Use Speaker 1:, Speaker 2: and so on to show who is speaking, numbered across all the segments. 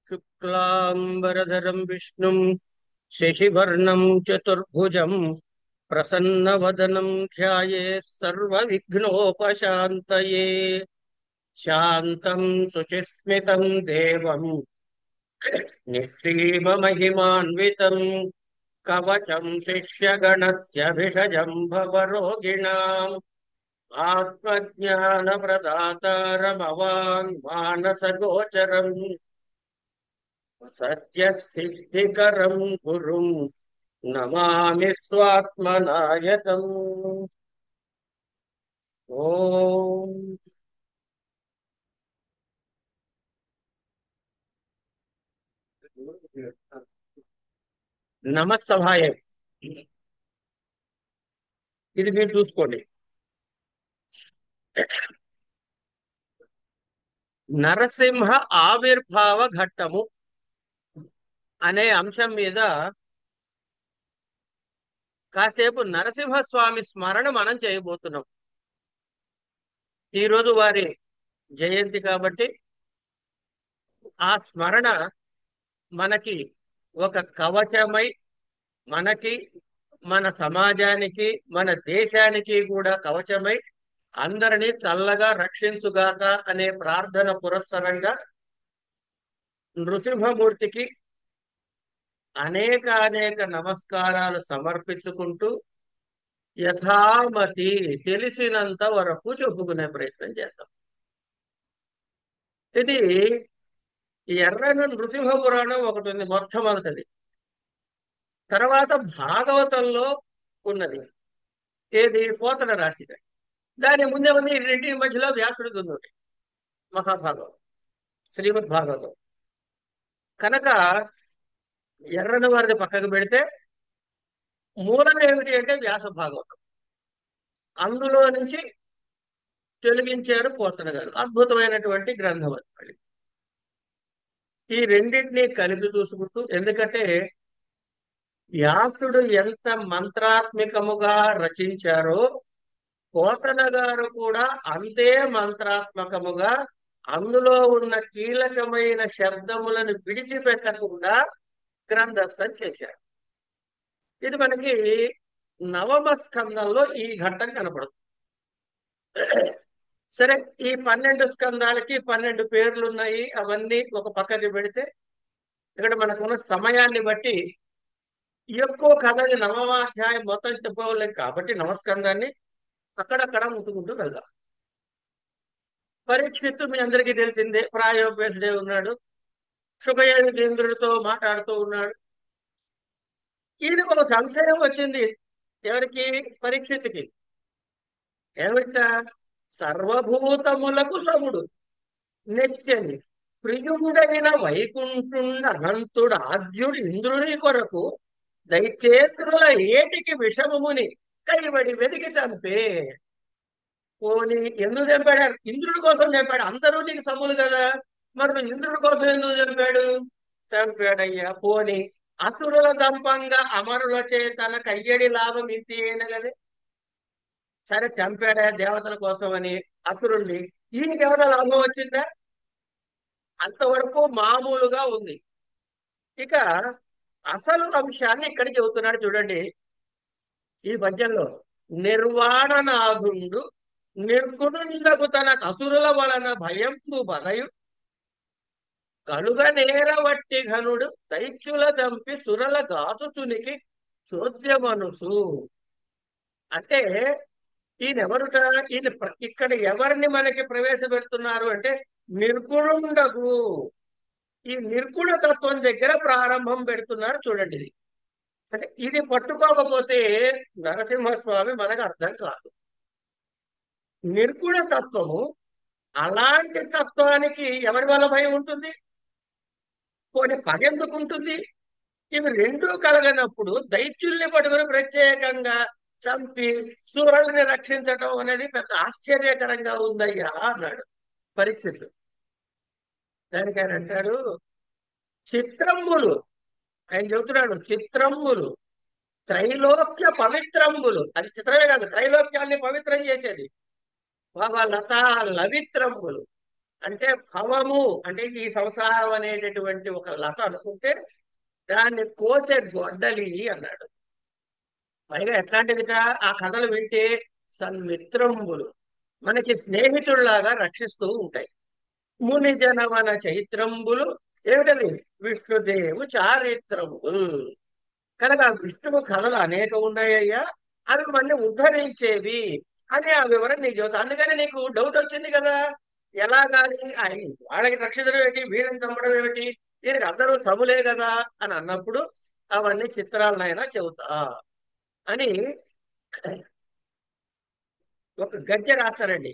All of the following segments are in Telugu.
Speaker 1: शुक्लांबरधरं विष्णुं शशिवर्णं चतुर्भुजं प्रसन्नवदनं ध्यायेत् सर्वविघ्नोपशान्तये। शान्तं शुचिस्मितं देवं निःसीममहिमान्वितं कवचं शिष्यगणस्य भिषजं भवरोगिणाम् आत्मज्ञानप्रदातारमवाङ् मानसगोचरम् सत्यसिद्धिकरं गुरुं नमामि स्वात्मनायकम्। ఓం నమస్సభాయే. ఇది మీరు చూసుకోండి. నరసింహ ఆవిర్భావ ఘట్టము అనే అంశం మీద కాసేపు నరసింహస్వామి స్మరణ మనం చేయబోతున్నాం. ఈరోజు వారి జయంతి కాబట్టి ఆ స్మరణ మనకి ఒక కవచమై, మనకి, మన సమాజానికి, మన దేశానికి కూడా కవచమై అందరినీ చల్లగా రక్షించుగాక అనే ప్రార్థన పురస్సరంగా నృసింహమూర్తికి అనేక నమస్కారాలు సమర్పించుకుంటూ యథామతి తెలిసినంత వరకు చెప్పుకునే ప్రయత్నం చేద్దాం. ఇది ఎర్రన నృసింహ పురాణం ఒకటి ఉంది, మొట్టమొదటిది. తర్వాత భాగవతంలో ఉన్నది, ఏది పోతన రాశి. దాని ముందే ఉంది ఈ రెండింటి మధ్యలో వ్యాసుడిది ఉంది, మహాభాగవతం, శ్రీమద్ భాగవతం. కనుక ఎర్రన వారిది పక్కకు పెడితే మూలం ఏమిటి అంటే వ్యాస భాగవతం. అందులో నుంచి తొలగించారు పోతన గారు. అద్భుతమైనటువంటి గ్రంథం అది. మళ్ళీ ఈ రెండింటినీ కలిపి చూసుకుంటూ, ఎందుకంటే వ్యాసుడు ఎంత మంత్రాత్మకముగా రచించారో పోతన గారు కూడా అంతే మంత్రాత్మకముగా అందులో ఉన్న కీలకమైన శబ్దములను విడిచిపెట్టకుండా గ్రంథస్థం చేశారు. ఇది మనకి నవమ స్కందంలో ఈ ఘట్టం కనపడుతుంది. సరే, ఈ 12 స్కందాలకి 12 పేర్లు ఉన్నాయి. అవన్నీ ఒక పక్కకి పెడితే ఇక్కడ మనకున్న సమయాన్ని బట్టి ఎక్కువ కథని నవమాధ్యాయం మొత్తం చెప్పుకోలేం కాబట్టి నవస్కందాన్ని అక్కడక్కడ ముట్టుకుంటూ వెళ్దాం. పరీక్షిత్తు మీ అందరికీ తెలిసిందే, ప్రాయోపేషుడే ఉన్నాడు. శుభయేంద్రుడితో మాట్లాడుతూ ఉన్నాడు. ఈయనకు ఒక సంశయం వచ్చింది. ఎవరికి? పరీక్షిత్తుకి. ఏమిట? సర్వభూతములకు సముడు నెచ్చని ప్రియుడైన వైకుంఠుండ అనంతుడు ఆద్యుడు ఇంద్రుని కొరకు దైత్యేంద్రుల ఏటికి విషమముని కైబడి వెతికి చంపే. పోనీ ఎందుకు చంపాడు? ఇంద్రుడి కోసం చంపాడు. అందరూ నీకు సములు కదా, మరి నువ్వు ఇంద్రుడి కోసం ఎందుకు చంపాడు? చంపాడయ్యా. పోనీ అసురుల దంపంగా అమరుల చేతన కయ్యడి లాభం ఇంతి అయిన కదే. సరే, చంపాడా దేవతల కోసం అని అసురుణ్ణి. ఈయనకి ఏమైనా లాభం వచ్చిందా? అంతవరకు మామూలుగా ఉంది. ఇక అసలు అంశాన్ని ఇక్కడ చెబుతున్నాడు చూడండి ఈ పద్యంలో. నిర్వాణనాథుండు నిర్గుణుండకు తన అసురుల వలన భయంబు బలయు కలుగ నేరవట్టి ఘనుడు దైత్యుల చంపి సురల గాచుచునికి చోద్యమనుసు. అంటే ఈయన ఎవరుట? ఈయన ఇక్కడ ఎవరిని మనకి ప్రవేశపెడుతున్నారు అంటే నిర్గుణుండకు. ఈ నిర్గుణ తత్వం దగ్గర ప్రారంభం పెడుతున్నారు చూడండి. ఇది అంటే ఇది పట్టుకోకపోతే నరసింహస్వామి మనకు అర్థం కాదు. నిర్గుణ తత్వము, అలాంటి తత్వానికి ఎవరి వల్ల భయం ఉంటుంది? పోనీ పగెందుకు ఉంటుంది? ఇవి రెండూ కలగనప్పుడు దైత్యుల్ని పట్టుకుని ప్రత్యేకంగా చంపి సూర్యుల్ని రక్షించటం అనేది పెద్ద ఆశ్చర్యకరంగా ఉందయ్యా అన్నాడు పరీక్షితుడు. దానికి ఆయన అంటాడు, చిత్రంబులు, ఆయన చెబుతున్నాడు, చిత్రంబులు త్రైలోక్య పవిత్రంబులు. అది చిత్రమే కాదు, త్రైలోక్యాన్ని పవిత్రం చేసేది. భవలత లవిత్రంబులు అంటే భవము అంటే ఈ సంసారం అనేటటువంటి ఒక లత అనుకుంటే దాన్ని కోసే గొడ్డలి అన్నాడు. పైగా ఎట్లాంటిదిట, ఆ కథలు వింటే సన్మిత్రంబులు, మనకి స్నేహితుల్లాగా రక్షిస్తూ ఉంటాయి. ముని జనవన చైత్రంబులు, ఏమిటది, విష్ణుదేవు చారిత్రములు. కనుక విష్ణువు కథలు అనేక ఉన్నాయ్యా, అవి మనల్ని ఉద్ధరించేవి అని ఆ వివరణ నీకు చెబుతా. అందుకని నీకు డౌట్ వచ్చింది కదా, ఎలాగాని ఆయన వాళ్ళకి రక్షించడం ఏమిటి, వీళ్ళని చంపడం ఏమిటి, దీనికి అందరూ సములే కదా అని అన్నప్పుడు అవన్నీ చిత్రాలనైనా చెబుతా అని ఒక గద్య రాశారండి.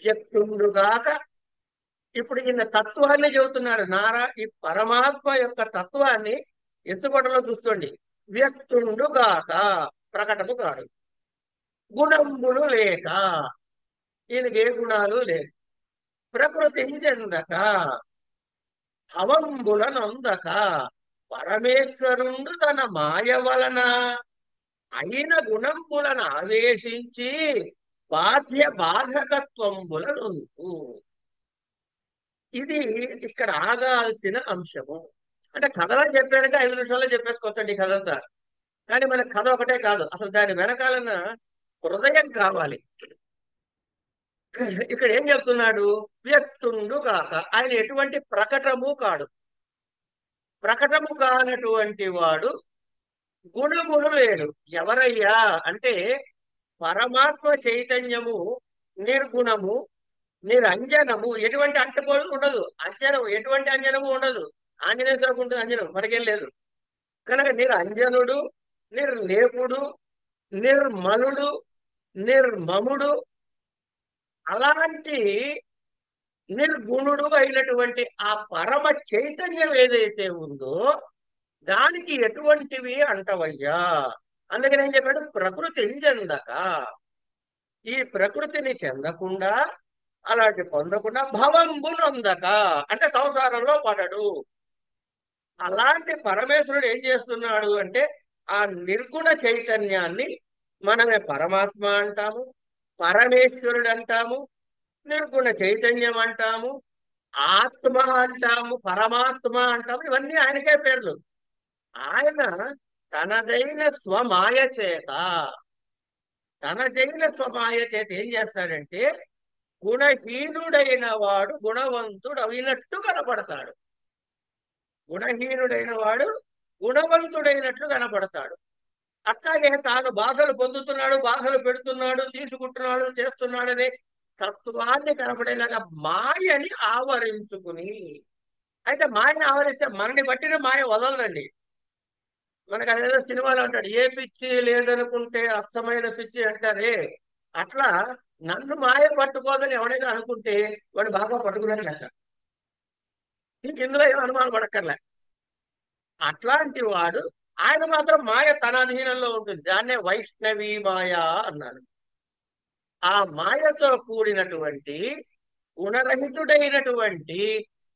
Speaker 1: వ్యక్తుండుగాక, ఇప్పుడు ఈయన తత్వాన్ని చెబుతున్నాడు. ఈ పరమాత్మ యొక్క తత్వాన్ని ఎత్తుకోవడంలో చూసుకోండి. వ్యక్తుండుగాక, ప్రకటము కాడు. గుణంబులు లేక, ఈయనకి ఏ గుణాలు లేవు. ప్రకృతి చెందక, భవంబుల నొందక, పరమేశ్వరుండు తన మాయ వలన అయిన గుణంబులను ఆవేశించి బాధ్య బాధకత్వంబులను. ఇది ఇక్కడ ఆగాల్సిన అంశము. అంటే కథలో చెప్పారంటే 5 నిమిషాల్లో చెప్పేసుకోవచ్చండి ఈ కథ అంతా. కానీ మన కథ ఒకటే కాదు, అసలు దాని వెనకాలన హృదయం కావాలి. ఇక్కడ ఏం చెప్తున్నాడు, వ్యక్తుండు కాక, ఆయన ఎటువంటి ప్రకటము కాడు. ప్రకటము కానటువంటి వాడు గుణములు లేడు. ఎవరయ్యా అంటే పరమాత్మ చైతన్యము నిర్గుణము, నిరంజనము, ఎటువంటి అంటుకోడు ఉండదు. అంజనము, ఎటువంటి అంజనము ఉండదు. ఆంజనేయ స్వామికి ఉంటుంది అంజనం, మనకేం లేదు. కనుక నిరంజనుడు, నిర్లేపుడు, నిర్మలుడు, నిర్మముడు, అలాంటి నిర్గుణుడు అయినటువంటి ఆ పరమ చైతన్యం ఏదైతే ఉందో దానికి ఎటువంటివి అంటవయ్యా. అందుకని ఏం చెప్పాడు, ప్రకృతిని చెందక, ఈ ప్రకృతిని చెందకుండా, అలాంటి పొందకుండా, భవంబునందక అంటే సంసారంలో పడడు. అలాంటి పరమేశ్వరుడు ఏం చేస్తున్నాడు అంటే ఆ నిర్గుణ చైతన్యాన్ని మనమే పరమాత్మ అంటాము, పరమేశ్వరుడు అంటాము, నిర్గుణ చైతన్యం అంటాము, ఆత్మ అంటాము, పరమాత్మ అంటాము. ఇవన్నీ ఆయనకే పేర్లు. ఆయన తనదైన స్వమాయ చేత, తనదైన స్వమాయ చేత ఏం చేస్తాడంటే గుణహీనుడైన వాడు గుణవంతుడు అయినట్టు కనపడతాడు. గుణహీనుడైన వాడు గుణవంతుడైనట్లు కనపడతాడు. అట్లాగే తాను బాధలు పొందుతున్నాడు, బాధలు పెడుతున్నాడు, తీసుకుంటున్నాడు, చేస్తున్నాడనే తత్వాన్ని కనపడేలాగా మాయని ఆవరించుకుని, అయితే మాయని ఆవరిస్తే మనని బట్టిన మాయ వదలదండి. మనకు అదేదో సినిమాలో అంటాడు, ఏ పిచ్చి లేదనుకుంటే అచ్చమైన పిచ్చి అంటారే, అట్లా నన్ను మాయ పట్టుకోదని ఎవడైనా అనుకుంటే వాడు బాగా పట్టుకున్నట్టు లెక్క. ఇంక ఇందులో ఏం అనుమానం పడక్కర్లే. అట్లాంటి వాడు, ఆయన మాత్రం మాయ తన అధీనంలో ఉంటుంది. దాన్నే వైష్ణవి మాయ అన్నారు. ఆ మాయతో కూడినటువంటి గుణరహితుడైనటువంటి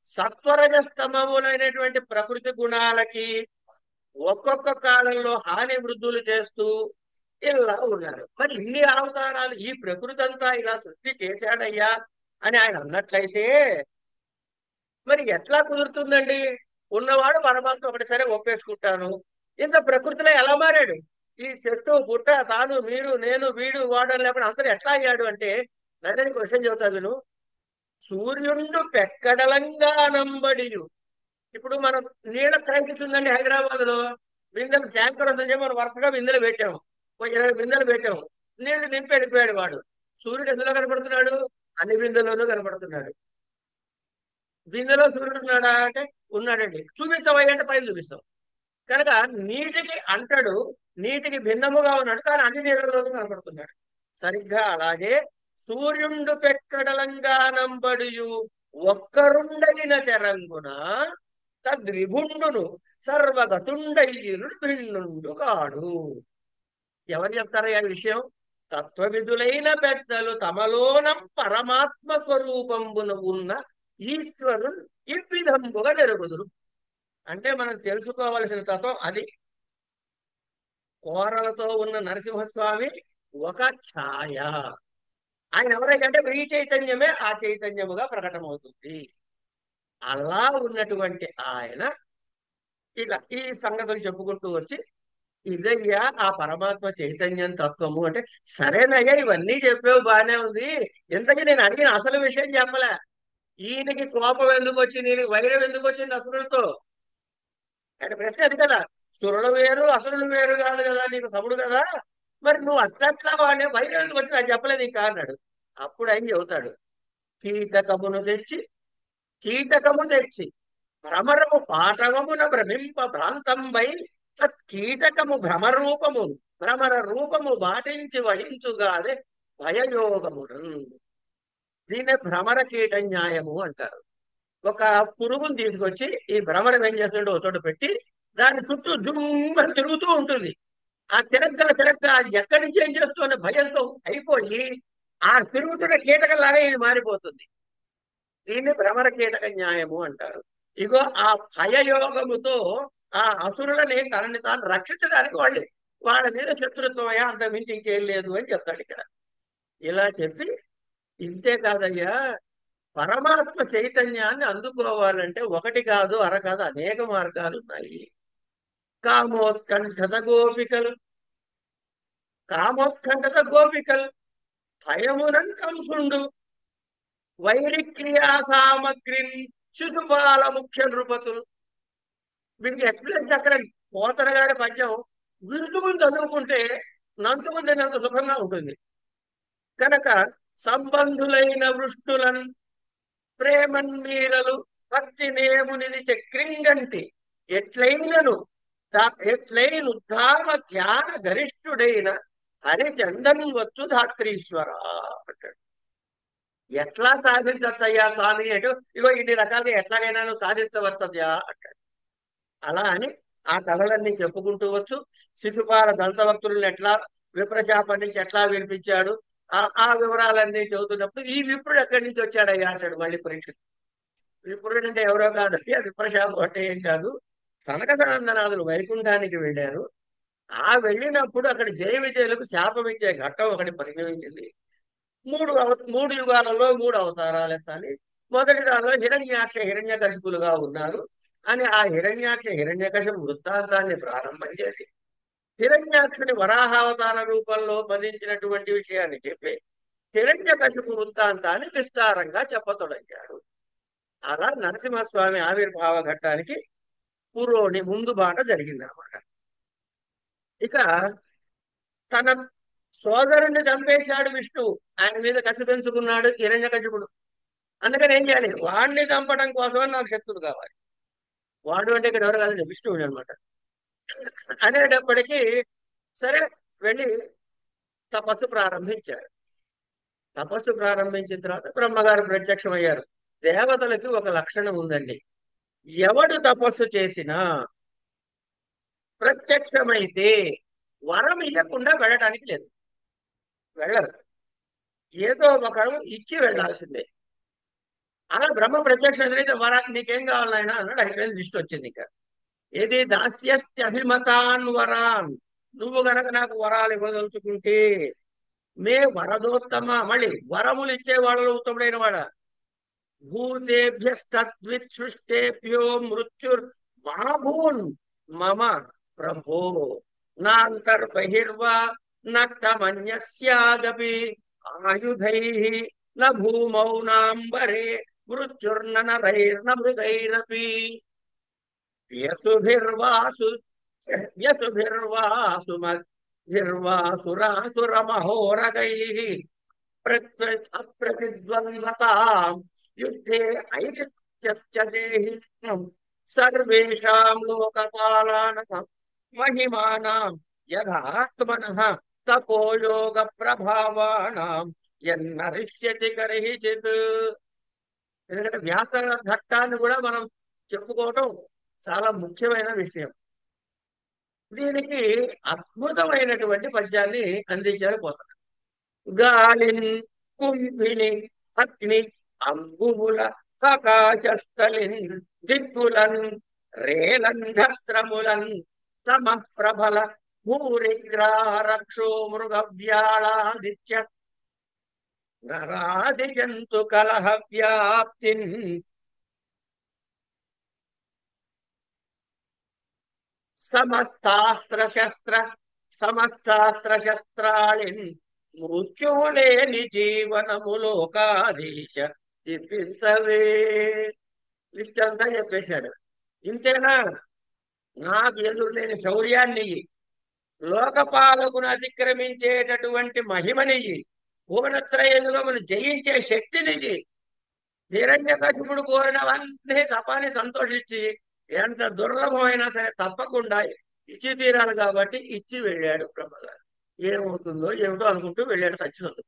Speaker 1: సత్వరజస్తమములైనటువంటి ప్రకృతి గుణాలకి ఒక్కొక్క కాలంలో హాని వృద్ధులు చేస్తూ ఇలా ఉన్నారు. మరి ఇన్ని అవతారాలు ఈ ప్రకృతి అంతా ఇలా సృష్టి చేశాడయ్యా అని ఆయన అన్నట్లయితే మరి ఎట్లా కుదురుతుందండి? ఉన్నవాడు పరమాత్మ ఒకటి, సరే ఒప్పేసుకుంటాను. ఇంత ప్రకృతిలో ఎలా మారాడు? ఈ చెట్టు పుట్ట తాను మీరు నేను వీడు వాడు లేకుండా అందరూ ఎట్లా అయ్యాడు అంటే, నేను క్వశ్చన్ చెబుతా విను. సూర్యుండు పెక్కడలంగా నంబడియు. ఇప్పుడు మనం నీళ్ళ క్రైసిస్ ఉందండి హైదరాబాద్ లో. బిందెలు ట్యాంకర్ వస్తుంది చెప్పి మనం వరుసగా బిందెలు పెట్టాము, 20 బిందెలు పెట్టాము, నీళ్లు నింపి వెళ్ళిపోయాడు వాడు. సూర్యుడు ఎందులో కనపడుతున్నాడు? అన్ని బిందెల్లోనూ కనపడుతున్నాడు. బిందెలో సూర్యుడు ఉన్నాడా అంటే ఉన్నాడండి. చూపించవయ్య అంటే పైన చూపిస్తాం. కనుక నీటికి అంటడు, నీటికి భిన్నముగా ఉన్నాడు, కానీ అన్ని నీళ్ళలోనూ కనపడుతున్నాడు. సరిగ్గా అలాగే సూర్యుండు పెక్కడలంగానంబడియు ఒక్కరుండగిన తెరంగున తద్విభుండును సర్వగతుండయ్యునుడు భిన్నుండు కాడు. ఎవరు చెప్తారా ఈ విషయం? తత్వవిధులైన పెద్దలు తమలోనం పరమాత్మ స్వరూపంబున ఉన్న ఈశ్వరుడు ఇవ్విధంబుగా జరుగుదురు. అంటే మనం తెలుసుకోవలసిన తత్వం అది. కోరలతో ఉన్న నరసింహస్వామి ఒక ఛాయ, ఆయన ఎవరైతే ఈ చైతన్యమే ఆ చైతన్యముగా ప్రకటమవుతుంది. అలా ఉన్నటువంటి ఆయన ఇలా ఈ సంగతులు చెప్పుకుంటూ వచ్చి, ఇదయ్యా ఆ పరమాత్మ చైతన్యం తత్వము అంటే, సరేనయ్యా ఇవన్నీ చెప్పావు బానే ఉంది, ఇంతకీ నేను అడిగిన అసలు విషయం చెప్పలే. ఈయనకి కోపం ఎందుకు వచ్చింది, ఈయనకి వైరం ఎందుకు వచ్చింది అసురులతో అంటే ప్రశ్న అది కదా. సురుడు వేరు అసురులు వేరు కాదు కదా, నీకు సముడు కదా, మరి నువ్వు అట్లట్లా వాడిని వైరం ఎందుకు వచ్చింది అది చెప్పలేదు ఇంకా అన్నాడు. అప్పుడు ఆయన చెబుతాడు, కీటకమును తెచ్చి కీటకము తెచ్చి భ్రమరము పాఠవమున భ్రమింప భ్రాంతంబై తత్కీటకము భ్రమరూపము భ్రమర రూపము బాటించి వహించుగాదే భయయోగమును. దీన్నే భ్రమర కీట న్యాయము అంటారు. ఒక పురుగును తీసుకొచ్చి ఈ భ్రమరం ఏం చేస్తుంటే ఒక చోట పెట్టి దాని చుట్టూ జుమ్మని తిరుగుతూ ఉంటుంది. ఆ తిరగ్గా అది ఎక్కడి నుంచి ఏం చేస్తుందో భయంతో అయిపోయి ఆ తిరుగుతున్న కీటకలాగా ఇది మారిపోతుంది. దీన్ని భ్రమర కీటక న్యాయము అంటారు. ఇగో ఆ భయయోగముతో ఆ అసురులని తనని తాను రక్షించడానికి వాళ్ళ మీద శత్రుత్వమయ్యా, అంత మించి ఇంకేం లేదు అని చెప్తాడు ఇక్కడ. ఇలా చెప్పి, ఇంతే కాదయ్యా, పరమాత్మ చైతన్యాన్ని అందుకోవాలంటే ఒకటి కాదు అర కాదు అనేక మార్గాలు ఉన్నాయి. కామోత్కంఠత గోపికలు కామోత్కంఠత గోపికలు భయమునన్ కంసుండు వైరి క్రియా సామగ్రిని శిశుపాల ముఖ్య నృపతులు. వీటికి ఎక్స్ప్లెయిన్ అక్కడ పోతన గారి పద్యం విరుచుకుని చదువుకుంటే నంచుకుంటేనంత సుఖంగా ఉంటుంది. కనుక సంబంధులైన వృష్టులను ప్రేమన్మీరలు భక్తి నేమునిది చక్రింగంటి ఎట్లైనను ఎట్లైనుద్ధామ ధ్యాన గరిష్ఠుడైన హరిచందన్ వచ్చు ధాత్రీశ్వర అంటాడు. ఎట్లా సాధించవచ్చయ్యా స్వామిని అంటే, ఇగో ఇన్ని రకాలుగా ఎట్లాగైనా సాధించవచ్చయ్యా అంటాడు. అలా అని ఆ కథలన్నీ చెప్పుకుంటూ వచ్చు. శిశుపాల దంతభక్తులను ఎట్లా విప్రశాపం నుంచి ఎట్లా వినిపించాడు ఆ వివరాలన్నీ చెబుతున్నప్పుడు, ఈ విప్రుడు ఎక్కడి నుంచి వచ్చాడయ్యా అంటాడు మళ్ళీ పరీక్ష. విప్రుడు అంటే ఎవరో కాదు, అయ్యా విప్రశాపం అంటే ఏం కాదు. సనక సనందనాథులు వైకుంఠానికి వెళ్ళారు. ఆ వెళ్ళినప్పుడు అక్కడ జయ విజయులకు శాపం ఇచ్చే ఘట్టం ఒకటి పరిగణించింది. మూడు యుగాలలో మూడు అవతారాలు ఎత్తాలి. మొదటి దానిలో హిరణ్యాక్ష హిరణ్యకశిపులుగా ఉన్నారు అని ఆ హిరణ్యాక్ష హిరణ్యకశిపు వృత్తాంతాన్ని ప్రారంభం చేసి హిరణ్యాక్షుని వరాహావతార రూపంలో బంధించినటువంటి విషయాన్ని చెప్పి హిరణ్యకశిపు వృత్తాంతాన్ని విస్తారంగా చెప్పతొడగాడు. అలా నరసింహస్వామి ఆవిర్భావ ఘట్టానికి పురోణి ముందు బాట జరిగిందనమాట. ఇక తన సోదరుణ్ణి చంపేశాడు విష్ణువు, ఆయన మీద కసి పెంచుకున్నాడు హిరణ్యకశిపుడు. అందుకని ఏం చేయాలి, వాడిని చంపడం కోసమని నాకు శక్తులు కావాలి. వాడు అంటే ఇక్కడ ఎవరు కాదండి, విష్ణువుడు అనమాట. అనేటప్పటికీ సరే వెళ్ళి తపస్సు ప్రారంభించారు. తపస్సు ప్రారంభించిన తర్వాత బ్రహ్మగారు ప్రత్యక్షమయ్యారు. దేవతలకి ఒక లక్షణం ఉందండి, ఎవడు తపస్సు చేసినా ప్రత్యక్షమైతే వరం ఇవ్వకుండా వెళ్ళటానికి లేదు, వెళ్ళరు. ఏదో ఒకరు ఇచ్చి వెళ్ళాల్సిందే. అలా బ్రహ్మ ప్రత్యక్షం ఎదురైతే వరాన్ని నీకేం కావాలైనా అన్నాడు. అయిపోయింది, లిస్ట్ వచ్చింది. ఇంకా ఏది దాస్యభిమతాన్ వరాన్, నువ్వు గనక నాకు వరాలు ఇవ్వదలుచుకుంటే మే వరదోత్తమ, మళ్ళీ వరములు ఇచ్చే వాళ్ళలో ఉత్తముడైన వాడ, భూతేభ్యస్తద్విత్ సృష్టేభ్యో మృత్యుర్ మాభూన్ మమ ప్రభో నాంతర్బహిర్వా నక్తమన్యస్యాదపి ఆయుధై న భూమౌ నాంబరే మృత్యుర్న నరైర్న మృగైరపి యసుభిర్వాసు యసుభిర్వాసు మద్భిర్వాసురాసురమహోరగై అప్రతిద్వంద్వతాం యుద్ధే ఐతిహ్యదేహి సర్వేషాం లోకపాలాన మహిమానాం యథాత్మనః తపోయోగ ప్రభావాణం ఎన్నరిష్యతి కరిచిత్. ఎందుకంటే వ్యాస ఘట్టాన్ని కూడా మనం చెప్పుకోవటం చాలా ముఖ్యమైన విషయం. దీనికి అద్భుతమైనటువంటి పద్యాన్ని అందించారు పోతారు. గాలిన్ కుంభిని అగ్ని అంబువుల ఆకాశస్థలిన్ దిక్కులన్ రేలంఘస్రములన్ తమ ప్రభల భూరిగ్రారక్షో మృగవ్యాళాదిత్య నరాది జంతు కలహ వ్యాప్తిన్ సమస్తాస్త్ర శస్త్ర సమస్తాస్త్ర శస్త్రాళిన్ మృత్యువులేని జీవనములోకాధీశ ఇప్పించవే. లిస్ట్ అంతా చెప్పేశాడు. ఇంతేనా? నాకు ఎదురులేని శౌర్యాన్ని, లోకపాలకును అతిక్రమించేటటువంటి మహిమనియ్యి, భువనత్రయయుగమును జయించే శక్తినియ్యి. హిరణ్యకశిపుడు కోరినవన్నీ తపాన్ని సంతోషించి ఎంత దుర్లభమైనా సరే తప్పకుండా ఇచ్చి తీరాలి కాబట్టి ఇచ్చి వెళ్ళాడు బ్రహ్మగారు. ఏమవుతుందో ఏమిటో అనుకుంటూ వెళ్ళాడు సత్యవతి.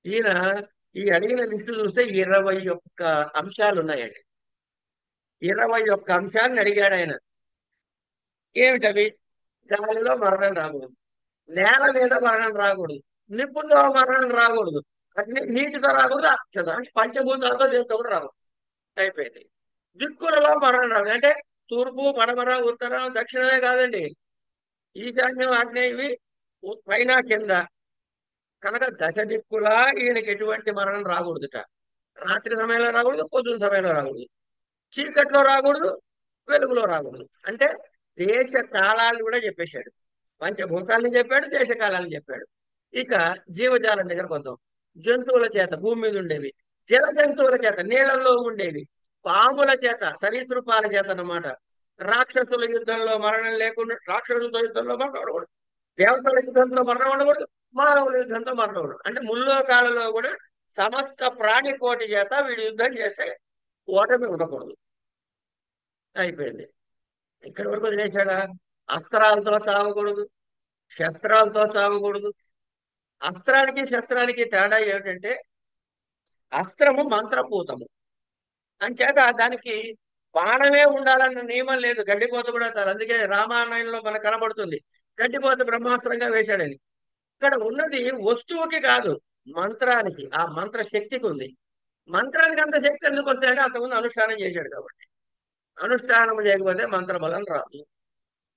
Speaker 1: ఈయన ఈ అడిగిన లిస్టు చూస్తే 21 అంశాలు ఉన్నాయండి. 21 అంశాలను అడిగాడు ఆయన. ఏమిటవి? గాలిలో మరణం రాకూడదు, నేల మీద మరణం రాకూడదు, నిప్పుల్లో మరణం రాకూడదు, నీటితో రాకూడదు, అక్షత అంటే పంచభూతాలతో దేంతో కూడా రాకూడదు. అయిపోయింది. దిక్కులలో మరణం రాకూడదు అంటే తూర్పు, పడమర, ఉత్తరం, దక్షిణమే కాదండి, ఈశాన్యం, ఆగ్నేయ, ఇవి పైన కింద. కనుక దశ దిక్కులా ఈయనకి ఎటువంటి మరణం రాకూడదుట. రాత్రి సమయంలో రాకూడదు, పొద్దున సమయంలో రాకూడదు, చీకట్లో రాకూడదు, వెలుగులో రాకూడదు. అంటే దేశ కాలాలను కూడా చెప్పేశాడు. పంచభూతాలను చెప్పాడు, దేశ కాలాలను చెప్పాడు. ఇక జీవజాలం దగ్గరకు వద్దాం. జంతువుల చేత, భూమి మీద ఉండేవి, జల జంతువుల చేత, నీళ్లలో ఉండేవి, పాముల చేత, సరీసృపాల చేత అన్నమాట. రాక్షసుల యుద్ధంలో మరణం లేకుండా, రాక్షసులతో యుద్ధంలో మరణం ఉండకూడదు, దేవతల యుద్ధంలో మరణం ఉండకూడదు, మానవుల యుద్ధంతో మరణం ఉండకూడదు. అంటే ముల్లోకాలలో కూడా సమస్త ప్రాణికోటి చేత వీడు యుద్ధం చేస్తే ఓటమి ఉండకూడదు. అయిపోయింది. ఇక్కడి వరకు వదిలేశాడా? అస్త్రాలతో చావకూడదు, శస్త్రాలతో చావకూడదు. అస్త్రానికి శస్త్రానికి తేడా ఏమిటంటే అస్త్రము మంత్రపూతము అంచేత దానికి బాణమే ఉండాలన్న నియమం లేదు. గడ్డిపోత కూడా చాలు. అందుకే రామాయణంలో మనకు కనబడుతుంది గడ్డిపోత బ్రహ్మాస్త్రంగా వేశాడని. ఇక్కడ ఉన్నది వస్తువుకి కాదు, మంత్రానికి, ఆ మంత్ర శక్తికి ఉంది. మంత్రానికి అంత శక్తి ఎందుకు వస్తాయంటే అంతకుముందు అనుష్ఠానం చేశాడు కాబట్టి. అనుష్ఠానం చేయకపోతే మంత్రబలం రాదు.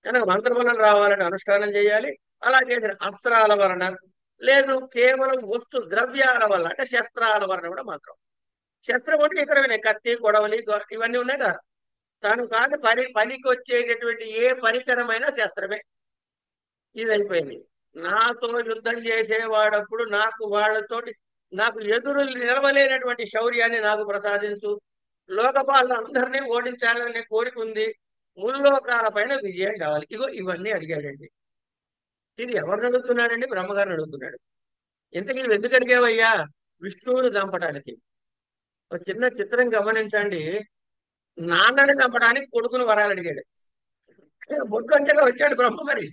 Speaker 1: కనుక మంత్రబలం రావాలంటే అనుష్ఠానం చేయాలి. అలా చేసిన అస్త్రాల వలన లేదు, కేవలం వస్తు ద్రవ్యాల వల్ల అంటే శస్త్రాల వలన కూడా మంత్రం. శస్త్రం అంటే ఇక్కడ ఉన్నాయి, కత్తి, కొడవలి, ఇవన్నీ ఉన్నాయి కదా. తను కాదు పనికి వచ్చేటటువంటి ఏ పరికరమైనా శస్త్రమే. ఇది అయిపోయింది. నాతో యుద్ధం చేసేవాడప్పుడు నాకు వాళ్ళతోటి నాకు ఎదురు నిలవలేనటువంటి శౌర్యాన్ని నాకు ప్రసాదించు. లోకపాలందరినీ ఓడించాలనే కోరిక ఉంది. ముల్లోకాల పైన విజయం కావాలి. ఇగో ఇవన్నీ అడిగాడండి. ఇది ఎవరిని అడుగుతున్నాడండి? బ్రహ్మగారిని అడుగుతున్నాడు. ఇంతకీ ఇవి ఎందుకు అడిగావయ్యా? విష్ణువుని చంపడానికి. ఒక చిన్న చిత్రం గమనించండి. నాన్నని చంపడానికి కొడుకుని వరాలు అడిగాడు. బొడ్లంచగా వచ్చాడు బ్రహ్మ. మరి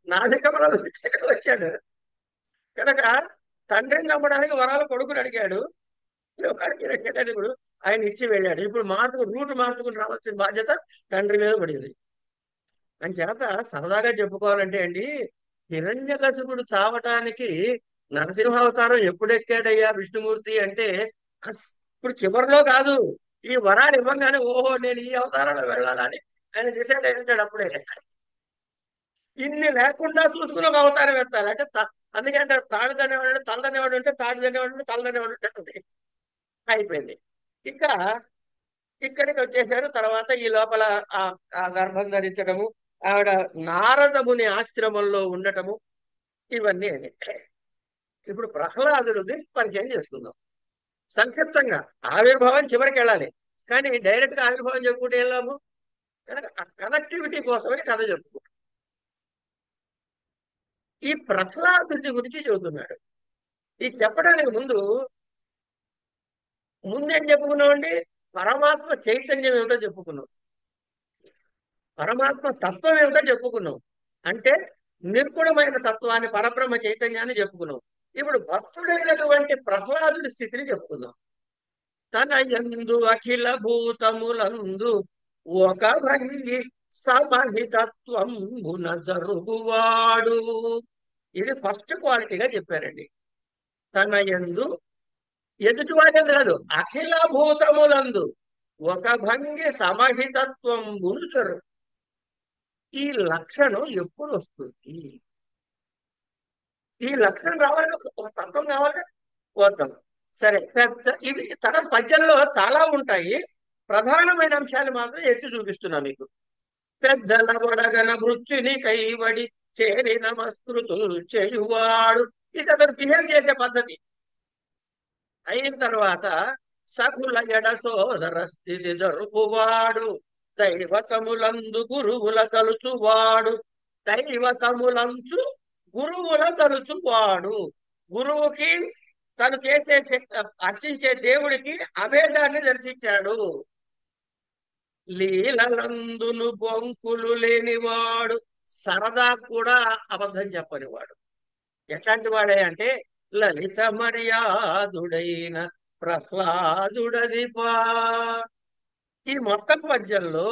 Speaker 1: నాసికమలో వచ్చాడు కనుక తండ్రిని చంపడానికి వరాలు కొడుకుని అడిగాడు. హిరణ్యకశిపుడు ఆయన ఇచ్చి వెళ్ళాడు. ఇప్పుడు రూట్ మార్చుకుని రావాల్సిన బాధ్యత తండ్రి మీద పడింది. అని చేత సరదాగా చెప్పుకోవాలంటే అండి, హిరణ్యకశిపుడు చావటానికి నరసింహావతారం ఎప్పుడు ఎక్కాడయ్యా విష్ణుమూర్తి అంటే ఇప్పుడు చివరిలో కాదు, ఈ వరాలు ఇవ్వగానే ఓహో నేను ఈ అవతారంలో వెళ్ళాలని ఆయన డిసైడ్ అయ్యాడు. అప్పుడే ఇన్ని లేకుండా చూసుకుని ఒక అవతారం ఎత్తాలి అంటే అందుకంటే తాడు తనేవాడు, తల తనేవాడు అంటే తాడు తనేవాడు, తల తనేవాడు అంటే అయిపోయింది. ఇంకా ఇక్కడికి వచ్చేసారు. తర్వాత ఈ లోపల ఆ గర్భం ధరించడము, ఆవిడ నారద ముని ఆశ్రమంలో ఉండటము, ఇవన్నీ అని. ఇప్పుడు ప్రహ్లాదుడిది పరిచయం చేసుకుందాం సంక్షిప్తంగా. ఆవిర్భావం చివరికి వెళ్ళాలి, కానీ డైరెక్ట్ గా ఆవిర్భావం చెప్పుకుంటే ఏం లాభం? కనుక ఆ కనెక్టివిటీ కోసమని కథ చెప్పుకుంటాం. ఈ ప్రహ్లాదుడి గురించి చెబుతున్నాడు. ఈ చెప్పడానికి ముందేం చెప్పుకున్నామండి? పరమాత్మ చైతన్యం ఏమిటో చెప్పుకున్నాం, పరమాత్మ తత్వం ఏమిటో చెప్పుకున్నాం. అంటే నిర్గుణమైన తత్వాన్ని, పరబ్రహ్మ చైతన్యాన్ని చెప్పుకున్నాం. ఇప్పుడు భక్తుడైనటువంటి ప్రహ్లాదుడి స్థితిని చెప్పుకుందాం. తన యందు అఖిల భూతములందు ఒక భంగి సమహితత్వం జరుగువాడు. ఇది ఫస్ట్ క్వాలిటీగా చెప్పారండి. తన యందు, ఎదుటివాడే కాదు, అఖిల భూతములందు ఒక భంగి సమహితత్వం జరు. ఈ లక్షణం ఎప్పుడు వస్తుంది? ఈ లక్షణం రావాలంటే ఒక తత్వం కావాలి. వద్దాం. సరే, పెద్ద ఇవి తన పద్యంలో చాలా ఉంటాయి. ప్రధానమైన అంశాలు మాత్రం ఎత్తి చూపిస్తున్నా మీకు. పెద్దల ఒడగన మృత్యుని కైవడి చేరి నమస్కృతులు చేయువాడు. ఇది అతను బిహేవ్ చేసే పద్ధతి. అయిన తర్వాత సకుల ఎడ సోదర స్థితి జరుపువాడు. దైవతములందు గురువుల తలుచువాడు. దైవతములంచు గురువుల తలుచువాడు. గురువుకి తను అర్చించే దేవుడికి అభేదాన్ని దర్శించాడు. లీలలందును బొంకులు లేనివాడు. సరదా కూడా అబద్ధం చెప్పనివాడు. ఎట్లాంటి వాడే అంటే లలిత మర్యాదుడైన ప్రహ్లాదుడదిపా. ఈ మొత్తం పద్యంలో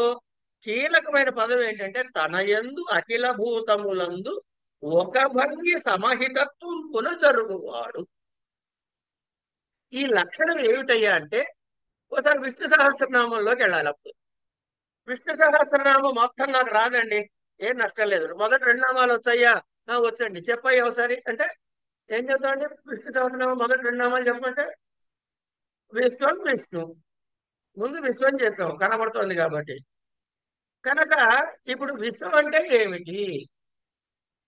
Speaker 1: కీలకమైన పదం ఏంటంటే తన యందు అఖిల భూతములందు ఒక భంగి సమహితత్వం జరుగువాడు. ఈ లక్షణం ఏమిటయ్యా అంటే ఒకసారి విష్ణు సహస్రనామంలోకి వెళ్ళాలి. అప్పుడు విష్ణు సహస్రనామం మొత్తం నాకు రాదండి, ఏం నష్టం లేదు. మొదటి 2 నామాలు వచ్చాయా? వచ్చండి, చెప్పయ్యా ఒకసారి అంటే ఏం చెప్తామండి? విష్ణు సహస్రనామం మొదటి 2 నామాలు చెప్పమంటే విశ్వం విష్ణు. ముందు విశ్వం చెప్పాం, కనబడుతోంది కాబట్టి. కనుక ఇప్పుడు విశ్వం అంటే ఏమిటి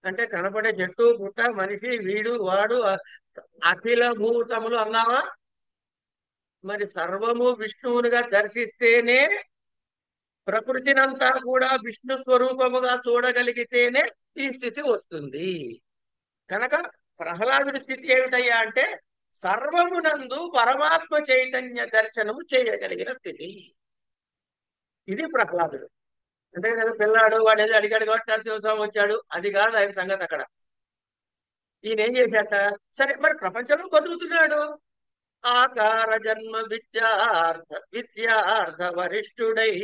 Speaker 1: అంటే కనపడే చెట్టు పుట్ట మనిషి వీడు వాడు అఖిల భూతములు అన్నావా? మరి సర్వము విష్ణువునిగా దర్శిస్తేనే, ప్రకృతినంతా కూడా విష్ణు స్వరూపముగా చూడగలిగితేనే ఈ స్థితి వస్తుంది. కనుక ప్రహ్లాదుడి స్థితి ఏమిటయ్యా అంటే సర్వమునందు పరమాత్మ చైతన్య దర్శనము చేయగలిగిన స్థితి. ఇది ప్రహ్లాదుడు. అంటే కదా పిల్లాడు వాడు ఏదో అడిగాడు కాబట్టి శివస్వామి వచ్చాడు, అది కాదు ఆయన సంగతి. అక్కడ ఈయన ఏం చేశాట? సరే, మరి ప్రపంచంలో బతుకుతున్నాడు. ఆకార జన్మ విద్యార్థ వరిష్ఠుడై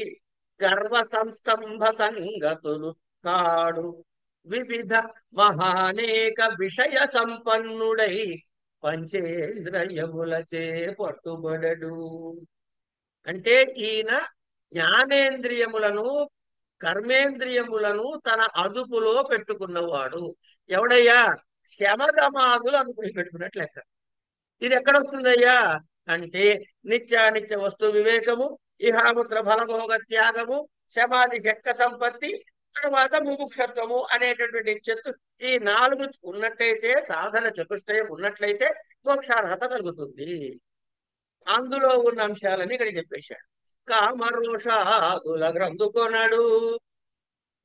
Speaker 1: గర్వ సంస్తంభ సంగతులు కాడు. వివిధ మహానేక విషయ సంపన్నుడై పంచేంద్రియములచే పట్టుబడడు. అంటే ఈయన జ్ఞానేంద్రియములను కర్మేంద్రియములను తన అదుపులో పెట్టుకున్నవాడు. ఎవడయ్యా? శమదమాదులు అదుపులో పెట్టుకున్నట్లు లెక్క. ఇది ఎక్కడొస్తుందయ్యా అంటే నిత్యానిత్య వస్తు వివేకము, ఇహాముత్ర ఫలభోగ త్యాగము, శమాధి శక్త సంపత్తి, తర్వాత ముముక్షత్వము అనేటటువంటి ఈ 4 ఉన్నట్టయితే, సాధన చతుష్టయం ఉన్నట్లయితే మోక్షార్హత కలుగుతుంది. అందులో ఉన్న అంశాలని ఇక్కడ చెప్పేశాడు. కామరోషాదుల గ్రంథుకొనడు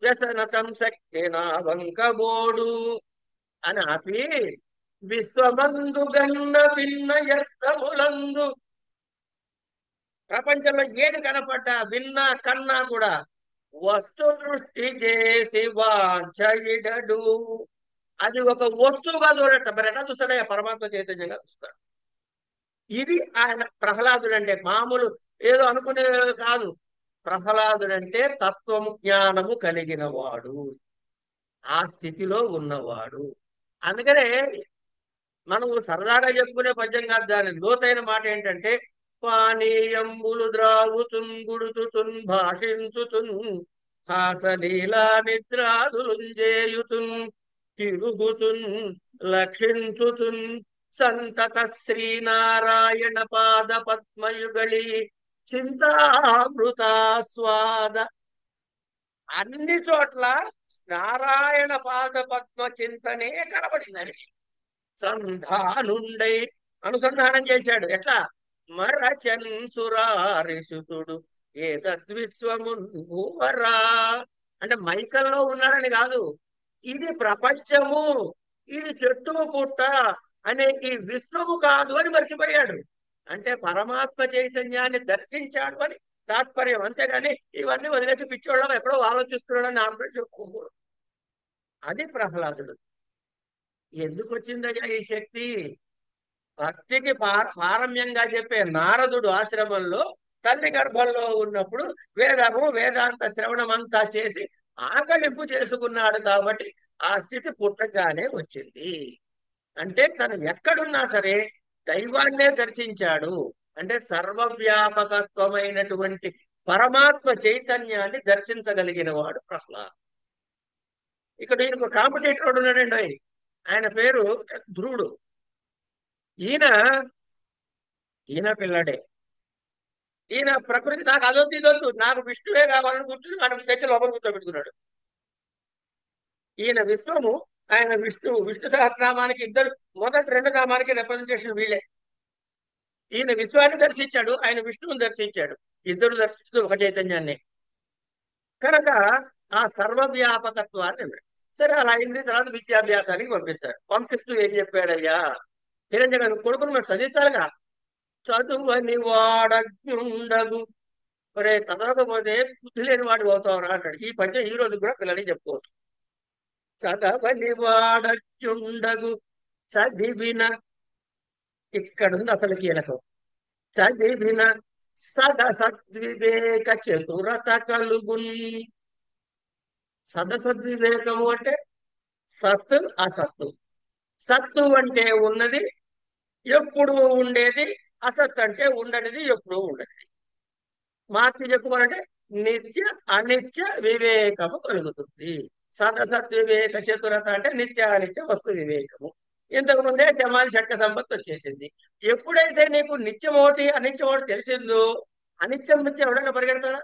Speaker 1: వ్యసన సంశక్తి నా వంకబోడు అని ఆపి విశ్వమందు గన్న భిన్న యర్థములందు, ప్రపంచంలో ఏది కనపడ్డా విన్నా కన్నా కూడా వస్తు దృష్టి చేసి వాంఛయిడడు. అది ఒక వస్తువుగా చూడట. మరి ఎట్లా చూస్తాడయ్యా? పరమాత్మ చైతన్యంగా చూస్తాడు. ఇది ఆయన ప్రహ్లాదుడు అంటే. మామూలు ఏదో అనుకునే కాదు. ప్రహ్లాదుడు అంటే తత్వము జ్ఞానము కలిగిన వాడు, ఆ స్థితిలో ఉన్నవాడు. అందుకనే మనం సరదాగా చెప్పుకునే పద్యం కాదు, దాని లోతైన మాట ఏంటంటే పానీయంబులు ద్రావుచున్ గుడుచుచున్ భాషించుచున్ హాసలీలా నిద్రాదులుంజేయుచున్ తిరుగుచున్ లక్షించుచున్ సంతత శ్రీనారాయణ పాద పద్మయుగళి చింతామృతాస్వాద. అన్ని చోట్ల నారాయణ పాద పద్మ చింతనే కనబడిందని సంధానుండై అనుసంధానం చేశాడు. ఎట్లా? మరచన్ సురారిసుతుడు ఏ తద్విశ్వమురా అంటే మైకల్లో ఉన్నాడని కాదు, ఇది ప్రపంచము, ఇది చెట్టు పుట్ట అనే ఈ విశ్వము కాదు అని మర్చిపోయాడు. అంటే పరమాత్మ చైతన్యాన్ని దర్శించాడు అని తాత్పర్యం. అంతేగాని ఇవన్నీ వదిలేసి పిచ్చోళ్ళం ఎక్కడో ఆలోచిస్తున్నాడని ఆపరేట్ చెప్పుకోకూడదు. అది ప్రహ్లాదుడు. ఎందుకు వచ్చిందయ్యా ఈ శక్తి? భక్తికి పారమ్యంగా చెప్పే నారదుడు ఆశ్రమంలో తల్లి గర్భంలో ఉన్నప్పుడు వేదము వేదాంత శ్రవణం అంతా చేసి ఆకలింపు చేసుకున్నాడు కాబట్టి ఆ స్థితి పుట్టగానే వచ్చింది. అంటే తను ఎక్కడున్నా సరే దైవాన్నే దర్శించాడు. అంటే సర్వవ్యాపకత్వమైనటువంటి పరమాత్మ చైతన్యాన్ని దర్శించగలిగిన వాడు ప్రహ్లాద్. ఇక్కడ ఈయనకు కాంపిటేటర్ ఉన్నాడండి. ఆయన పేరు ధ్రువుడు. ఈయన ఈయన పిల్లడే. ఈయన ప్రకృతి నాకు అదొద్దు ఇదొద్దు, నాకు విష్ణువే కావాలని కూర్చుని మనం తెచ్చి లోపల కూర్చోబెట్టుకున్నాడు. ఈయన విశ్వము, ఆయన విష్ణువు. విష్ణు సహస్రనామానికి ఇద్దరు, మొదటి రెండు నామానికి రిప్రజెంటేషన్ వీళ్ళే. ఈయన విశ్వాన్ని దర్శించాడు, ఆయన విష్ణువుని దర్శించాడు. ఇద్దరు దర్శిస్తూ ఒక చైతన్యాన్ని. కనుక ఆ సర్వవ్యాపకత్వాన్ని అన్నాడు. సరే అలా అయింది. తర్వాత విద్యాభ్యాసానికి పంపిస్తాడు. పంపిస్తూ ఏం చెప్పాడయ్యా, హిరణ్య గారు కొడుకును మరి చదివించాలిగా. చదువని వాడగ్నుండగు, ఒరే చదవకపోతే బుద్ధి లేని వాడు అవుతావురా అంటాడు. ఈ పద్యం ఈ రోజు కూడా పిల్లలకి చెప్పుకోవచ్చు. చదవని వాడగ్నుండగు చదివిన, ఇక్కడుంది అసలు కీలకం. చదివిన సదసద్వివేక చతురత కలుగున్. సదసద్వివేకము అంటే సత్ అసత్తు. సత్తు అంటే ఉన్నది, ఎప్పుడు ఉండేది. అసత్ అంటే ఉండనిది, ఎప్పుడు ఉండనిది. మార్చి చెప్పుకోవాలంటే నిత్య అనిత్య వివేకము కలుగుతుంది. సదసద్వివేక చతురత అంటే నిత్య అనిత్య వస్తు వివేకము. ఇంతకు ముందే సమాధి షట్క సంపత్తి వచ్చేసింది. ఎప్పుడైతే నీకు నిత్యం ఒకటి అనిత్యం ఒకటి తెలిసిందో, అనిత్యం నుంచి ఎవడన్నా పరిగెడతాడా?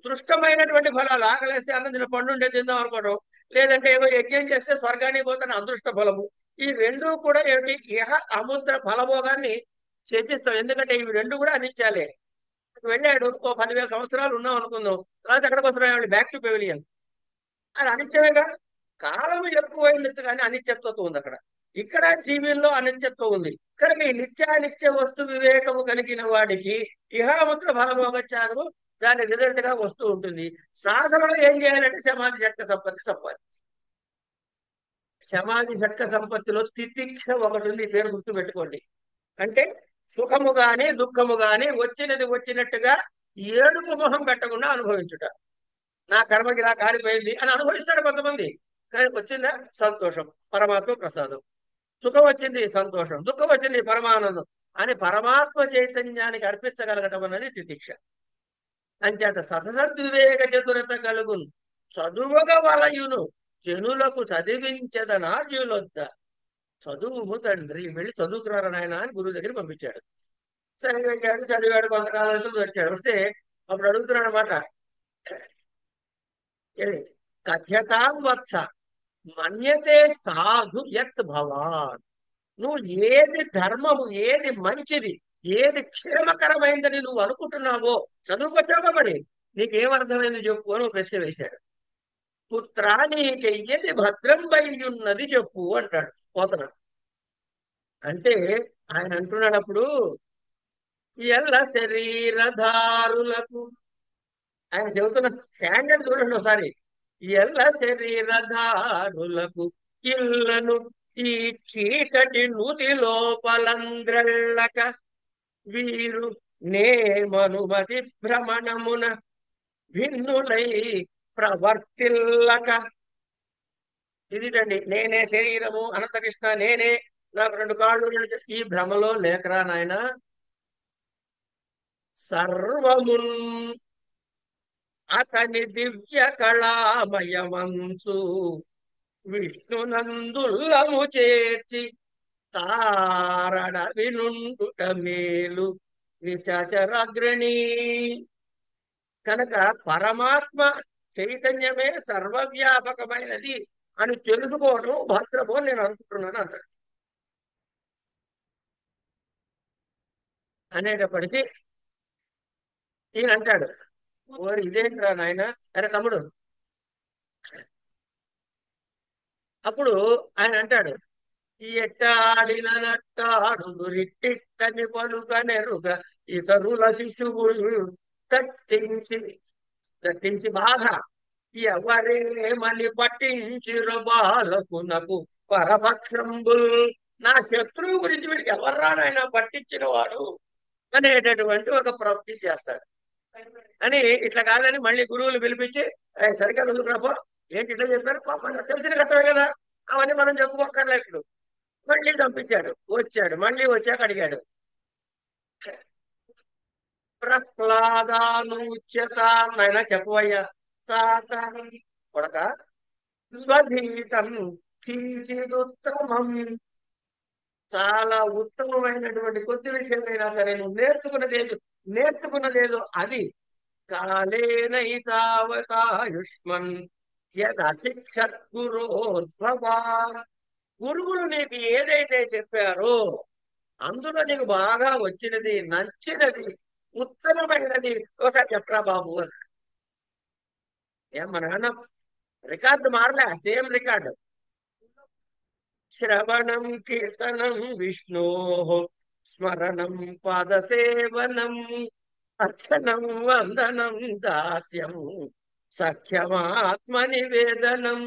Speaker 1: దృష్టమైనటువంటి ఫలాలు, ఆకలేస్తే అన్నం తిన, పండు ఉండే తిందాం అనుకోవడం, లేదంటే ఏదో యజ్ఞం చేస్తే స్వర్గానికి పోతున్న అదృష్ట ఫలము. ఈ రెండు కూడా ఏమిటి? ఇహ అముద్ర ఫలభోగాన్ని చేతిస్తాం. ఎందుకంటే ఇవి రెండు కూడా అనిత్యాలే. వెళ్ళాడు, ఓ 10,000 సంవత్సరాలు ఉన్నాం అనుకుందాం, తర్వాత ఎక్కడికి వస్తున్నాడు? Back to pavilion. అది అనిత్యమేగా. కాలం ఎక్కువైంది కానీ అనిత్యత్వం ఉంది అక్కడ. ఇక్కడ జీవుల్లో అనిత్యత్వం ఉంది. కనుక ఈ నిత్యానిత్య వస్తు వివేకము కలిగిన వాడికి ఇహాముద్ర ఫలభోగ త్యాగము దాని రిజల్ట్ గా వస్తూ ఉంటుంది. సాధనలో ఏం చేయాలంటే సమాధి షట్క సంపత్తి సంపాది. సమాధి షట్క సంపత్తిలో తితిక్ష ఒకటి ఉంది, పేరు గుర్తు పెట్టుకోండి. అంటే సుఖము గాని దుఃఖము గాని వచ్చినది వచ్చినట్టుగా ఏడుపు మొహం పెట్టకుండా అనుభవించుట. నా కర్మకి ఇలా కాలిపోయింది అని అనుభవిస్తాడు కొంతమంది. కానీ వచ్చిందా సంతోషం, పరమాత్మ ప్రసాదం. సుఖం వచ్చింది సంతోషం, దుఃఖం వచ్చింది పరమానందం అని పరమాత్మ చైతన్యానికి అర్పించగలగటం అన్నది తితిక్ష. అంచేత సతసద్వివేక చతురత కలుగును చదువుగ వలయును జనులకు చదివించదనార్యులొద్ద. చదువు తండ్రి, వెళ్ళి చదువుకురారు నాయన అని గురువు దగ్గర పంపించాడు. సరే వెళ్ళాడు, చదివాడు, కొంతకాలం వచ్చాడు. వస్తే అప్పుడు అడుగుతున్నాడు అనమాట, కథ్యతాం వత్స మన్యతే సాధు యత్ భవాన్. నువ్వు ఏది ధర్మము, ఏది మంచిది, ఏది క్షేమకరమైందని నువ్వు అనుకుంటున్నావో చదువుకొచ్చావుగా, మరి నీకేమర్థమైంది చెప్పు అని ప్రశ్న వేశాడు. పుత్రా నీకెయ్యది భద్రం ఉన్నది చెప్పు అంటాడు పోతన. అంటే ఆయన అంటున్నాడు అప్పుడు, ఎల్ల శరీరధారులకు, ఆయన చెబుతున్న స్టాండర్డ్ చూడండి ఒకసారి. ఎల్ల శరీరధారులకు ఇళ్లను ఈ చీకటి నూతి లోపలంద్రళ్ళక వీరు నేమనుమతి భ్రమణమున భిన్నులై ప్రవర్తిల్లక. ఇదిటండి, నేనే శరీరము, అనంతకృష్ణ నేనే, నాకు రెండు కాళ్ళు, ఈ భ్రమలో లేకరా నాయన. సర్వమున్ అతని దివ్య కళామయమంచు విష్ణునందుల్లము చేర్చి తారడ వినుండుట మేలు నిశాచరాగ్రణి. కనుక పరమాత్మ చైతన్యమే సర్వవ్యాపకమైనది అని తెలుసుకోవడం భద్రమో నేను అనుకుంటున్నాను అన్నాడు. అనేటప్పటికీ ఈయన అంటాడు, ఓరి ఇదేంట్రా నాయన, అరే తమ్ముడు. అప్పుడు ఆయన అంటాడు, ఎట్టాడిన నట్టాడు రిట్టిట్టని పలుకనెరుగ ఇతరుల శిశువులు తట్టించి తట్టించి బాధ ఎవరేమని పట్టించిరు బాలకునకు పరపక్షంబుల్. నా శత్రువు గురించి వీడికి ఎవర్రానైనా పట్టించిన వాడు అనేటటువంటి ఒక ప్రవృత్తి చేస్తాడు అని. ఇట్లా కాదని మళ్ళీ గురువులు పిలిపించి, ఆయన సరిగ్గా చదువుకున్నపో, ఏంటి ఇట్లా చెప్పారు, పాపం తెలిసిన కట్టమే కదా, అవన్నీ మనం చెప్పుకోక్కర్లే. ఇప్పుడు మళ్ళీ పంపించాడు, వచ్చాడు, మళ్ళీ వచ్చాక అడిగాడు, ప్రహ్లాదానుచ్యత, నాయన చెప్పవయ్యా. తాత కొడక స్వధీతం కించిదుత్తమం, చాలా ఉత్తమమైనటువంటి కొద్ది విషయమైనా సరే నువ్వు నేర్చుకున్నదేదో అది కాలేనైతావతాయుష్మన్ యదశిక్షత్ గురోద్భవాన్. గురువులు నీకు ఏదైతే చెప్పారో అందులో నీకు బాగా వచ్చినది, నచ్చినది, ఉత్తమమైనది ఒకసారి చెప్పరా బాబు అని. ఏం మన నాన్న రికార్డు మారలే, సేమ్ రికార్డు. శ్రవణం కీర్తనం విష్ణో స్మరణం పాదసేవనం అర్చనం వందనం దాస్యం సఖ్యమాత్మ నివేదనం.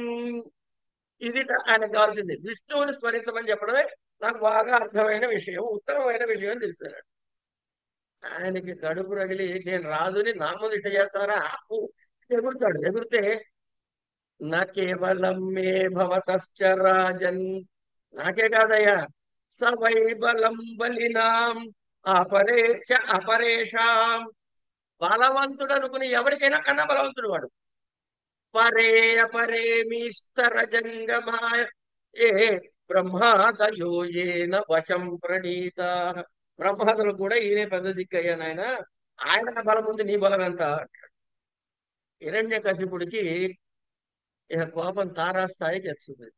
Speaker 1: ఇది ఆయనకు కావాల్సింది. విష్ణువుని స్మరించమని చెప్పడమే నాకు బాగా అర్థమైన విషయం, ఉత్తమమైన విషయం అని తెలిసాడు. ఆయనకి కడుపు రగిలి నేను రాజుని నా ముందు ఇట్లా చేస్తారా ఎగురుతాడు. ఎగురితే నా కేవలం మే భవతశ్చ రాజన్, నాకే కాదయ్యా సవై బలం బలినాం అపరేచ అపరేషాం. బలవంతుడు అనుకుని ఎవరికైనా కన్నా బలవంతుడు వాడు. పరే అపరేమిస్తర జంగమాయ ఏ బ్రహ్మాదయో ఏన వశం ప్రణీత. బ్రహ్మాదులు కూడా ఈయనే పెద్ద దిక్కయ్యా నాయన, ఆయన బలం ఉంది, నీ బలం ఎంత అంటాడు. హిరణ్యకశిపుడికి ఇక కోపం తారాస్థాయికి వస్తుంది.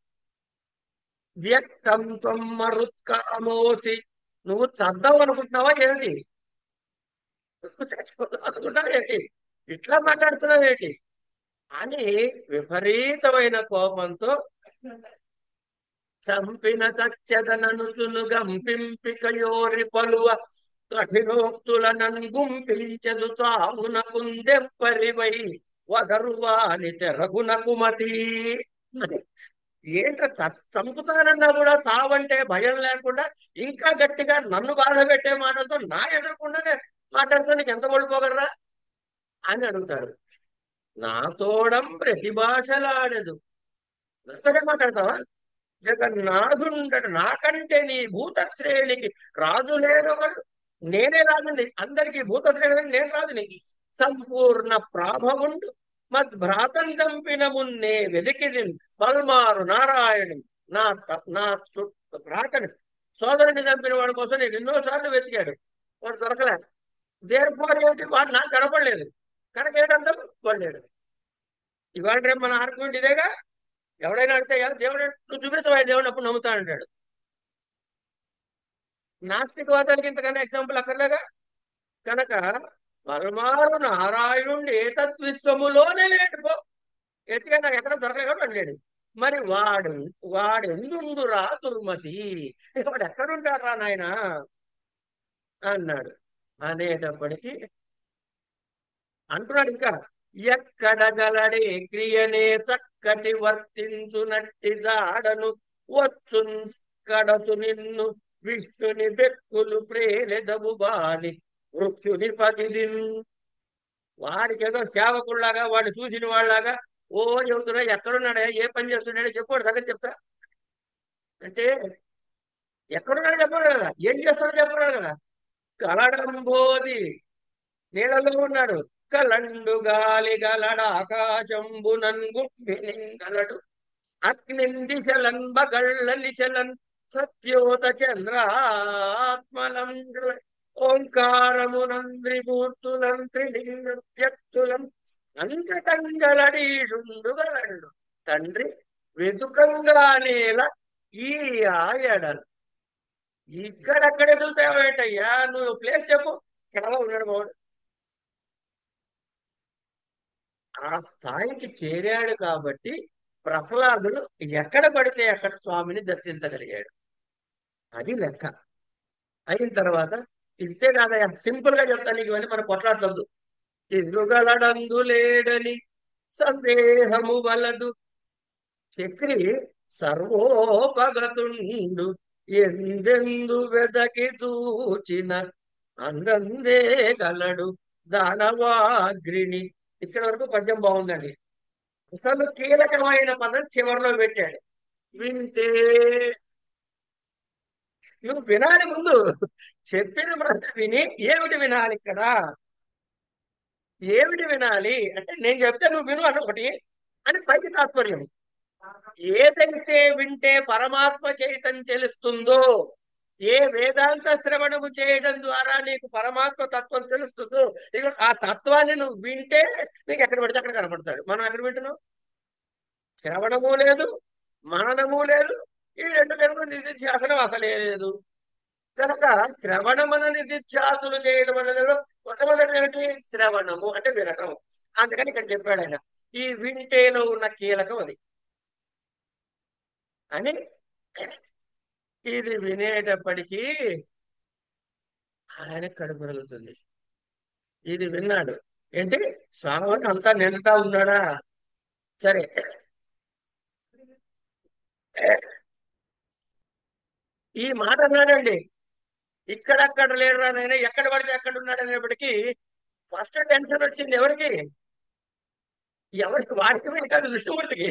Speaker 1: వ్యక్తం త్వం మరుత్కామోసి, నువ్వు చద్దాం అనుకుంటున్నావా ఏంటి? నువ్వు చచ్చిపోతావు అనుకుంటున్నావా ఏంటి? ఇట్లా మాట్లాడుతున్నావు ఏంటి అని విపరీతమైన కోపంతో చంపిన చచ్చదననుచును గంపింపికయోరి పలువ కఠినోక్తులనన్ గుంపించదు చావున కుందెంపరివై వదరువాని తెరగున కుమతి. ఏంట చంపుతానన్నా కూడా చావంటే భయం లేకుండా ఇంకా గట్టిగా నన్ను బాధ పెట్టే మాటలతో నా ఎదురకుండానే మాట్లాడుతూ నీకు ఎంత పడిపోగలరా అని అడుగుతాడు. నా తోడం ప్రతిభాషలాడదు, నాతోనే మాట్లాడతావా? జగన్నాథుండడు నాకంటే నీ భూత శ్రేణికి రాజు లేనొకడు, నేనే రాజుని, అందరికీ భూత శ్రేణి నేను రాజుని. సంపూర్ణ ప్రాభవుండు మద్భ్రాతం చంపిన మున్నే వెలికిది పల్మారు నారాయణు. నా నా భ్రాతని సోదరుని చంపిన వాడి కోసం నేను ఎన్నోసార్లు వెతికాడు, వాడు దొరకలే. దేర్ ఫోర్ ఏమిటి, వాడు నాకు కనపడలేదు కనుక ఏడంతా పడలేడు. ఇవాళ రేపు మన ఆర్గ్యుమెంట్ ఇదేగా. ఎవడైనా అడితే దేవుడు నువ్వు చూపించవా దేవుడు అప్పుడు నమ్ముతా అంటాడు. నాస్తికవాదానికి ఇంతకన్నా ఎగ్జాంపుల్ అక్కర్లేగా. కనుక పల్మారు నారాయణుండి ఏతద్విశ్వములోనే లేటుపో ఎత్తిగా నాకు ఎక్కడ దొరకలేడు అన్నాడు. మరి వాడెందుండురా దుర్మతి, వాడు ఎక్కడుంటారా నాయన అన్నాడు. అనేటప్పటికీ అంటున్నాడు ఇంకా, ఎక్కడ గలడే క్రియనే చక్కటి వర్తించునట్టి జాడను వచ్చు కడతు నిన్ను విష్ణుని బెక్కులు ప్రేలెదవు బాని వృక్షుని పగిలిన్. వాడికి ఏదో సేవకుల్లాగా వాడిని చూసిన వాళ్ళలాగా ఓ చెబుతున్నా, ఎక్కడున్నాడా, ఏ పని చేస్తున్నాడో చెప్పాడు, సంగతి చెప్తా అంటే ఎక్కడున్నాడో చెప్పాడు కదా, ఏం చేస్తాడో చెప్పాడు కదా. కలడంబోది నీళ్ళలో ఉన్నాడు, కలండు గాలి గలడ ఆకాశంబునన్ గుంభినింగలడు అగ్నిందిశలన్ బగళ్ళ నిశలన్ సత్యోత చంద్రాత్మలం ఓంకారమునంద్రిమూర్తులం త్రిలింగ వ్యక్తులం అంతటంగలడీషుండుగలడు తండ్రి వెతుకంగా నేల ఈ ఆయడలు. ఇక్కడెక్కడ ఎదుగుతావేటయ్యా, నువ్వు ప్లేస్ చెప్పు, ఇక్కడ ఉన్నాడు బాగుడు. ఆ స్థాయికి చేరాడు కాబట్టి ప్రహ్లాదుడు ఎక్కడ పడితే అక్కడ స్వామిని దర్శించగలిగాడు. అది లెక్క. అయిన తర్వాత ఇంతే కాదయ్యా, సింపుల్ గా చెప్తాను నీకు, ఇవన్నీ మన కొట్లాడలేదు. ఎదురుగలడందు లేడని సందేహము వలదు, చక్రి సర్వోపగతుండు ఎందెందు వెదకి చూచిన అందందే గలడు దానవాగ్రిని. ఇక్కడ వరకు పద్యం బాగుందండి. అసలు కీలకమైన పదం చివరిలో పెట్టాడు, వింటే. నువ్వు వినాలి, ముందు చెప్పిన మాట విని ఏమిటి వినాలి ఇక్కడ, ఏమిటి వినాలి అంటే నేను చెప్తే నువ్వు విను అని ఒకటి అని పైకి తాత్పర్యం. ఏదైతే వింటే పరమాత్మ చైతన్యం తెలుస్తుందో ఏ వేదాంత శ్రవణము చేయడం ద్వారా నీకు పరమాత్మ తత్వం తెలుస్తుందో ఇక ఆ తత్వాన్ని నువ్వు వింటే నీకు ఎక్కడ పడితే అక్కడ కనపడతాడు. మనం ఎక్కడ వింటున్నాం? శ్రవణము లేదు, మననము లేదు, ఈ రెండు కనుక నిధిధ్యాసనం అసలే లేదు. కనుక శ్రవణమన నిధిధ్యాసులు చేయడం అనేది మొట్టమొదటి ఏమిటి? శ్రవణము అంటే వినటం. అందుకని ఇక్కడ చెప్పాడు ఆయన, ఈ వింటేలో ఉన్న కీలకం అది అని. ఇది వినేటప్పటికీ ఆయన కడుపు పెరుగుతుంది. ఇది విన్నాడు. ఏంటి, స్వామి అంతా నిండుతా ఉన్నాడా? సరే, ఈ మాట అన్నాడండి. ఇక్కడక్కడ లేడు నాయన, ఎక్కడ పడితే ఎక్కడ ఉన్నాడు అనేప్పటికీ ఫస్ట్ టెన్షన్ వచ్చింది ఎవరికి? ఎవరికి? వాడికి మీద కాదు, విష్ణుమూర్తికి.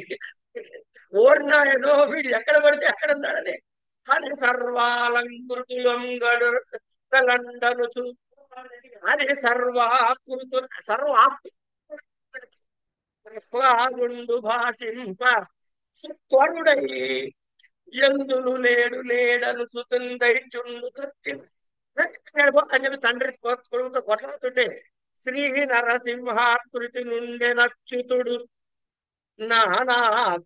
Speaker 1: ఓర్నాయనో, వీడు ఎక్కడ పడితే ఎక్కడ ఉన్నాడని. అని సర్వాలంకృతులంగడు లండనుచు అని సర్వాకృతు సర్వాహ్లాదుండు భాషింప త్వరుడై ఎందును లేడు లేడను సుతుందైచుండు అని చెప్పి తండ్రి కొడుకుతో కొట్లాడుతుంటే శ్రీ నరసింహాకృతి నుండి నచ్యుతుడు నానా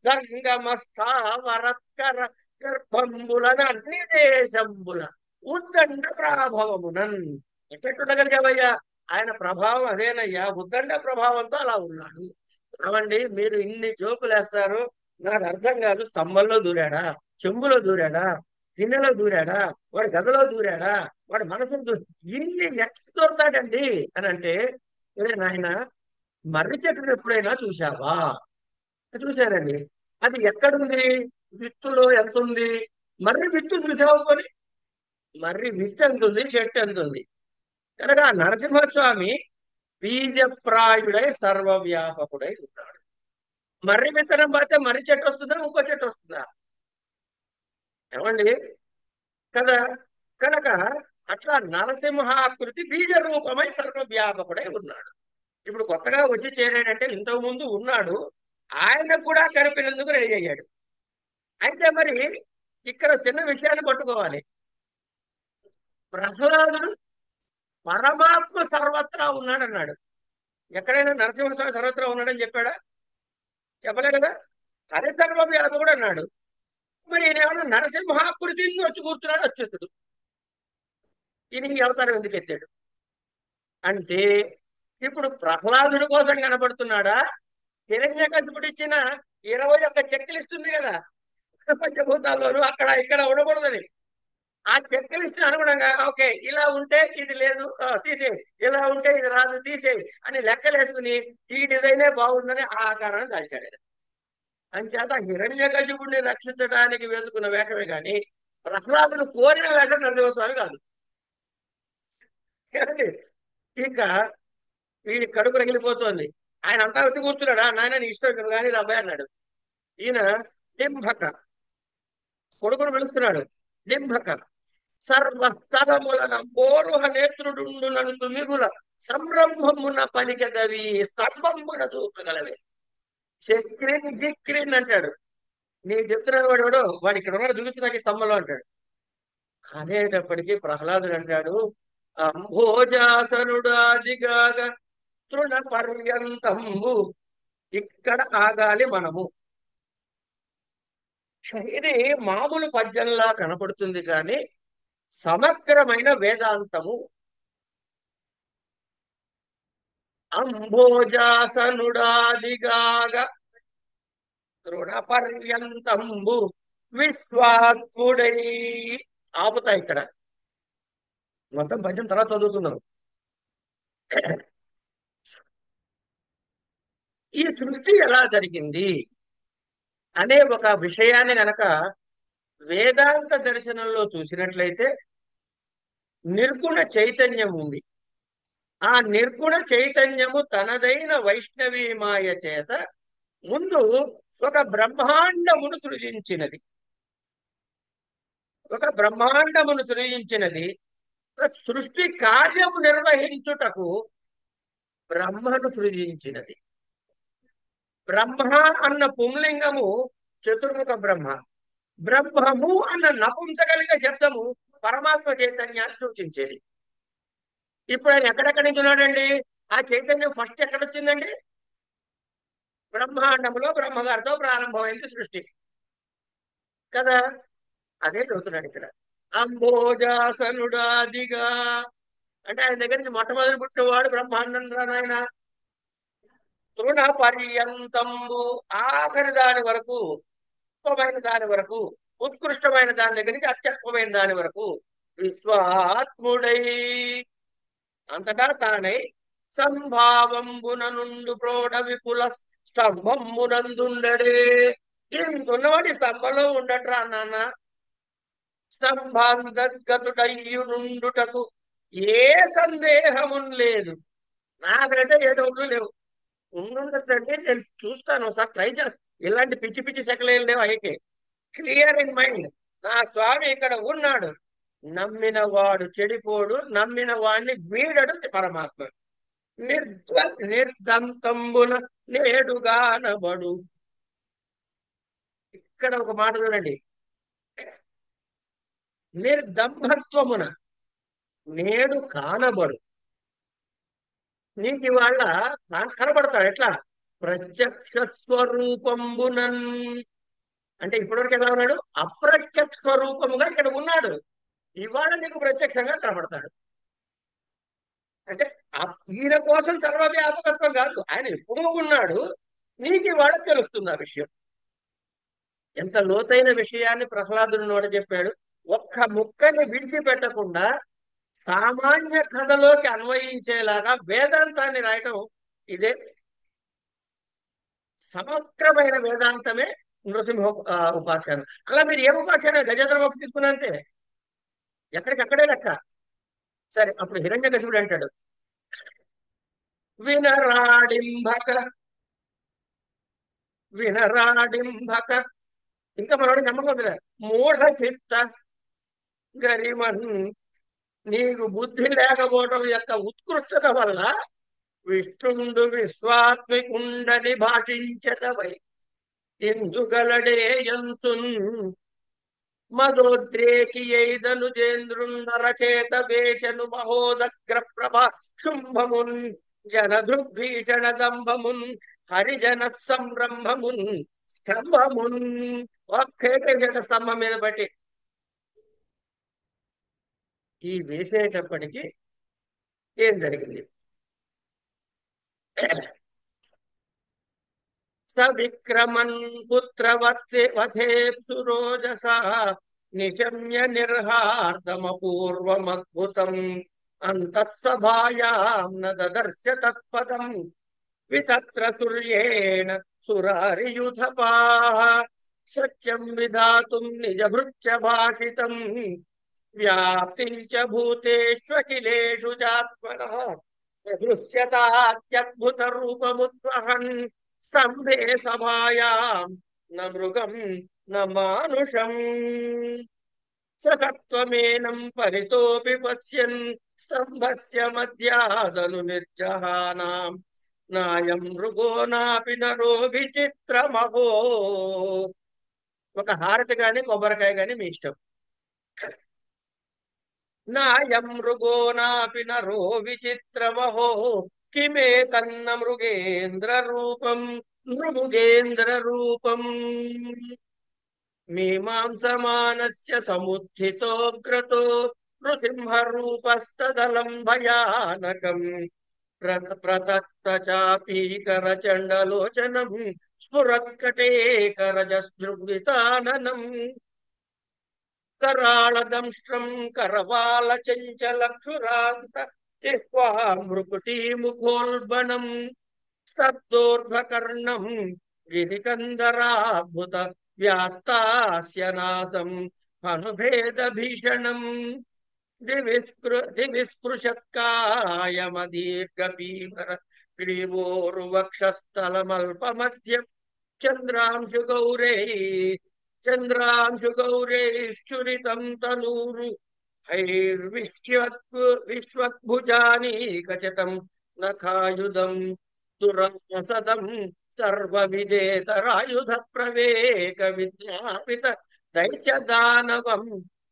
Speaker 1: జంగమస్థావరత్కర గర్భంబులన అన్ని దేశంబుల ఉద్దండ ప్రాభవమునన్. ఎట్టెట్టుండగలిగావయ్యా? ఆయన ప్రభావం అదేనయ్యా, ఉద్దండ ప్రభావంతో అలా ఉన్నాడు. అవండి, మీరు ఇన్ని జోకులు వేస్తారు, నాకు అర్థం కాదు. స్తంభంలో దూరాడా, చెంబులో దూరాడా, గిన్నెలో దూరాడా, వాడి గదిలో దూరాడా, వాడి మనసులో ఇన్ని ఎట్లా దూరతాడండి అని అంటే, ఒరే నాయన, మర్రి చెట్టును ఎప్పుడైనా చూసావా? చూశానండి. అది ఎక్కడుంది? విత్తులో ఎంత ఉంది? మర్రి విత్తు చూసావు కొని? మర్రి విత్తు ఎంత ఉంది, చెట్టు ఎంత ఉంది? కనుక ఆ నరసింహస్వామి బీజప్రాయుడై సర్వవ్యాపకుడై ఉన్నాడు. మర్రి విత్తనం పోతే మర్రి చెట్టు వస్తుందా, ఇంకో చెట్టు వస్తుందా? ఏమండి, కదా. కనుక అట్లా నరసింహాకృతి బీజ రూపమై సర్వవ్యాపకుడై ఉన్నాడు. ఇప్పుడు కొత్తగా వచ్చి చేరాడంటే ఇంతకు ముందు ఉన్నాడు, ఆయనకు కూడా కనిపినందుకు రెడీ అయ్యాడు. అయితే మరి ఇక్కడ చిన్న విషయాన్ని పట్టుకోవాలి. ప్రహ్లాదుడు పరమాత్మ సర్వత్రా ఉన్నాడన్నాడు. ఎక్కడైనా నరసింహస్వామి సర్వత్రా ఉన్నాడని చెప్పాడా? చెప్పలే కదా. హరి సర్వవ్యాపకుడు అన్నాడు. మరి ఈయన ఏమన్నా నరసింహాకృతిని వచ్చి కూర్చున్నాడు అచ్యుతుడు. ఈయన ఈ అవతారం ఎందుకు ఎత్తాడు అంటే, ఇప్పుడు ప్రహ్లాదుడి కోసం కనపడుతున్నాడా? హిరణ్యకశిపుడు ఇచ్చిన 21 చెక్ లిస్ట్ ఉంది కదా, పంచభూతాల్లోనూ అక్కడ ఇక్కడ ఉండకూడదని. ఆ చెక్ లిస్ట్ అనుగుణంగా ఓకే, ఇలా ఉంటే ఇది లేదు తీసేయి, ఇలా ఉంటే ఇది రాదు తీసేయి అని లెక్కలేసుకుని ఈ డిజైనే బాగుందని ఆ ఆకారాన్ని దాల్చాడు ఆయన. అంచేత హిరణ్యకశిపుడిని రక్షించడానికి వేసుకున్న వేషమే కానీ ప్రహ్లాదుడు కోరిన వేషం నరసింహస్వామి కాదు. ఏమండి? ఇక వీడి కడుపు రగిలిపోతోంది. ఆయన అంతా వచ్చి కూర్చున్నాడా? నాయన నీ ఇష్టం ఇక్కడ కానీ అబ్బాయి అన్నాడు. ఈయన డింభక కొడుకును పిలుస్తున్నాడు. డింభక సర్వస్థలములన బోరుహ నేత్రుడుండు నన్ను మిగుల సంరంభమున పలికెదవి స్తంభమున దూకగలవే. చక్రిన్ గిక్రిన్ అంటాడు. నీకు చెప్తున్నాను వాడు ఇక్కడ ఉన్నాడు, చూపించి నాకు ఈ స్తంభంలో అంటాడు. అనేటప్పటికీ ప్రహ్లాదుడు అంటాడు, అంభోజాసనుడాదిగాగ తృణ పర్యంతంబు. ఇక్కడ ఆగాలి మనము. ఇది మామూలు పద్యంలా కనపడుతుంది కానీ సమగ్రమైన వేదాంతము. అంభోజాసనుడాదిగాగ తృణ పర్యంతంబు విశ్వాత్ముడై. ఆపుతా ఇక్కడ, మొత్తం పద్యం తర్వాత చదువుతున్నాం. ఈ సృష్టి ఎలా జరిగింది అనే ఒక విషయాన్ని గనక వేదాంత దర్శనంలో చూసినట్లయితే నిర్గుణ చైతన్యం ఉంది. ఆ నిర్గుణ చైతన్యము తనదైన వైష్ణవీ మాయ చేత ముందు ఒక బ్రహ్మాండమును సృజించినది. ఒక బ్రహ్మాండమును సృజించినది. సృష్టి కార్యము నిర్వహించుటకు బ్రహ్మను సృజించినది. బ్రహ్మ అన్న పుంలింగము చతుర్ముఖ బ్రహ్మ, బ్రహ్మము అన్న నపుంసకలింగ శబ్దము పరమాత్మ చైతన్యాన్ని సూచించేది. ఇప్పుడు ఆయన ఎక్కడెక్కడి నుంచి ఉన్నాడండి? ఆ చైతన్యం ఫస్ట్ ఎక్కడొచ్చిందండి? బ్రహ్మాండంలో బ్రహ్మగారితో ప్రారంభమైంది సృష్టి కదా. అదే చదువుతున్నాడు ఇక్కడ. అంబోజాసనుడాదిగా అంటే ఆయన దగ్గర నుంచి మొట్టమొదటి పుట్టినవాడు బ్రహ్మాండం రా నాయన. తృణ పర్యంతంబు ఆఖరి దాని వరకు, ఉత్తమైన దాని వరకు, ఉత్కృష్టమైన దాని దగ్గర నుంచి అత్యల్పమైన దాని వరకు విశ్వాత్ముడై అంతటా తానై సంభావంబున నుండు ప్రోఢ విపుల స్తంభంబునందుండడే. ఇంతున్నవాడి స్తంభంలో ఉండట్రా నాన్న. స్తంభాంతర్గతుడయ్యు నుండుటకు ఏ సందేహము లేదు. నాకైతే ఏ డౌట్లు లేవు. ఉండుండొచ్చండి, నేను చూస్తాను, ఒకసారి ట్రై చేస్తాను. ఇలాంటి పిచ్చి పిచ్చి సెకలు ఏం లేవు. అయితే క్లియర్ ఇన్ మైండ్, నా స్వామి ఇక్కడ ఉన్నాడు. నమ్మిన వాడు చెడిపోడు, నమ్మిన వాడిని వీడడు పరమాత్మ. నిర్దంతంబున నేడుగానబడు. ఇక్కడ ఒక మాట చూడండి. నిర్దంభత్వమున నేడు కానబడు. నీకు ఇవాళ కనబడతాడు ఎట్లా? ప్రత్యక్ష స్వరూపంబునన్. అంటే ఇప్పటివరకు ఎలా ఉన్నాడు? అప్రత్యక్ష స్వరూపముగా ఇక్కడ ఉన్నాడు. ఇవాళ నీకు ప్రత్యక్షంగా కనబడతాడు. అంటే ఈయన కోసం సర్వవ్యాపకత్వం కాదు, ఆయన ఎప్పుడూ ఉన్నాడు. నీకు ఇవాళ తెలుస్తుంది ఆ విషయం. ఎంత లోతైన విషయాన్ని ప్రహ్లాదుని నోట చెప్పాడు. ఒక్క ముక్కని విడిచిపెట్టకుండా సామాన్య కథలోకి అన్వయించేలాగా వేదాంతాన్ని రాయటం ఇదే. సమగ్రమైన వేదాంతమే నృసింహ ఉపాఖ్యానం. అలా మీరు ఏ ఉపాఖ్యానం గజేంద్ర మోక్ష తీసుకున్నా అంతే, ఎక్కడికక్కడే లెక్క. సరే, అప్పుడు హిరణ్యకశిపుడు అంటాడు, వినరాడింభక వినరాడింభక. ఇంకా మనోడి నమ్మకం వదిలే. మూఢ చిత్త గరిమన్. నీకు బుద్ధి లేకపోవడం యొక్క ఉత్కృష్టత వల్ల విష్ణుండు విశ్వాత్మికుండని భాషించదవై ఇందుగలడే యంసున్ మదోద్రేకి ఎయిదను జేంద్రుండరచేత వేషను మహోదగ్ర ప్రభ శుంభమున్ జనదృగ్భీషణ దంభమున్ హరిజన సంరంభమున్ స్తంభమున్. ఒక్కేట స్తంభం మీద బట్టి ఈ వేసేటప్పటికి ఏం జరిగింది? సవిక్రమన్ పుత్రవథేప్సురోజస నిశమ్య నిర్హార్దమపూర్వమద్భుతం అంతఃసభాయాం న దదర్శ తత్పదం వితత్ర సూర్యేణ సురారియుధపాః సత్యం విధాతుం నిజభృత్య భాషితం వ్యాప్తించ భూతేష్వఖిలేషు చాత్మనః దృశ్యతాత్యద్భుత రూపముద్వహన్ స్తంభే సభాయాం న మృగం న మానుషం సత్వమేనం పరితోపి పశ్యన్ స్తంభస్య మధ్యాదను నిర్జహానాం నాయం మృగో నాపి నరో విచిత్రమహో. ఒక హారతి గాని కొబ్బరికాయ గాని మీ ఇష్టం. నాయం మృగో నాపి నరో విచిత్రమహో కిమే తన్న మృగేంద్ర రూపం నృమృగేంద్ర రూపం మీమాంసమానస్య సముత్థితోగ్రతో నృసింహ రూపస్తదలం భయానకం ప్రతక్త చాపీకర చండలోచనం స్ఫురత్కటేకరజృంభితాననం కరాళదంష్ట్రం కరవాల చంచలక్షురాంత జిహ్వా మృకుటీ ముఖోల్బణం స్తబ్దోర్ధ్వకర్ణం గిరికందరాద్భుత వ్యాత్తాస్య నాసం అనుభేద భీషణం దివిస్పృశత్కాయమదీర్ఘపీవర గ్రీవోర్వక్షస్థలమల్పమధ్యం చంద్రాంశు గౌరై చంద్రాంశుగౌరైశ్చురితం తనూరు విశ్వద్భుజానీకచటం నఖాయుధం దురసదం సర్వవిజేతరాయుధ ప్రవేక విజ్ఞాపిత దైత్య దానవం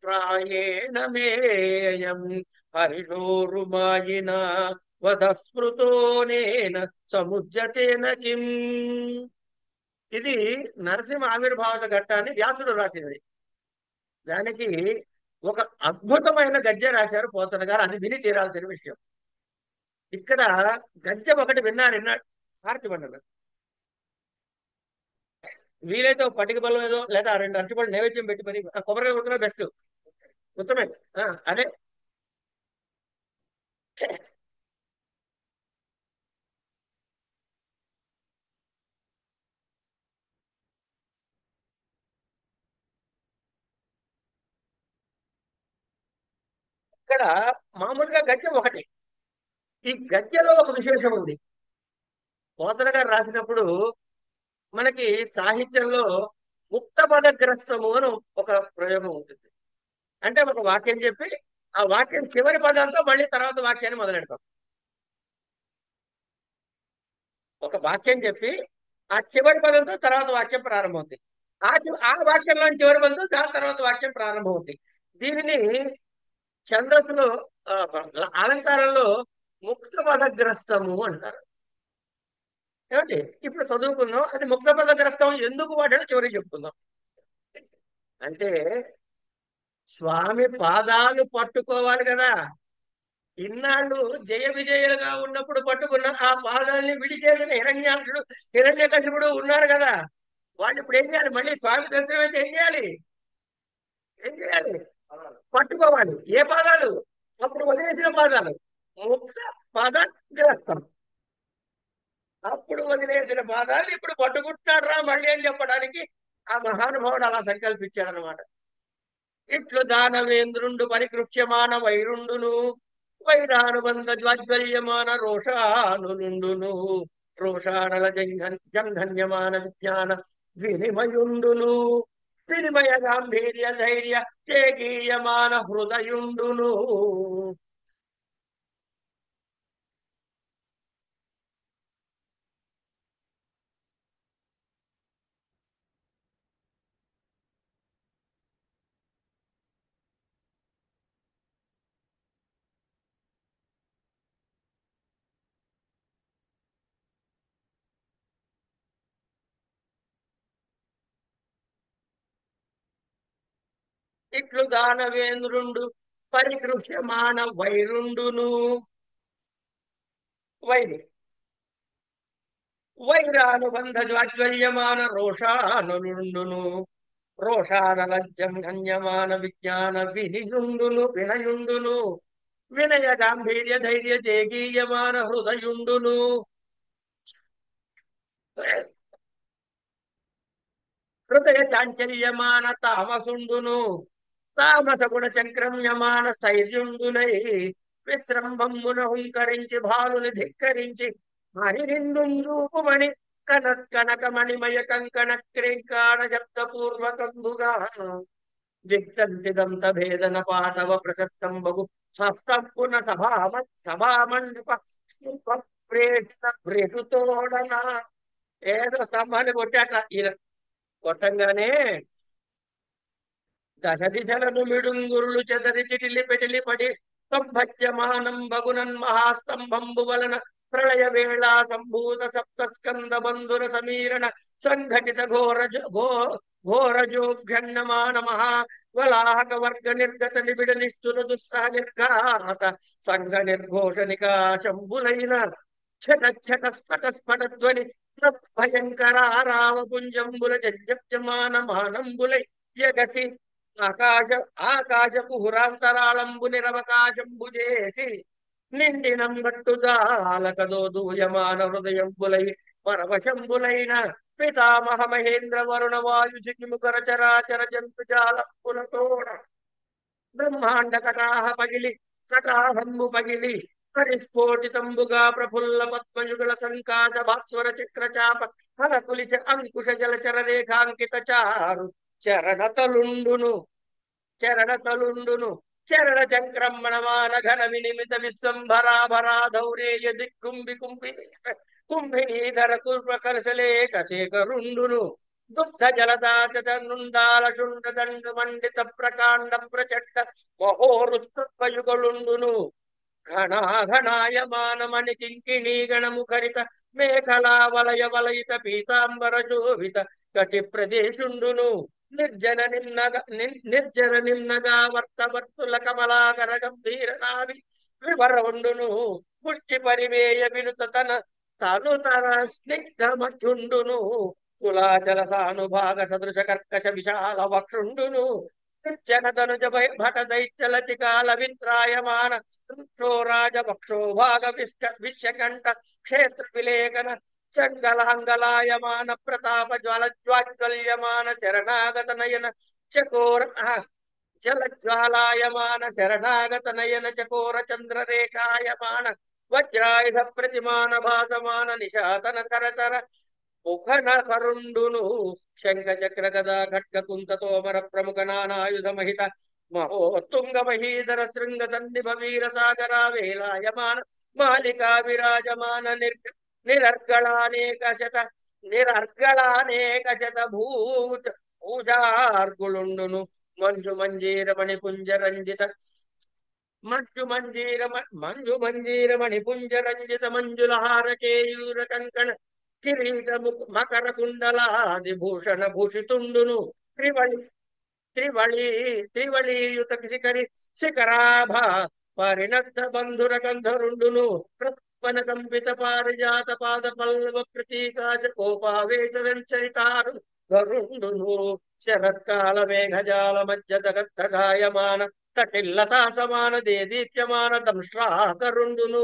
Speaker 1: ప్రాయేణ మేయం హరిణోరుమాయిన వధస్మృతోనేన సముజ్జతేన కిం. ఇది నరసింహ ఆవిర్భావ ఘట్టాన్ని వ్యాసుడు రాసింది. దానికి ఒక అద్భుతమైన గద్య రాశారు పోతన గారు. అది విని తీరాల్సిన విషయం. ఇక్కడ గద్యం ఒకటి విన్నాడు హారతి పండుగ. వీలైతే ఒక పటిక బలం ఏదో లేదా రెండు అరటిపళ్ళు నైవేద్యం పెట్టి మరి కొబ్బరికాయ కొడుకున్నా బెస్ట్. ఉత్తమే. అదే ఇక్కడ మామూలుగా గద్యం ఒకటి. ఈ గద్యలో ఒక విశేషం ఉంది. పోతన గారు రాసినప్పుడు మనకి సాహిత్యంలో ముక్త పదగ్రస్తము అని ఒక ప్రయోగం ఉంటుంది. అంటే ఒక వాక్యం చెప్పి ఆ వాక్యం చివరి పదంతో మళ్ళీ తర్వాత వాక్యాన్ని మొదలెడతాం. ఒక వాక్యం చెప్పి ఆ చివరి పదంతో తర్వాత వాక్యం ప్రారంభమవుతుంది. ఆ వాక్యంలో చివరి పదంతో దాని తర్వాత వాక్యం ప్రారంభమవుతుంది. దీనిని ఛందస్సులో ఆ, అలంకారంలో ముక్త పదగ్రస్తము అంటారు. ఏమండి ఇప్పుడు చదువుకుందాం. అది ముక్త పదగ్రస్తం ఎందుకు వాడాడో చివరికి చెప్పుకుందాం. అంటే స్వామి పాదాలు పట్టుకోవాలి కదా. ఇన్నాళ్ళు జయ విజయులుగా ఉన్నప్పుడు పట్టుకున్న ఆ పాదాలని విడిచేసిన హిరణ్యాక్షుడు హిరణ్యకశిపుడు ఉన్నారు కదా. వాళ్ళు ఇప్పుడు ఏం చేయాలి? మళ్ళీ స్వామి దర్శనం అయితే ఏం చేయాలి? ఏం చేయాలి? పట్టుకోవాలి. ఏ పాదాలు? అప్పుడు వదిలేసిన పాదాలు. ముక్త పదగ్రస్తం. అప్పుడు వదిలేసిన పాదాలు ఇప్పుడు పట్టుకుంటున్నాడు రా మళ్ళీ అని చెప్పడానికి ఆ మహానుభావుడు అలా సంకల్పించాడు అనమాట. ఇట్లు దానవేంద్రుండు పరికృష్యమాన వైరుండును వైరానుబంధ జ్వాజ్వల్యమాన రోషానులుండును రోషానల జంఘన్యమాన విజ్ఞాన వినిమయుండును వినిమయ గాంభీర్య ధైర్య చేగీయమాన హృదయుండును. ఇట్లు దానవేంద్రుండు పరిగృహ్యమాన వైరుండును. వైరి వైరానుబంధ జ్వాజ్వల్యమాన రోషానులుండును రోషానలజ్జం గణ్యమాన విజ్ఞాన వినియుండును వినయుండును వినయ గాంభీర్య ధైర్య జేగీయమాన హృదయుండును. హృదయ చాంచల్యమాన తామసుండును తామస గుణ చక్రమ్యమాన స్థైర్యుండునై విశ్రంభమున హుంకరించి భాలుని ధిక్కరించి హరినిందుంజూపుమణి కనకమణిమయ కంకణ క్రేంకాణ శబ్దపూర్వకంబుగా దిక్తంతిదంత భేదన పాటవ ప్రశస్తంబగు హస్తంపున సభామండప ప్రేషిత భ్రేతుతోడన. ఏదో స్తంభాన్ని కొట్టాక ఈయన కొట్టంగానే దశ దిశలను మిడుంగురులు చెదరి చిటిలి పెటిలి పడి స్తంభజ్యమానం బగునన్ మహాస్తంభంబు వలన ప్రళయ వేళ సంభూత సప్త స్కంద బంధుర సమీరణ సంఘటిత ఘోరజోఘ్యన్నమాన మహా వలాహక వర్గ నిర్గత నిబిడ నిష్ఠుర దుస్సహ నిర్ఘాత సంఘ నిర్ఘోష నికాశంబులైన ఛట ఛట స్ఫట స్ఫట ధ్వని భయంకరారావ పుంజంబుల జజ్జప్యమాన మానంబులై యగసి ఆకాశ ఆకాశపు హురాంతరాళంబు నిరవకాశంబు చేసి నిండినంబట్టు జాలకదో దూయమాన హృదయంబులై పరవశంబులైన పితామహ మహేంద్ర వరుణ వాయు సికిముఖర చరాచర జంతుజాలంబులతోడ బ్రహ్మాండ కటాహ పగిలి కటాహంబు పగిలి పరిస్ఫోటితంబుగా ప్రఫుల్ల పద్మయుగల సంకాశ భాస్వర చక్ర చాప హరకులిశ అంకుశ జలచర రేఖాంకిత చారు చరణతలుండును చరణతలుండును చరణ చంక్రమణమాన ఘన వినిమిత విశ్వంభరాభరా ధౌరేయ దిక్కుంభి కుంభినీధర కుర్పకర్షలేక శేఖరుండును దుగ్ధ జలదాచనుండాల శుండ దండు మండిత ప్రకాండ ప్రచండ మహోరుస్తుయుగలుండును ఘనాఘనాయమానమణి కింకిణీ గణముఖరిత మేఖలా వలయ వలయిత పీతాంబర శోభిత కటి ప్రదేశుండును నిర్జన నిమ్నగా వర్తవర్తుల కమలాకర గంభీర నాభి వివరవుండును పుష్టి పరివేయ వినుత తను తన స్నిగ్ధ మధ్యుండును కులాచల సానుభాగ సదృశ కర్కశ విశాల వక్షుండును జనదనుజ భట దైత్యలతికాల విత్రాయమాన రాజ వక్షోభాగ విశ్వకంఠ క్షేత్ర విలేఖన చంగలాంగలాయమాన ప్రతాప జ్వాలజ్వాజ్వల్యమాన శరణాగత నయన చకోర జలజ్వాలాయమాన శరణాగత నయన చకోర చంద్రరేఖాయమాన వజ్రాయుధ ప్రతిమాన భాసమాన నిశాతన కరతర ముఖన కరుండును శంఖ చక్ర గదా ఖడ్గ కుంత తోమర ప్రముఖ నానాయుధ మహిత మహోత్తుంగ మహీధర శృంగ సన్నిభ వీర సాగర వేలాయమాన మాలికా విరాజమాన నిరర్గళానేక శత భూజార్గులుండును మంజు మంజీర మణిపుంజ రంజిత మంజు మంజీర మణిపుంజ రంజిత మంజులహార కేయూర కంకణ కిరీట మకర కుండలాది భూషణ భూషితుండును త్రివళి త్రివళీయుత శిఖరి శిఖరాభ పరిణద్ధ బంధుర గంధరుండును ప్రపన కంపిత పారిజాత పాద పల్లవ ప్రతీకాచ కోపావేశ సంచరితారు గరుండును శరత్కాల మేఘజాల మధ్య దగద్దగాయమాన తటిల్లతా సమాన దేదీప్యమాన దంశ్రాకరుండును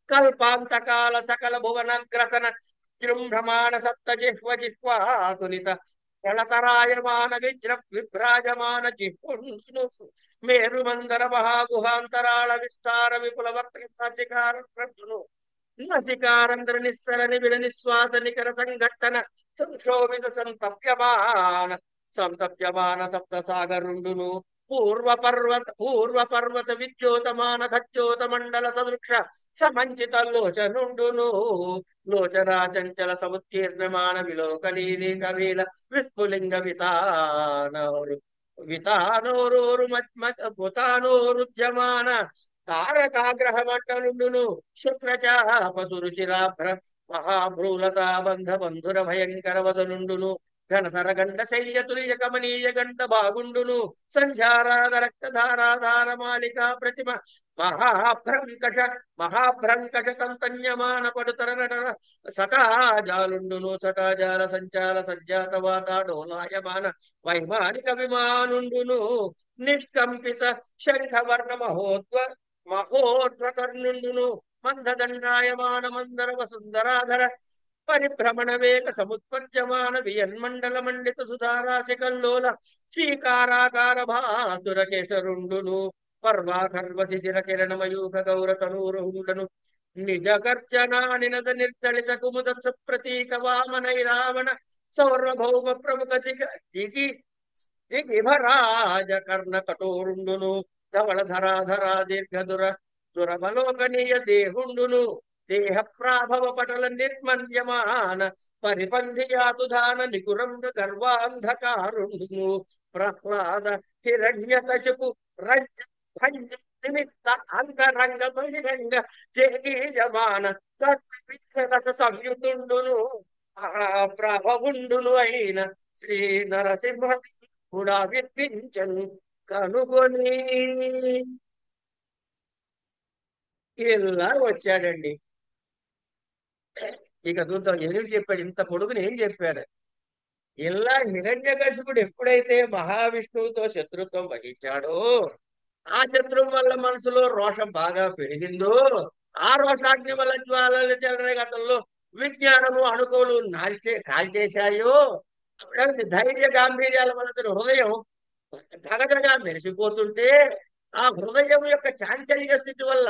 Speaker 1: కల్పాంతకాల సకల భువనగ్రసన జృంభమాణ సప్త జిహ్వ జిహ్వాతులిత జలతరాయమాన విభ్రాజమాన జిహ్వును మేరుమందర మహాగుహాంతరాళ విస్తార విపుల వక్రతాచికార ప్రజ్ఞును నసికారంధ్ర నిస్సర నిబిడ నిశ్వాస నికర సంఘట్టన సంక్షోభిత సంతప్యమాన సప్త సాగరుండును పూర్వ పర్వత విద్యోతమాన ఖచ్చోత మండల సదృక్ష సమంచిత లోచనుండును లోచనా చంచల సముత్కీర్ణమాన విలోకలీలి కవీల విస్ఫులింగ వితానోరుద్యమాన తారకాగ్రహ మండలుండును శుక్రచాప సురుచిరాభ్ర మహాభ్రూలతా బంధ బంధుర భయంకర వదనుండును ఘనతర గండ శైల్యతుల్య కమనీయ గండ బాగుండును సంధ్యారాగ రక్తధారాధార మాలికా ప్రతిమ మహాభ్రంకష తంతన్యమాన పడుతర నటర సటాజాలుండును సటాజాల సంచాల సజ్జాత వాత డోలాయమాన వైమానిక విమానుండును నిష్కంపిత శంఖవర్ణ మహోర్ధ్వకర్ణుండును మందదండాయమాన మందర వసుందరాధర పరిభ్రమణ వేగ సముత్పద్యమాన వియన్మండల మండిత సుధారాశి కల్లోల శ్రీకారాకార భాసుర కేశరుండును పర్వాకర్వ శిశిర కిరణమయూఖ గౌర తనూరుండను నిజ గర్జనా నినద నిర్దళిత కుముద సుప్రతీక వామనై రావణ సౌర్వభౌమ ప్రముఖ దిగిభరాజ కర్ణ కఠోరుండును ధవళ ధరాధరా దురవలోకనీయ దేహుండును దేహ ప్రాభవ పటల నిర్మన్యమాన పరిపంధియాతుధాన నికురంగ గర్వాంధకారుండును ప్రహ్లాద హిరణ్యకశిపు భంజ నిమిత్త అంగరంగ బహిరంగ జగీయమాన రస సంయుతుండును ప్రభవుండును అయిన శ్రీ నరసింహ కూడా వినిపించను కనుగొని ఇలా వచ్చాడండి. ఇక చూద్దాం ఏం చెప్పాడు, ఇంత పొడుగుని ఏం చెప్పాడు. ఇలా హిరణ్యకశిపుడు ఎప్పుడైతే మహావిష్ణువుతో శత్రుత్వం వహించాడో, ఆ శత్రువు వల్ల మనసులో రోషం బాగా పెరిగిందో, ఆ రోషాగ్ని వల్ల జ్వాలలు చెలరే గతంలో విజ్ఞానము అణుకోలు కాల్చేశాయో, ధైర్య గాంభీర్యాల వల్ల హృదయం గగగగా మెరిసిపోతుంటే, ఆ హృదయం యొక్క చాంచల్య స్థితి వల్ల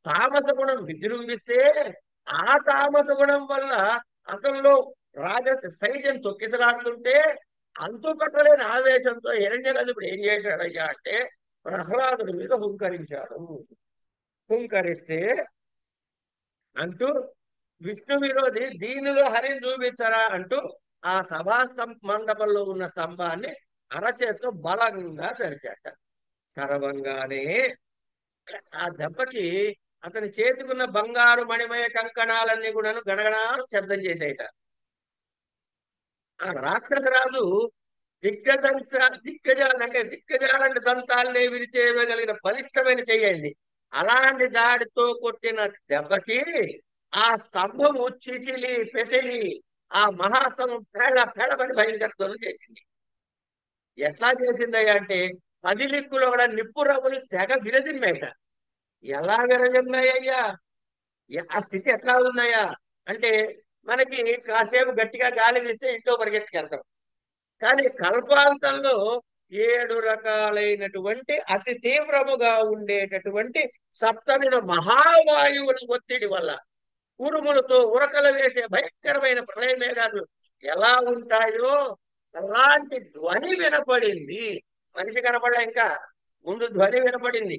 Speaker 1: తామస గుణం విజృంభిస్తే, ఆ తామస గుణం వల్ల అతనిలో రాజస సైన్యం తొక్కిసలాడుతుంటే, అంతుపట్టలేని ఆవేశంతో హిరణ్యకశిపుడు ఏం చేశాడయ్యా అంటే ప్రహ్లాదుడి మీద హుంకరించాడు. హుంకరిస్తే అంటూ విష్ణు విరోధి దీనిలో హరిని చూపించరా అంటూ ఆ మండపంలో ఉన్న స్తంభాన్ని అరచేత్తో బలంగా చరిచాట. కరవంగానే ఆ దెబ్బకి అతని చేతికున్న బంగారు మణిమయ కంకణాలన్నీ కూడాను గణగణాలు శబ్దం చేసేయట. ఆ రాక్షసరాజు దిగ్గదంత దిగ్గజాలంటే దిగ్గజాలంటే దంతాలనే విరిచేయగలిగిన బలిష్టమైన చెయ్యింది. అలాంటి దాడితో కొట్టిన దెబ్బకి ఆ స్తంభము చిటిలి పెటిలి ఆ మహాస్తంభం పేళపడి భయంకరతలు చేసింది. ఎట్లా చేసిందయ్యా అంటే 10 దిక్కులో కూడా నిప్పు రవ్వలు తెగ విరజిమ్మేట. ఎలా విరజిమ్మాయ్యా? ఆ స్థితి ఎట్లా ఉన్నాయా అంటే మనకి కాసేపు గట్టిగా గాలి వీస్తే ఇంట్లో పరిగెత్తుకెళ్తాం. కానీ కల్పాంతంలో 7 రకాలైనటువంటి అతి తీవ్రముగా ఉండేటటువంటి సప్తమిన మహావాయువుల ఒత్తిడి వల్ల ఉరుములతో ఉరకలు వేసే భయంకరమైన ప్రళయ మేఘాలు ఎలా ఉంటాయో అలాంటి ధ్వని వినపడింది. మనిషి కనపడలే, ఇంకా ముందు ధ్వని వినపడింది.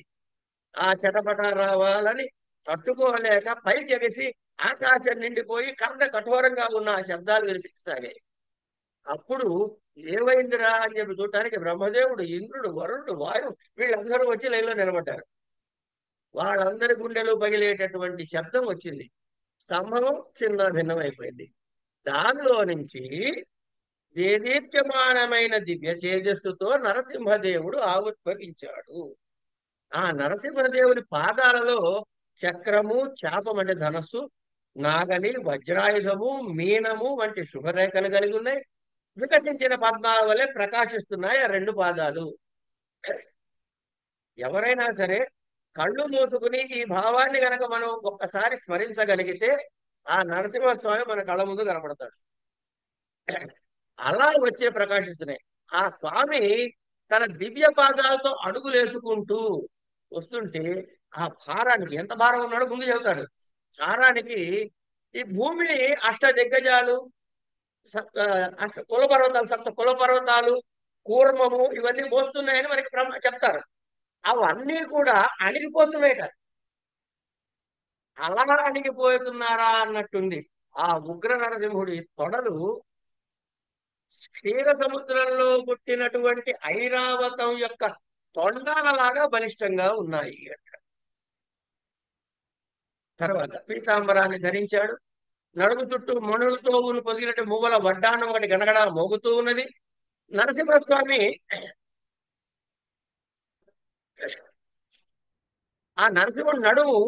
Speaker 1: ఆ చటపట రావాలని తట్టుకోలేక పైకి ఎగసి ఆకాశం నిండిపోయి కర్ణ కఠోరంగా ఉన్న ఆ శబ్దాలు వినిపిస్తాయి. అప్పుడు ఏమైందిరా అని చెప్పి చూడటానికి బ్రహ్మదేవుడు, ఇంద్రుడు, వరుణుడు, వాయువు వీళ్ళందరూ వచ్చి లైన్లో నిలబడ్డారు. వాళ్ళందరి గుండెలు పగిలేటటువంటి శబ్దం వచ్చింది. స్తంభం చిన్న భిన్నమైపోయింది. దానిలో నుంచి దేదీప్యమానమైన దివ్య తేజస్సుతో నరసింహదేవుడు ఆవిర్భవించాడు. ఆ నరసింహదేవుని పాదాలలో చక్రము, చాపం అంటే ధనస్సు, నాగలి, వజ్రాయుధము, మీనము వంటి శుభరేఖలు కలిగి ఉన్నాయి. వికసించిన పద్మాల వలె ప్రకాశిస్తున్నాయి ఆ రెండు పాదాలు. ఎవరైనా సరే కళ్ళు మూసుకుని ఈ భావాన్ని గనక మనం ఒక్కసారి స్మరించగలిగితే ఆ నరసింహస్వామి మన కళ్ళ ముందు కనపడతాడు. అలా వచ్చే ప్రకాశిస్తున్నాయి. ఆ స్వామి తన దివ్య పాదాలతో అడుగులేసుకుంటూ వస్తుంటే ఆ భారానికి ఎంత భారం ఉన్నాడో ముందు చెబుతాడు. భారానికి ఈ భూమిని అష్ట దిగ్గజాలు, అష్ట కుల పర్వతాలు, సప్త కుల పర్వతాలు, కూర్మము ఇవన్నీ మోస్తున్నాయని మనకి చెప్తారు. అవన్నీ కూడా అణిగిపోతున్నాయట. అలా అణిగిపోతున్నారా అన్నట్టుంది. ఆ ఉగ్ర నరసింహుడి తొడలు క్షీర సముద్రంలో పుట్టినటువంటి ఐరావతం యొక్క తొండాలలాగా బలిష్టంగా ఉన్నాయి. తర్వాత పీతాంబరాన్ని ధరించాడు. నడుము చుట్టూ మణులతో పొదిగినట్టు మువ్వల వడ్డానం ఒకటి గనగడ మోగుతూ ఉన్నది. నరసింహస్వామి ఆ నరసింహుడు నడుము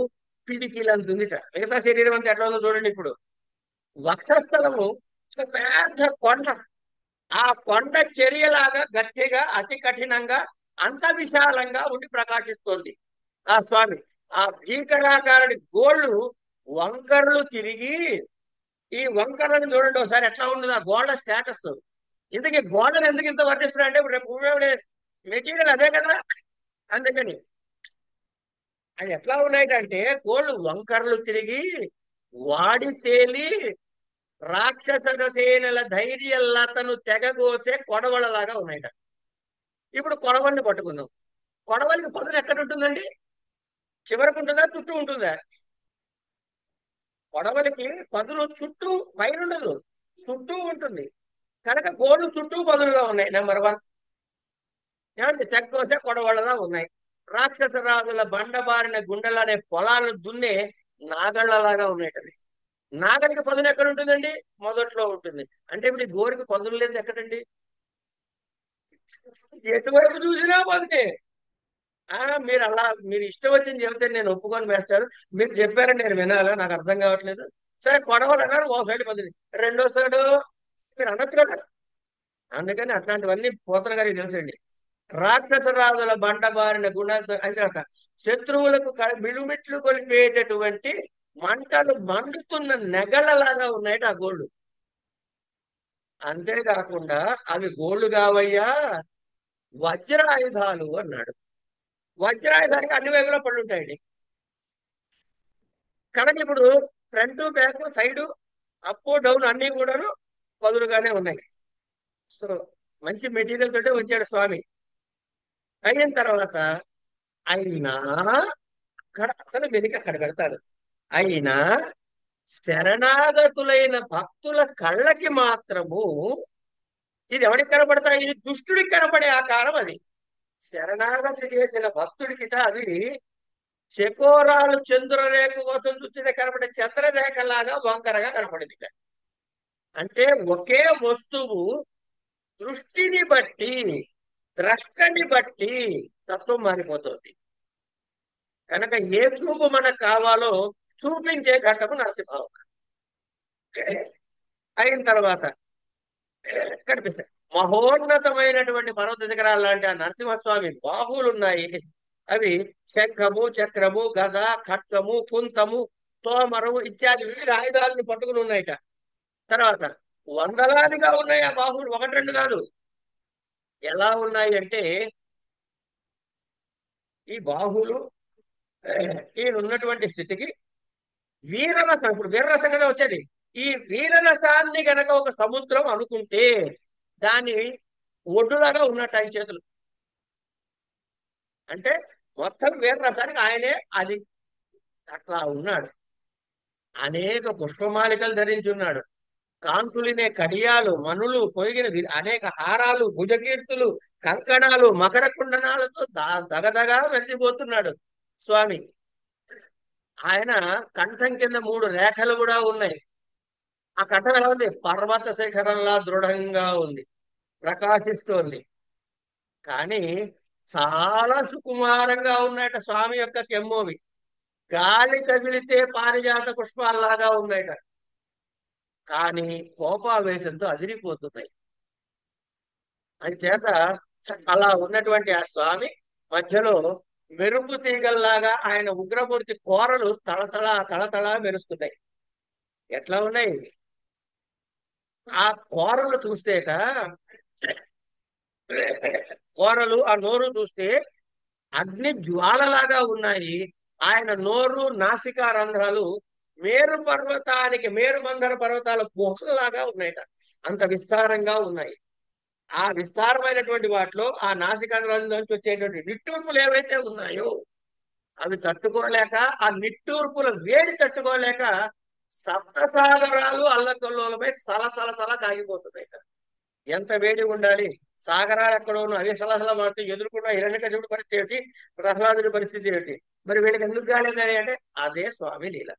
Speaker 1: పిడికిలంతుందిట. మిగతా శరీరం అంతా ఎట్లా ఉందో చూడండి. ఇప్పుడు వక్షస్థలము ఒక పెద్ద కొండ. ఆ కొండ చర్యలాగా గట్టిగా అతి కఠినంగా అంత విశాలంగా ఉండి ప్రకాశిస్తోంది ఆ స్వామి. ఆ భీకరాకారుడి గోళ్ళు వంకర్లు తిరిగి ఈ వంకరలను చూడండి ఒకసారి ఎట్లా ఉండదు ఆ గోళ్ళ స్టేటస్. ఇంతకీ గోళ్ళను ఎందుకు ఇంత వర్ణిస్తున్నా అంటే రేపు మెటీరియల్ అదే కదా, అందుకని అది ఎట్లా ఉన్నాయంటే గోళ్ళు వంకర్లు తిరిగి వాడి తేలి రాక్షస సేనల ధైర్యలతను తెగగోసే కొడవలలాగా ఉన్నాయట. ఇప్పుడు కొడవలిని పట్టుకుందాం. కొడవలికి పదును ఎక్కడ ఉంటుందండి? చివరకు ఉంటుందా, చుట్టూ ఉంటుందా? కొడవలికి పదును చుట్టూ పైన ఉండదు, చుట్టూ ఉంటుంది. కనుక గోళ్ళు చుట్టూ పదులుగా ఉన్నాయి. నెంబర్ 1 ఏమంటే తెగ్గోసే కొడవళ్ళలా ఉన్నాయి. రాక్షస రాజుల బండబారిన గుండెలనే పొలాలను దున్నే నాగళ్లలాగా ఉన్నాయటవి. నాగలికి పదును ఎక్కడ ఉంటుందండి? మొదట్లో ఉంటుంది. అంటే ఇప్పుడు ఈ గోరికి పదును లేదు ఎక్కడండి? ఎటువైపు చూసినా పదునే. మీరు అలా మీరు ఇష్టం వచ్చింది చెబితే నేను ఒప్పుకొని వేస్తారు. మీరు చెప్పారని నేను వినాలా? నాకు అర్థం కావట్లేదు. సరే కొడవలు అన్నారు, ఓ సైడ్ పదుని, రెండో సైడు మీరు అనొచ్చు కదా. అందుకని అట్లాంటివన్నీ పోతన గారికి తెలుసండి. రాక్షస రాజుల బండబారిన గుణాలతో అయితే శత్రువులకు మిలుమిట్లు కొలిపేటటువంటి మంటలు మండుతున్న నెగళ్ళలాగా ఉన్నాయట ఆ గోళ్ళు. అంతేకాకుండా అవి గోళ్ళు కావయ్యా, వజ్రాయుధాలు అన్నాడు. వజ్రాయుధానికి అన్ని వైపులా పళ్ళు ఉంటాయండి. కనుక ఇప్పుడు front, back, side, up, down అన్ని కూడాను పదులుగానే ఉన్నాయి. సో మంచి మెటీరియల్ తోటే వచ్చాడు స్వామి. అయిన తర్వాత అయినా అక్కడ అసలు వెనుక అక్కడ పెడతాడు. అయినా శరణాగతులైన భక్తుల కళ్ళకి మాత్రము ఇది ఎవరికి కనపడతాయి? ఇది దుష్టుడికి కనపడే ఆకారం అది. శరణాగతి చేసిన భక్తుడికిట అవి చకోరాలు చంద్రరేఖ కోసం చూస్తే కనపడే చంద్రరేఖలాగా వంకరగా కనపడింది. అంటే ఒకే వస్తువు దృష్టిని బట్టి, ద్రష్టని బట్టి తత్వం మారిపోతుంది. కనుక ఏ చూపు మనకు కావాలో చూపించే ఘట్టము నరసింహం అయిన తర్వాత కనిపిస్తాయి. మహోన్నతమైనటువంటి పర్వత శిఖరాలు లాంటి ఆ నరసింహస్వామి బాహువులు ఉన్నాయి. అవి శంఖము, చక్రము, గద, ఖడ్గము, కుంతము, తోమరము ఇత్యాది వివిధ ఆయుధాలను పట్టుకుని ఉన్నాయిట. తర్వాత వందలాదిగా ఉన్నాయి ఆ బాహువులు, ఒకటి రెండు కాదు. ఎలా ఉన్నాయి అంటే ఈ బాహువులు ఈయన ఉన్నటువంటి స్థితికి వీరరసం, ఇప్పుడు వీరరసం కదా వచ్చేది. ఈ వీరరసాన్ని గనక ఒక సముద్రం అనుకుంటే దాని ఒడ్డులాగా ఉన్నట్టు ఆయన చేతులు. అంటే మొత్తం వీరరసానికి ఆయనే అది అట్లా ఉన్నాడు. అనేక పుష్పమాలికలు ధరించి ఉన్నాడు. కాంతులినే కడియాలు, మనులు పొగిన అనేక హారాలు, భుజకీర్తులు, కంకణాలు, మకర కుండనాలతో దగదగా వెలిసిపోతున్నాడు స్వామి. ఆయన కంఠం కింద 3 రేఖలు కూడా ఉన్నాయి. ఆ కంఠం ఎలా ఉంది? పర్వత శిఖరంలా దృఢంగా ఉంది, ప్రకాశిస్తోంది. కానీ చాలా సుకుమారంగా ఉన్నాయట స్వామి యొక్క కెమ్మోవి. గాలి కదిలితే పారిజాత పుష్పాల్లాగా ఉన్నాయట. కానీ కోపావేశంతో అదిరిపోతున్నాయి. అంచేత అలా ఉన్నటువంటి ఆ స్వామి మధ్యలో మెరుపు తీగల్లాగా ఆయన ఉగ్రమూర్తి కోరలు తళతళ తళతళ మెరుస్తున్నాయి. ఎట్లా ఉన్నాయి ఆ కోరలు చూస్తేట, కోరలు ఆ నోరు చూస్తే అగ్ని జ్వాలలాగా ఉన్నాయి. ఆయన నోరు, నాసికా రంధ్రాలు మేరుమందర పర్వతాల గుహలాగా ఉన్నాయట. అంత విస్తారంగా ఉన్నాయి. ఆ విస్తారమైనటువంటి వాటిలో ఆ నాసికా రంధ్రం నుంచి వచ్చేటువంటి నిట్టూర్పులు ఏవైతే ఉన్నాయో అవి తట్టుకోలేక, ఆ నిట్టూర్పుల వేడి తట్టుకోలేక సప్తసాగరాలు అల్లకల్లోలపై సలసల కాగిపోతున్నాయి. ఎంత వేడి ఉండాలి! సాగరాలు ఎక్కడోనూ అవి సలసల మారుతూ ఎదుర్కొన్న హిరణ్యకశిపుడి పరిస్థితి ఏమిటి, ప్రహ్లాదుడి పరిస్థితి ఏమిటి? మరి వీళ్ళకి ఎందుకు కాలేదని అంటే అదే స్వామి లీల.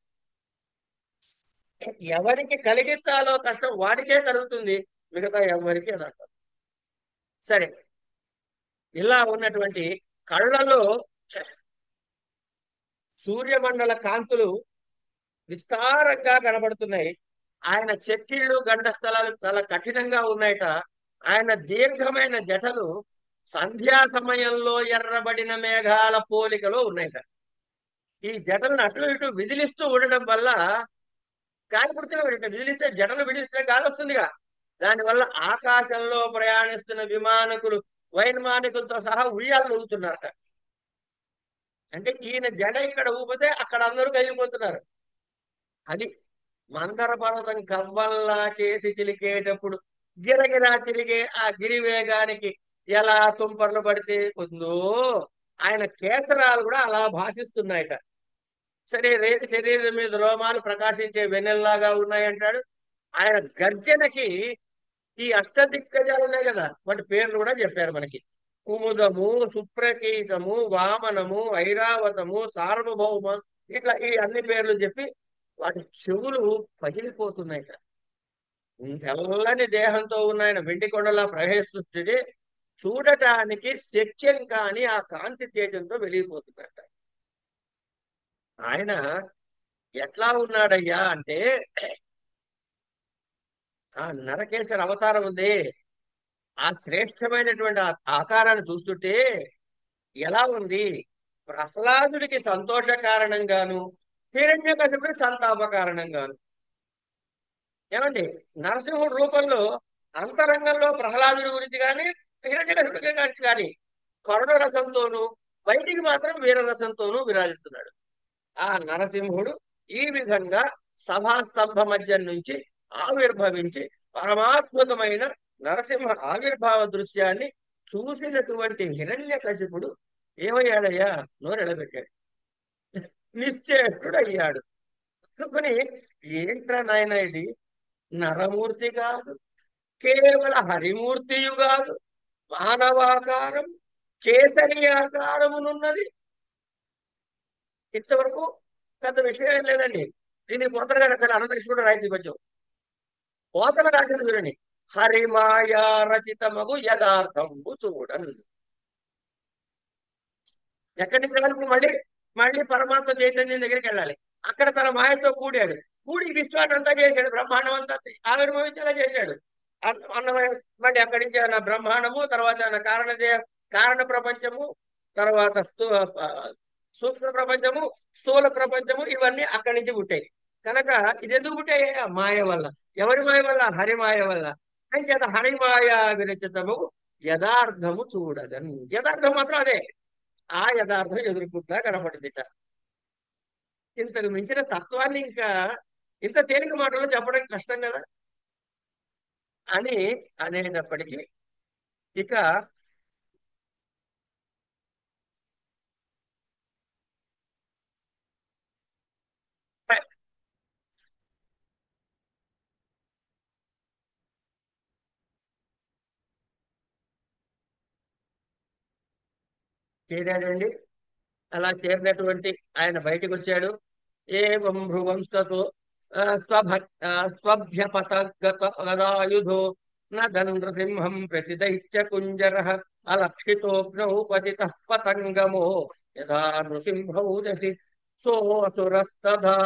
Speaker 1: ఎవరికి కలిగించాలో కష్టం వాడికే కలుగుతుంది, మిగతా ఎవరికి అది అంటారు. సరే, ఇలా ఉన్నటువంటి కళ్ళలో సూర్యమండల కాంతులు విస్తారంగా కనబడుతున్నాయి. ఆయన చెక్కిళ్ళు, గండస్థలాలు చాలా కఠినంగా ఉన్నాయట. ఆయన దీర్ఘమైన జటలు సంధ్యా సమయంలో ఎర్రబడిన మేఘాల పోలికలో ఉన్నాయట. ఈ జటలను అటు ఇటు విదిలిస్తూ ఉండడం వల్ల గాలి పుడుతూనే విదిలిస్తే, జటలు విడిస్తే గాలి వస్తుందిగా. దానివల్ల ఆకాశంలో ప్రయాణిస్తున్న విమానకులు, వైమానికులతో సహా ఉయ్యాలు ఊగుతున్నారట. అంటే ఈయన జడ ఇక్కడ ఊపితే అక్కడ అందరూ కదిలిపోతున్నారు. అది మందర పర్వతం కవ్వల్లా చేసి చిలికేటప్పుడు గిరగిరా తిరిగే ఆ గిరి వేగానికి ఎలా తుంపర్లు పడితే ఉందో ఆయన కేసరాలు కూడా అలా భాషిస్తున్నాయట. సరే, రేతి శరీరం మీద రోమాలు ప్రకాశించే వెన్నెల్లాగా ఉన్నాయంటాడు. ఆయన గర్జనకి ఈ అష్టదిగ్గజాలు ఉన్నాయి కదా, వాటి పేర్లు కూడా చెప్పారు మనకి. కుముదము, సుప్రకీతము, వామనము, ఐరావతము, సార్వభౌమ, ఇట్లా ఈ అన్ని పేర్లు చెప్పి వాటి చెవులు పగిలిపోతున్నాయి. తెల్లని దేహంతో ఉన్న ఆయన వెండి కొండలా ప్రవేశిస్తుంటే చూడటానికి శక్యం కాని ఆ కాంతి తేజంతో వెలిగిపోతున్నట్ట. ఆయన ఎట్లా ఉన్నాడయ్యా అంటే ఆ నరకేశ్వర అవతారం ఉంది, ఆ శ్రేష్టమైనటువంటి ఆకారాన్ని చూస్తుంటే ఎలా ఉంది? ప్రహ్లాదుడికి సంతోష కారణంగాను, హిరణ్యకశిపుడి సంతాప కారణంగాను. ఏమండి, నరసింహుడు రూపంలో అంతరంగంలో ప్రహ్లాదుడి గురించి కానీ, హిరణ్యకశిపుడి గురించి కానీ కరుణ రసంతోనూ, బయటికి మాత్రం వీరరసంతోనూ విరాజిస్తున్నాడు. ఆ నరసింహుడు ఈ విధంగా సభాస్తంభ మధ్య నుంచి ఆవిర్భవించి పరమాద్భుతమైన నరసింహ ఆవిర్భావ దృశ్యాన్ని చూసినటువంటి హిరణ్యకశిపుడు ఏమయ్యాడయ్యా? నోరెడబెట్టాడు, నిశ్చేష్టుడయ్యాడు. అనుకుని ఏంట్రా నాయన ఇది, నరమూర్తి కాదు, కేవల హరిమూర్తియు కాదు, మానవాకారం, కేసరి ఆకారమునున్నది. ఇంతవరకు పెద్ద విషయం ఏం లేదండి. దీనికి పోతన గారు అక్కడ అనంతకృష్ణుడు రాయించి కొంచెం పోతన రాసిన చూడండి. హరిమాయా రచితమగు యథార్థంబు చూడన్. ఎక్కడి నుంచి వెళ్ళాలి? ఇప్పుడు మళ్ళీ పరమాత్మ చైతన్యం దగ్గరికి వెళ్ళాలి. అక్కడ తన మాయతో కూడాడు. కూడి విశ్వాన్ని అంతా చేశాడు, బ్రహ్మాండం అంతా ఆవిర్భవించేలా చేశాడు. అన్నమయ. మళ్ళీ అక్కడి నుంచి ఆయన బ్రహ్మాండము, తర్వాత ఆయన కారణ ప్రపంచము, తర్వాత సూక్ష్మ ప్రపంచము, స్థూల ప్రపంచము, ఇవన్నీ అక్కడి నుంచి పుట్టాయి. కనుక ఇది ఎందుకు పుట్టాయి? ఆ మాయ వల్ల. ఎవరి మాయ వల్ల? హరిమాయ వల్ల. అంచేత హరిమాయ విరచితము యథార్థము చూడగన్. యథార్థం మాత్రం అదే. ఆ యథార్థం ఎదుర్కొంటా కనపడిందిట. ఇంతకు మించిన తత్వాన్ని ఇంకా ఇంత తేలిక మాటల్లో చెప్పడం కష్టం కదా అని అనేటప్పటికీ ఇక చేరాడండి. అలా చేరినటువంటి ఆయన బయటకు వచ్చాడు. ఏవం భ్రువంశతో స్వభ్యపతగదాయుధో నృసింహం ప్రతిదైత్య కుంజర అలక్షితోగ్నౌ పతిత పతంగమో యథా నృసింహౌజసి సోసురస్తథా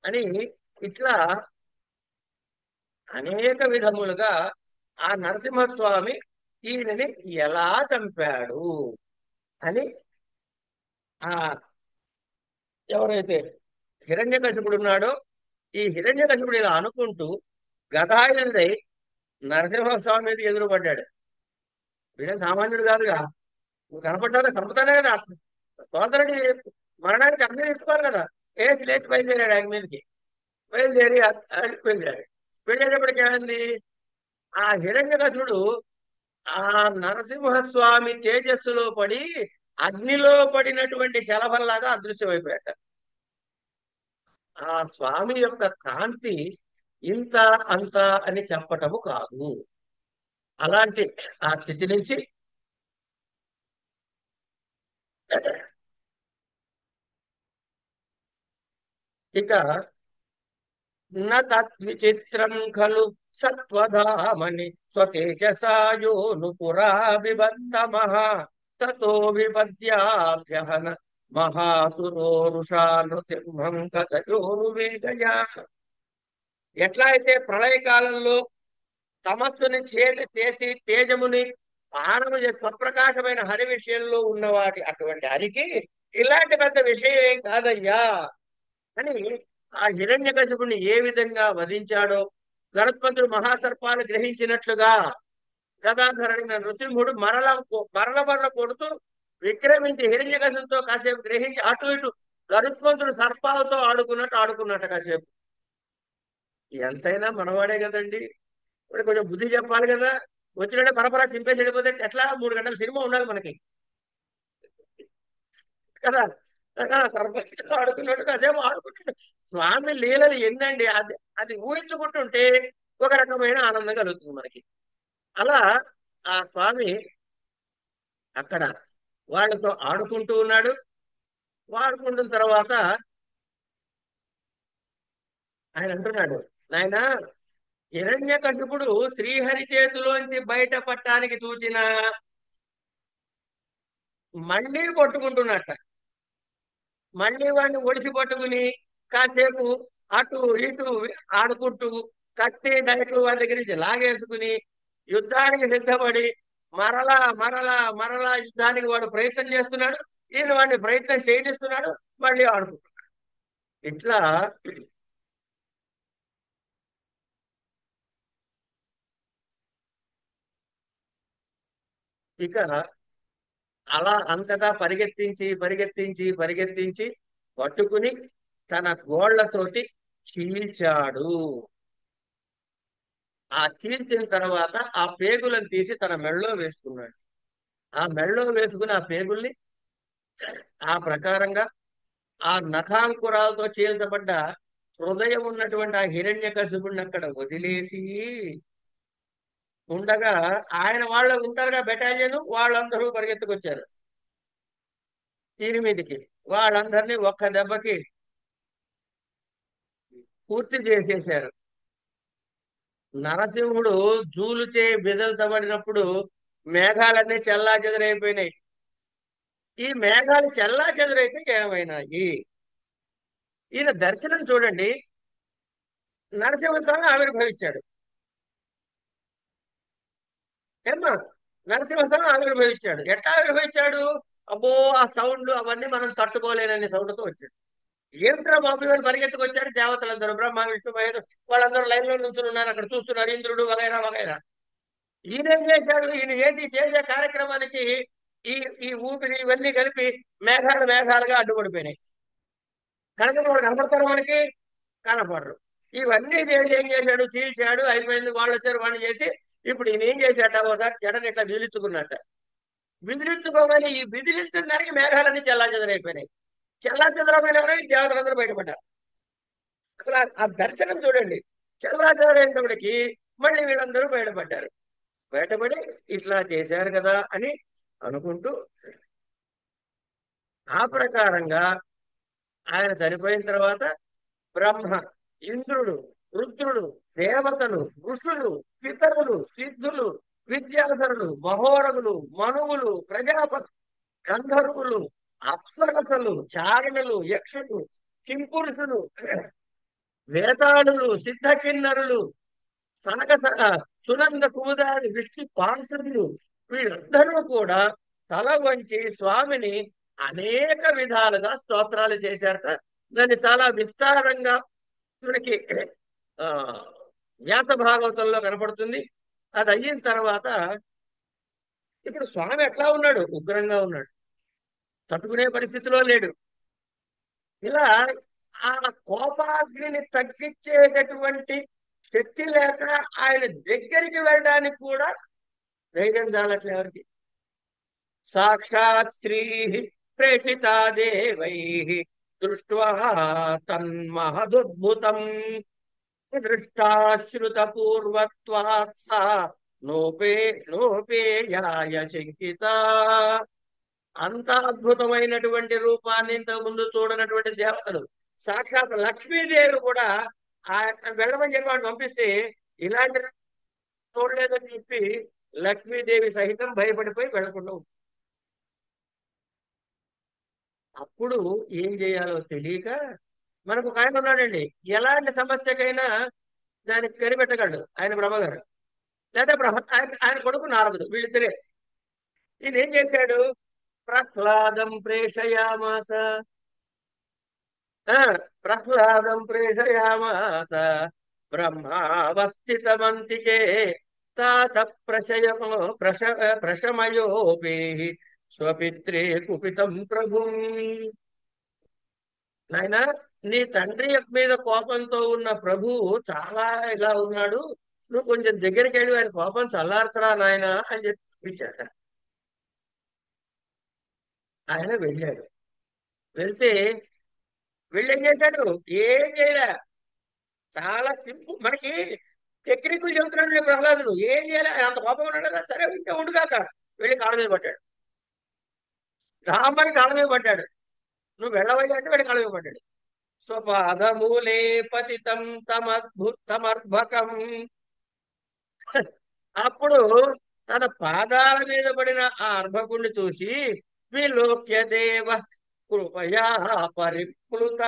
Speaker 1: అని ఇట్లా అనేక విధములుగా ఆ నరసింహస్వామి ఈయనని ఎలా చంపాడు అని ఆ ఎవరైతే హిరణ్యకశిపుడు ఉన్నాడో ఈ హిరణ్యకశిపుడు ఇలా అనుకుంటూ గదాయుధుడై నరసింహస్వామి మీద ఎదురుపడ్డాడు. వీడే సామాన్యుడు కాదుగా. నువ్వు కనపడ్డాక చంపుతానే కదా. సోదరుడి మరణానికి అర్థం తెచ్చుకోవాలి కదా. ఏసి లేచి బయలుదేరాడు ఆయన మీదకి. బయలుదేరి వెళ్ళాడు. వెళ్ళేటప్పటికి ఏమైంది? ఆ హిరణ్యకశిపుడు ఆ నరసింహస్వామి తేజస్సులో పడి అగ్నిలో పడినటువంటి శలభంలాగా అదృశ్యమైపోయాట. ఆ స్వామి యొక్క కాంతి ఇంత అంత అని చెప్పటము కాదు. అలాంటి ఆ స్థితి నుంచి ఇక తద్విచిత్రం ఖలు సత్వధామని స్వతేజసాయోను పురా విబద్ధమః తతో విపద్యాభ్యహన మహాసురోరుషా నృసింహం కథయోను వేగయా. ఎట్లా అయితే ప్రళయకాలంలో తమస్సుని చేసి తేజముని పానము చేసి స్వప్రకాశమైన హరి విషయంలో ఉన్నవాటి అటువంటి హరికి ఇలాంటి పెద్ద విషయం ఏం కాదయ్యా అని ఆ హిరణ్యకశిపుని ఏ విధంగా వధించాడో గరుత్మంతుడు మహాసర్పాలు గ్రహించినట్లుగా గదాధరుడైన నృసింహుడు మరల కొడుతూ విక్రమించి హిరణ్యకశిపుతో కాసేపు గ్రహించి అటు ఇటు గరుత్మంతుడు సర్పాలతో ఆడుకున్నట్టు కాసేపు. ఎంతైనా మనవాడే కదండి. ఇప్పుడు కొంచెం బుద్ధి చెప్పాలి కదా. వచ్చినట్టే పరపరా చింపేసి వెళ్ళిపోతే ఎట్లా? 3 గంటల సినిమా ఉండాలి మనకి కదా. సర్పంచ్ ఆడుకున్నట్టు కాసేపు ఆడుకుంటాడు. స్వామి లీలలు ఎన్నండి. అది అది ఊహించుకుంటుంటే ఒక రకమైన ఆనందం కలుగుతుంది మనకి. అలా ఆ స్వామి అక్కడ వాళ్ళతో ఆడుకుంటూ ఉన్నాడు. ఆడుకుంటున్న తర్వాత ఆయన అంటున్నాడు, నాయన హిరణ్యకశిపుడు శ్రీహరి చేతిలోంచి బయటపడటానికి చూసిన మళ్ళీ పట్టుకుంటున్నట్ట. మళ్ళీ వాడిని ఒడిసి పట్టుకుని కాసేపు అటు ఇటు ఆడుకుంటూ కత్తి డైట్లు వాడి దగ్గర నుంచి లాగేసుకుని యుద్ధానికి సిద్ధపడి మరలా యుద్ధానికి వాడు ప్రయత్నం చేస్తున్నాడు. ఈయన వాడిని ప్రయత్నం చేయనిస్తున్నాడు. మళ్ళీ ఆడుకుంటున్నాడు. ఇట్లా ఇక అలా అంతటా పరిగెత్తించి పట్టుకుని తన గోళ్లతోటి చీల్చాడు. ఆ చీల్చిన తర్వాత ఆ పేగులను తీసి తన మెడలో వేసుకున్నాడు. ఆ మెడలో వేసుకుని ఆ పేగుల్ని ఆ ప్రకారంగా ఆ నఖాంకురాలతో చీల్చబడ్డ హృదయం ఉన్నటువంటి ఆ హిరణ్యకశిపుడిని అక్కడ వదిలేసి ఉండగా, ఆయన వాళ్ళు ఉంటారుగా బెటాలియన్, వాళ్ళందరూ పరిగెత్తుకొచ్చారు దీని మీదకి. వాళ్ళందరినీ ఒక్క దెబ్బకి పూర్తి చేసేశారు. నరసింహుడు జూలుచే బెదల్చబడినప్పుడు మేఘాలన్నీ చెల్లా చెదరైపోయినాయి. ఈ మేఘాలు చెల్లా చెదరైతే ఏమైనాయి? ఈయన దర్శనం చూడండి. నరసింహస్వామి ఆవిర్భవించాడు. ఏమ్మా, నరసింహస్వామి ఆవిర్భవించాడు. ఎట్లా ఆవిర్భవించాడు? అబ్బో, ఆ సౌండ్ అవన్నీ మనం తట్టుకోలేనని సౌండ్తో వచ్చాడు. ఏమిట్రా బాబు అని పరిగెత్తుకొచ్చారు దేవతలందరూ, బ్రహ్మ విష్ణు మహేష్. వాళ్ళందరూ లైన్ లో నుంచుని ఉన్నారు, అక్కడ చూస్తున్నారు, ఇంద్రుడు వగైరా వగైరా. ఈయనేం చేశాడు? ఈయన చేసే కార్యక్రమానికి ఈ ఈ ఊపిరి ఇవన్నీ కలిపి మేఘాలు మేఘాలుగా అడ్డుపడిపోయినాయి. కనుక వాళ్ళు కనపడతారు మనకి? కనపడరు. ఇవన్నీ చేసి ఏం చేశాడు? చీల్చాడు, అయిపోయింది. వాళ్ళు వచ్చారు, వాళ్ళు చేసి ఇప్పుడు ఈయన ఏం చేశాట? ఒకసారి జడని ఇట్లా విదిలించుకున్నట్ట. విదిలించుకోగానే ఈ విదిలించిన దానికి మేఘాలన్నీ చెల్లాచెదరైపోయినాయి. చెల్లాచెదరైపోయిన దేవతలందరూ బయటపడ్డారు. అసలు ఆ దర్శనం చూడండి. చెల్లాచెదరైనప్పటికీ మళ్ళీ వీళ్ళందరూ బయటపడ్డారు. బయటపడి ఇట్లా చేశారు కదా అని అనుకుంటూ, ఆ ప్రకారంగా ఆయన చనిపోయిన తర్వాత బ్రహ్మ, ఇంద్రుడు, రుద్రుడు, దేవతలు, ఋషులు, పితరులు, సిద్ధులు, విద్యాధరులు, మహోరగులు, మనువులు, ప్రజాపతి, గంధర్వులు, అప్సరసలు, చారణులు, యక్షులు, కింపురుషులు, వేతాళులు, సిద్ధకిన్నరులు, సనక సునంద కుముదారి, విష్ణు పార్షదులు, వీళ్ళందరూ కూడా తల వంచి స్వామిని అనేక విధాలుగా స్తోత్రాలు చేశారట. దాన్ని చాలా విస్తారంగా మనకి ఆ వ్యాస భాగవతంలో కనపడుతుంది. అది అయిన తర్వాత ఇప్పుడు స్వామి ఎట్లా ఉన్నాడు? ఉగ్రంగా ఉన్నాడు, తట్టుకునే పరిస్థితిలో లేడు. ఇలా ఆ కోపాగ్నిని తగ్గించేటటువంటి శక్తి లేక ఆయన దగ్గరికి వెళ్ళడానికి కూడా ధైర్యం చాలట్లే ఎవరికి. సాక్షాత్ స్త్రీ ప్రేషితా దేవై దృష్ట్వా తన్మహదుద్భుతం దృష్టాశ్రుత పూర్వత్వాత్ సా నోపే నోపేయాయ శంకిత. అంత అద్భుతమైనటువంటి రూపాన్ని ఇంతకు ముందు చూడనటువంటి దేవతలు, సాక్షాత్ లక్ష్మీదేవి కూడా ఆయన వెళ్ళమని చెప్పి వాడు పంపిస్తే ఇలాంటి చూడలేదని చెప్పి లక్ష్మీదేవి సహితం భయపడిపోయి వెళ్లకుండా ఉంది. అప్పుడు ఏం చేయాలో తెలియక మనకు ఒక ఆయన ఉన్నాడండి, ఎలాంటి సమస్యకైనా దానికి కనిపెట్టగలడు. ఆయన బ్రహ్మగారు, లేదా ఆయన కొడుకు నారదుడు, వీళ్ళిద్దరే. ఈయన ఏం చేశాడు? ప్రహ్లాదం ప్రేషయామాస. ఆ ప్రహ్లాదం ప్రేషయామాస బ్రహ్మావస్థితమంతికే తాత ప్రశయమో ప్రశమయోపే స్వపిత్రే కుపితం ప్రభుం. నాయనా, నీ తండ్రి మీద కోపంతో ఉన్న ప్రభువు చాలా ఇలా ఉన్నాడు, నువ్వు కొంచెం దగ్గరికి వెళ్ళి ఆయన కోపం చల్లార్చరా నాయనా అని చెప్పి చూపించాట. ఆయన వెళ్ళాడు. వెళ్తే వెళ్ళి ఏం చేశాడు? ఏం చేయలే. చాలా సింపుల్. మనకి టెక్నికల్ చెబుతున్నాడు ప్రహ్లాదుడు. ఏం చేయాలి? ఆయన అంత కోపం ఉన్నాడు కదా, సరే ఉంటే ఉండుగాక. వెళ్ళి కాళ్ళ మీద పడ్డాడు. రామని కాళ్ళ మీద పడ్డాడు. నువ్వు వెళ్ళవయ్యా అంటే వెళ్ళి కాళ్ళ మీద పడ్డాడు. స్వపాదమూలే పతితం తమర్భకం. అప్పుడు తన పాదాల మీద పడిన ఆ అర్భకుణ్ణి చూసి విలోక్య దేవ కృపయా పరిప్లుత,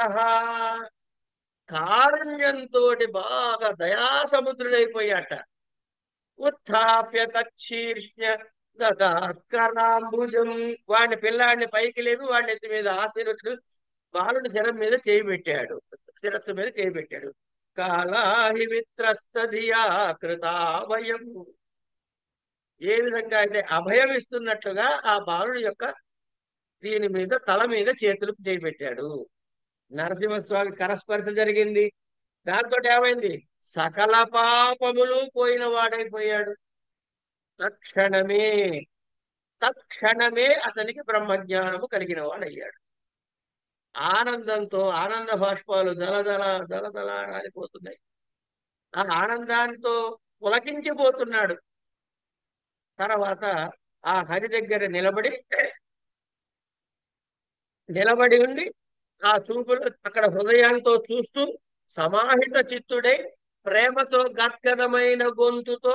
Speaker 1: కారుణ్యంతో బాగా దయాసముద్రుడైపోయాట. ఉత్థాప్య తచ్చీర్ష్య దదాత్కరాంబుజం. వాడిని పిల్లాడిని పైకి లేపి వాడిని ఎత్తి మీద ఆశీర్వచుడు బాలుడి శిరం మీద చేయి పెట్టాడు, శిరస్సు మీద చేయి పెట్టాడు. కాలాహి విత్రస్తధియా కృతాభయం. ఏ విధంగా అయితే అభయం ఇస్తున్నట్లుగా ఆ బాలుడి యొక్క దీని మీద తల మీద చేతులు చేయి పెట్టాడు. నరసింహస్వామి కరస్పర్శ జరిగింది. దాంతో ఏమైంది? సకల పాపములు పోయిన వాడైపోయాడు. తక్షణమే తత్క్షణమే అతనికి బ్రహ్మజ్ఞానము కలిగిన వాడయ్యాడు. ఆనందంతో ఆనంద బాష్పాలు జలజల జలజల రాలిపోతున్నాయి. ఆ ఆనందాంతో పులకించిపోతున్నాడు. తర్వాత ఆ హరి దగ్గర నిలబడి ఉండి ఆ చూపులు అక్కడ హృదయంతో చూస్తూ సమాహిత చిత్తుడై ప్రేమతో గద్గదమైన గొంతుతో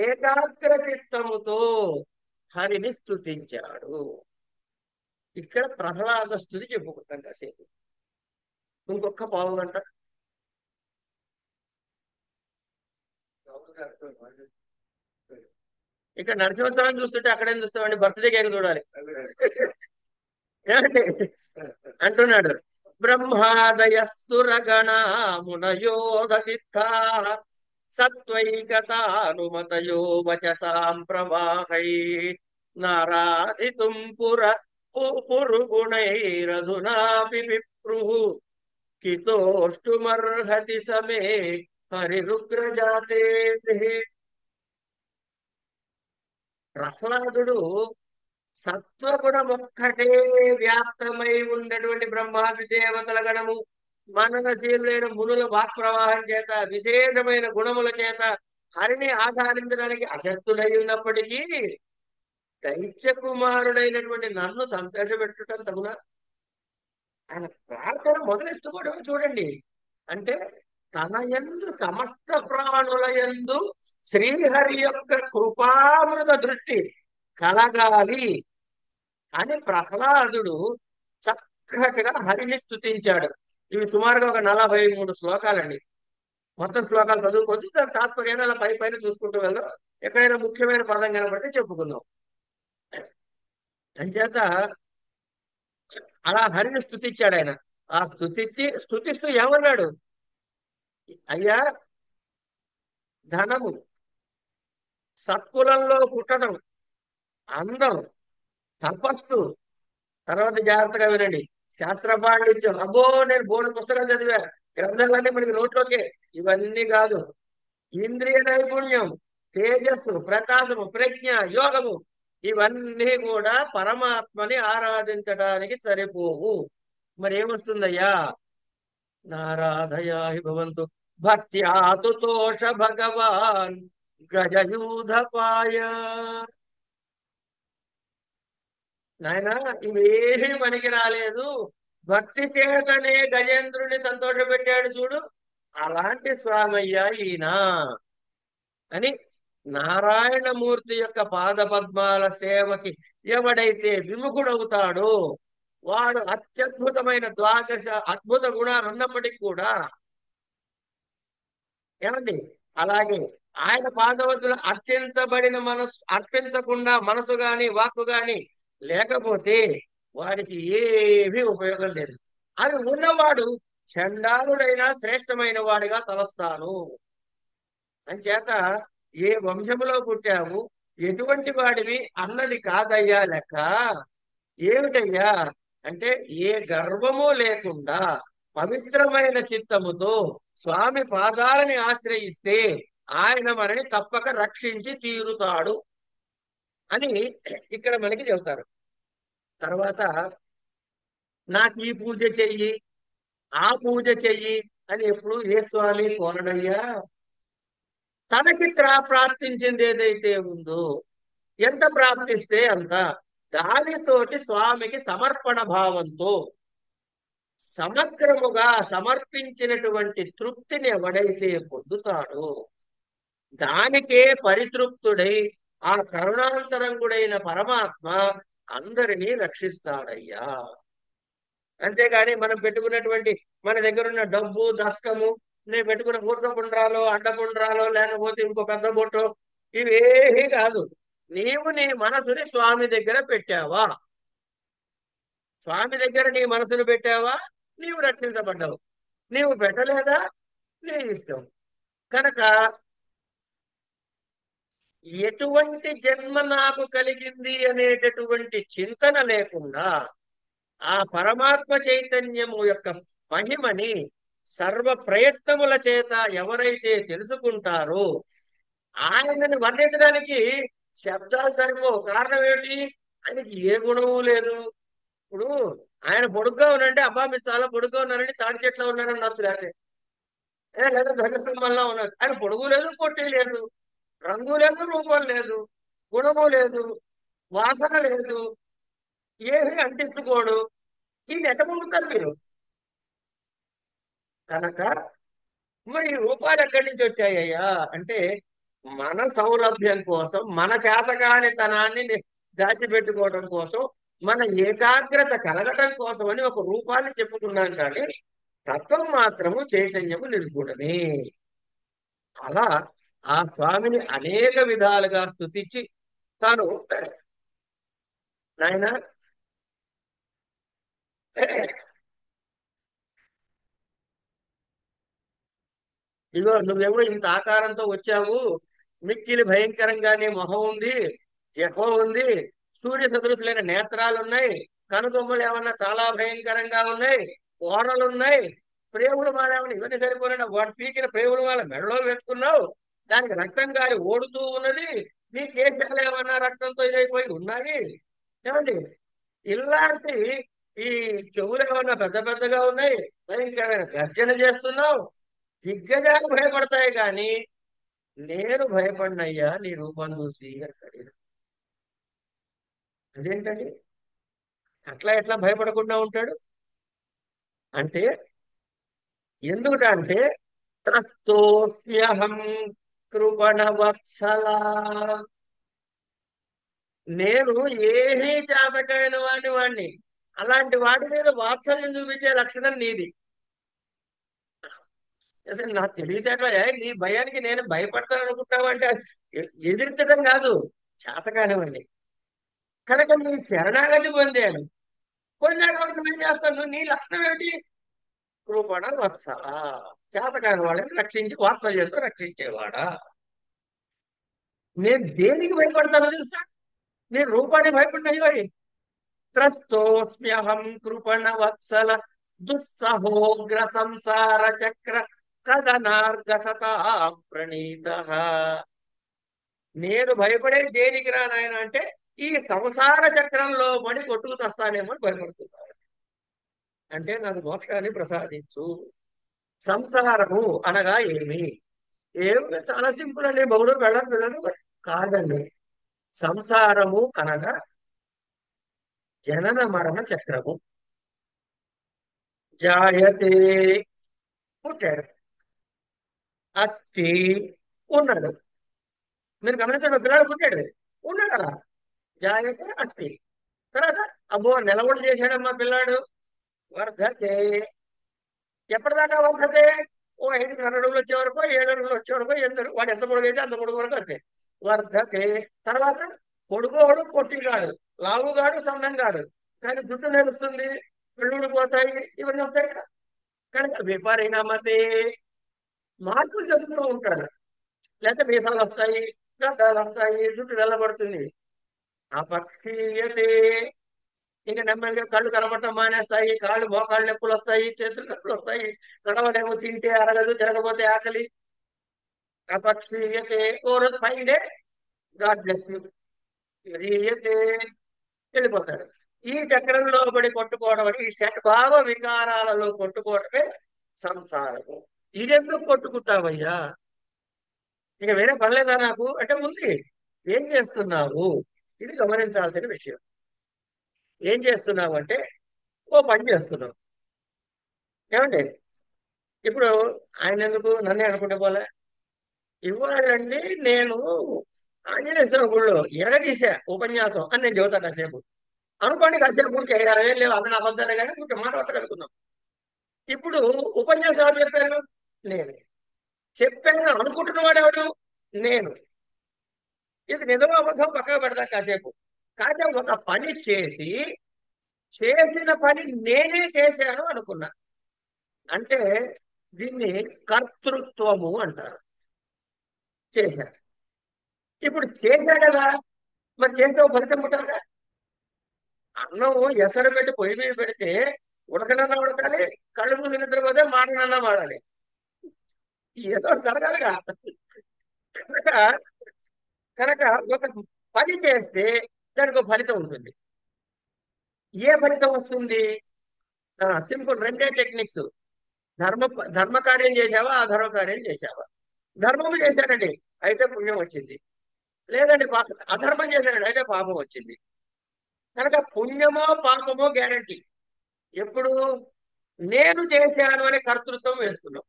Speaker 1: ఏకాగ్ర చిత్తముతో హరిని స్తుతించాడు. ఇక్కడ ప్రహ్లాద స్తుతి చెప్పుకుంటాం కాసేపు. ఇంకొక పావు గంట. ఇక నరసింహస్వామిని చూస్తుంటే అక్కడేం చూస్తామండి, బర్త్డే కేక్ చూడాలి. ఏమండి అంటున్నాడు, బ్రహ్మాదయస్సురగణ మునయోధ సిద్ధా సత్వైకతానుమతయో వచసాం ప్రవాహై నారాధితుం పురుగుణైరధునాపి విప్రుః కితోష్టుమర్హతి సమే హరిరుగ్రజాతే. ప్రహ్లాదుడు సత్వగుణం ఒక్కటే వ్యాప్తమై ఉన్నటువంటి బ్రహ్మాది దేవతల గణము, మననశీలైన మునుల వాక్ ప్రవాహం చేత విశేషమైన గుణముల చేత హరిని ఆధారించడానికి అశక్తుడై ఉన్నప్పటికీ దైత్య కుమారుడైనటువంటి నన్ను సంతోషపెట్టడం తగునా? ఆయన ప్రార్థన మొదలెత్తుకోవడం చూడండి. అంటే తన యందు సమస్త ప్రాణుల యందు శ్రీహరి యొక్క కృపామృత దృష్టి కలగాలి అని ప్రహ్లాదుడు చక్కటిగా హరిని స్తుతించాడు. ఇవి సుమారుగా ఒక 43 శ్లోకాలండి. మొత్తం శ్లోకాలు చదువుకొద్ది దాని తాత్పర్యాన్ని అలా పై పైన చూసుకుంటూ వెళ్దాం. ఎక్కడైనా ముఖ్యమైన పదం కనబడితే చెప్పుకుందాం. అంచేత అలా హరిని స్తుతించాడు ఆయన. ఆ స్తుతిస్తూ ఏమన్నాడు, అయ్యా ధనము, సత్కులంలో పుట్టడం, అందం, తపస్సు, తర్వాత జాగ్రత్తగా వినండి, శాస్త్ర పాండిత్యం. అబ్బో నేను బోర్డు పుస్తకాలు చదివా, గ్రంథాలన్నీ మనకి నోట్లోకే. ఇవన్నీ కాదు. ఇంద్రియ నైపుణ్యం, తేజస్సు, ప్రకాశము, ప్రజ్ఞ, యోగము, ఇవన్నీ కూడా పరమాత్మని ఆరాధించడానికి సరిపోవు. మరి ఏమొస్తుందయ్యా? నారాధయాహి భవంతు భక్త్యాతుతోష భగవాన్ గజయూధపాయ. నాయన ఇవేమీ పనికి రాలేదు, భక్తి చేతనే గజేంద్రుని సంతోషపెట్టాడు చూడు, అలాంటి స్వామయ్య ఈయన అని నారాయణమూర్తి యొక్క పాద పద్మాల సేవకి ఎవడైతే విముఖుడవుతాడో వాడు అత్యద్భుతమైన ద్వాదశ అద్భుత గుణాలు ఉన్నప్పటికీ కూడా, ఏమండి, అలాగే ఆయన పాదవద్దులు అర్చించబడిన మనసు, అర్పించకుండా మనసు గాని వాక్కు గాని లేకపోతే వాడికి ఏమీ ఉపయోగం లేదు. అవి ఉన్నవాడు చండాలుడైనా శ్రేష్టమైన వాడిగా తలస్తాను. అంచేత ఏ వంశములో పుట్టావు, ఎటువంటి వాడివి అన్నది కాదయ్యా లెక్క. ఏమిటయ్యా అంటే ఏ గర్వము లేకుండా పవిత్రమైన చిత్తముతో స్వామి పాదాలని ఆశ్రయిస్తే ఆయన మనని తప్పక రక్షించి తీరుతాడు అని ఇక్కడ మనకి చెబుతారు. తర్వాత నాకు ఈ పూజ చెయ్యి, ఆ పూజ చెయ్యి అని ఎప్పుడు ఏ స్వామి కోరడయ్యా. తనకి ప్రాప్తించింది ఏదైతే ఉందో, ఎంత ప్రాప్తిస్తే అంత, దానితోటి స్వామికి సమర్పణ భావంతో సమగ్రముగా సమర్పించినటువంటి తృప్తిని ఎవడైతే పొందుతాడో దానికే పరితృప్తుడై ఆ కరుణాంతరంగుడైన పరమాత్మ అందరినీ రక్షిస్తాడయ్యా. అంతేగాని మనం పెట్టుకున్నటువంటి మన దగ్గర ఉన్న డబ్బు దస్కము, నేను పెట్టుకున్న ఊర్ధపుండ్రాలో అడ్డపుండ్రాలో లేకపోతే ఇంకో పెద్ద బొట్టు, ఇవేమీ కాదు. నీవు నీ మనసుని స్వామి దగ్గర పెట్టావా, స్వామి దగ్గర నీ మనసును పెట్టావా, నీవు రక్షించబడ్డావు. నీవు పెట్టలేదా, నీ ఇష్టం. కనుక ఎటువంటి జన్మ నాకు కలిగింది అనేటటువంటి చింతన లేకుండా ఆ పరమాత్మ చైతన్యము యొక్క మహిమని సర్వ ప్రయత్నముల చేత ఎవరైతే తెలుసుకుంటారో ఆయనని వర్ణించడానికి శబ్దాలు సరిపో. కారణం ఏంటి? ఆయనకి ఏ గుణము లేదు. ఇప్పుడు ఆయన పొడుగ్గా ఉన్నారంటే అబ్బా మీరు చాలా పొడుగ్గా ఉన్నారండి, తాడి చెట్లో ఉన్నారని నచ్చు, లేకపోతే లేదా ధ్వజస్తంభంలో ఉన్నారు. ఆయన పొడుగు లేదు, పొట్టి లేదు, రంగు లేదు, రూపం లేదు, గుణము లేదు, వాసన లేదు, ఏమీ అంటించుకోడు. ఈ నెట్టబడుతారు మీరు. కనుక మరి ఈ రూపాలు ఎక్కడి నుంచి వచ్చాయ్యా అంటే మన సౌలభ్యం కోసం, మన చేతకానితనాన్ని దాచిపెట్టుకోవడం కోసం, మన ఏకాగ్రత కలగటం కోసం అని ఒక రూపాన్ని చెప్పుకున్నాం. కానీ తత్వం మాత్రము చైతన్యము నిర్గుణమే. అలా ఆ స్వామిని అనేక విధాలుగా స్తుతించి తాను నాయన ఇగో నువ్వేమో ఇంత ఆకారంతో వచ్చావు, మిక్కిలి భయంకరంగా నీ మొహం ఉంది, జహం ఉంది, సూర్య సదృశులైన నేత్రాలు ఉన్నాయి, కనుబొమ్మలు ఏమన్నా చాలా భయంకరంగా ఉన్నాయి, కూరలు ఉన్నాయి, ప్రేవులు మాలేమన్నా ఇవన్నీ సరిపోయినా వాటి పీకిన ప్రేవులు వాళ్ళ మెడలో వేసుకున్నావు, దానికి రక్తం గారి ఓడుతూ ఉన్నది, నీ కేశాలు ఏమన్నా రక్తంతో ఇదైపోయి ఉన్నాయి. ఏమండి ఇలాంటి ఈ చెవులు ఏమన్నా పెద్ద పెద్దగా ఉన్నాయి, భయంకరమైన గర్జన చేస్తున్నావు, దిగ్గజాలు భయపడతాయి కానీ నేను భయపడినయ్యా నీ రూపం చూసి అంటాడు. అదేంటండి అట్లా ఎట్లా భయపడకుండా ఉంటాడు అంటే, ఎందుకంటే త్రస్తోస్మ్యహం కృపణ వత్సల, నేను ఏమీ చేతకైన వాడిని అలాంటి వాడి మీద వాత్సల్యం చూపించే లక్షణం నీది. అదే నా తెలివితేటలు నీ భయానికి నేను భయపడతాను అనుకుంటావు అంటే ఎదిరించడం కాదు, చేతకానివ్వండి. కనుక నీ శరణాగతి పొందాను, పొందాక నువ్వేం చేస్తాను, నీ లక్షణం ఏమిటి, కృపణ వత్సల, చేతకాని వాళ్ళని రక్షించి వాత్సల్యంతో రక్షించేవాడా. నేను దేనికి భయపడతానో తెలుసా, నీ రూపాన్ని భయపడినయ్యో. త్రస్తోస్మ్యహం కృపణ వత్సల దుస్సహోగ్ర సంసార చక్ర కదనార్గ సతా ప్రణీత. నేను భయపడే దేనికి రా నాయన అంటే ఈ సంసార చక్రంలో పడి కొట్టుకు తస్తానేమో అని భయపడుతున్నాను. అంటే నాకు మోక్షాన్ని ప్రసాదించు. సంసారము అనగా ఏమి, ఏమి చాలా సింపుల్ అండి, బహుడు వెళ్ళను వెళ్ళను కాదండి. సంసారము అనగా జనన మరణ చక్రము. జాయతే పుట్టాడు, అస్థి ఉన్నాడు. మీరు గమనించండి, ఒక పిల్లాడు పుట్టాడు, ఉన్నాడు అలా. జాయతే అస్థి, తర్వాత అబ్బో నిలబడి చేశాడమ్మా పిల్లాడు, వర్ధతే. ఎప్పటిదాకా వర్ధతే, ఓ 5 అడుగులు వచ్చే వరకు, 7 అడుగులు వచ్చే వరకు, వాడు ఎంత పొడుగు అయితే అంత పొడుగు వరకు అంతే వర్ధతే. తర్వాత పొడుగోడు పొట్టిగాడు, లావుగాడు సన్నంగాడు, కానీ జుట్టు నేలుస్తుంది, పెళ్ళుడు పోతాయి, ఇవన్నీ వస్తాయి కదా. కనుక విపరిణమతే, మార్పులు జరుగుతూ ఉంటారు. లేకపోతే మీసాలు వస్తాయి, గడ్డాలు వస్తాయి, జుట్టు వెళ్ళబడుతుంది. అపక్షీయతే, ఇంకా నెమ్మదిగా కళ్ళు కనబడటం మానేస్తాయి, కాళ్ళు మోకాళ్ళు నొప్పులు వస్తాయి, చేతులు నొప్పులు వస్తాయి, నడవలేము, తింటే అరగదు, తిరగబోతే ఆకలి. అపక్షీయతే, ఓ రోజు fine day, god bless you, రీయతే, వెళ్ళిపోతాడు. ఈ చక్రంలో పడి కొట్టుకోవడం అని, ఈ షట్భావ వికారాలలో కొట్టుకోవడమే సంసారము. ఇదెందుకు కొట్టుకుంటావయ్యా, ఇక వేరే పని లేదా నాకు అంటే ఉంది. ఏం చేస్తున్నావు, ఇది గమనించాల్సిన విషయం. ఏం చేస్తున్నావు అంటే ఓ పని చేస్తున్నావు. ఏమండి ఇప్పుడు ఆయన ఎందుకు నన్నే అనుకుంటే పోలే, ఇవ్వాలండి నేను ఆంజనేయ స్వామి గుళ్ళో ఎరగదీశా ఉపన్యాసం అని నేను చెబుతా కాసేపు అనుకోండి. కాసేపు ఊరికే 60,000 లేవు, అన్న అబద్ధాలే కానీ ఊరికే మాట్లాడగలుగుతున్నాం. ఇప్పుడు ఉపన్యాసం ఎవరు చెప్పారు, నేను చెప్పాను అనుకుంటున్న వాడెవడు, నేను. ఇది నిజమో అబద్ధం పక్కకు పెడతా కాసేపు. కానీ ఒక పని చేసి, చేసిన పని నేనే చేశాను అనుకున్నా అంటే దీన్ని కర్తృత్వము అంటారు. చేశాను, ఇప్పుడు చేశా కదా, మరి చేస్తే ఓ ఫలితం పుట్టాలిగా. అన్నం ఎసరు పెట్టి పొయ్యి మీద పెడితే ఉడకనన్నా ఉడకాలి, కళ్ళు మూసి నిద్రపోతే మాటనన్నా వాడాలి, ఏదో ఒకటి జరగాలిగా. కనుక కనుక ఒక పని చేస్తే దానికి ఒక ఫలితం ఉంటుంది. ఏ ఫలితం వస్తుంది, సింపుల్, రెండే టెక్నిక్స్. ధర్మ ధర్మ కార్యం చేసావా, అధర్మ కార్యం చేసావా. ధర్మము చేశానండి, అయితే పుణ్యం వచ్చింది. లేదండి అధర్మం చేశానండి, అయితే పాపం వచ్చింది. కనుక పుణ్యమో పాపమో గ్యారంటీ. ఎప్పుడు నేను చేశాను అనే కర్తృత్వం వేసుకున్నాం.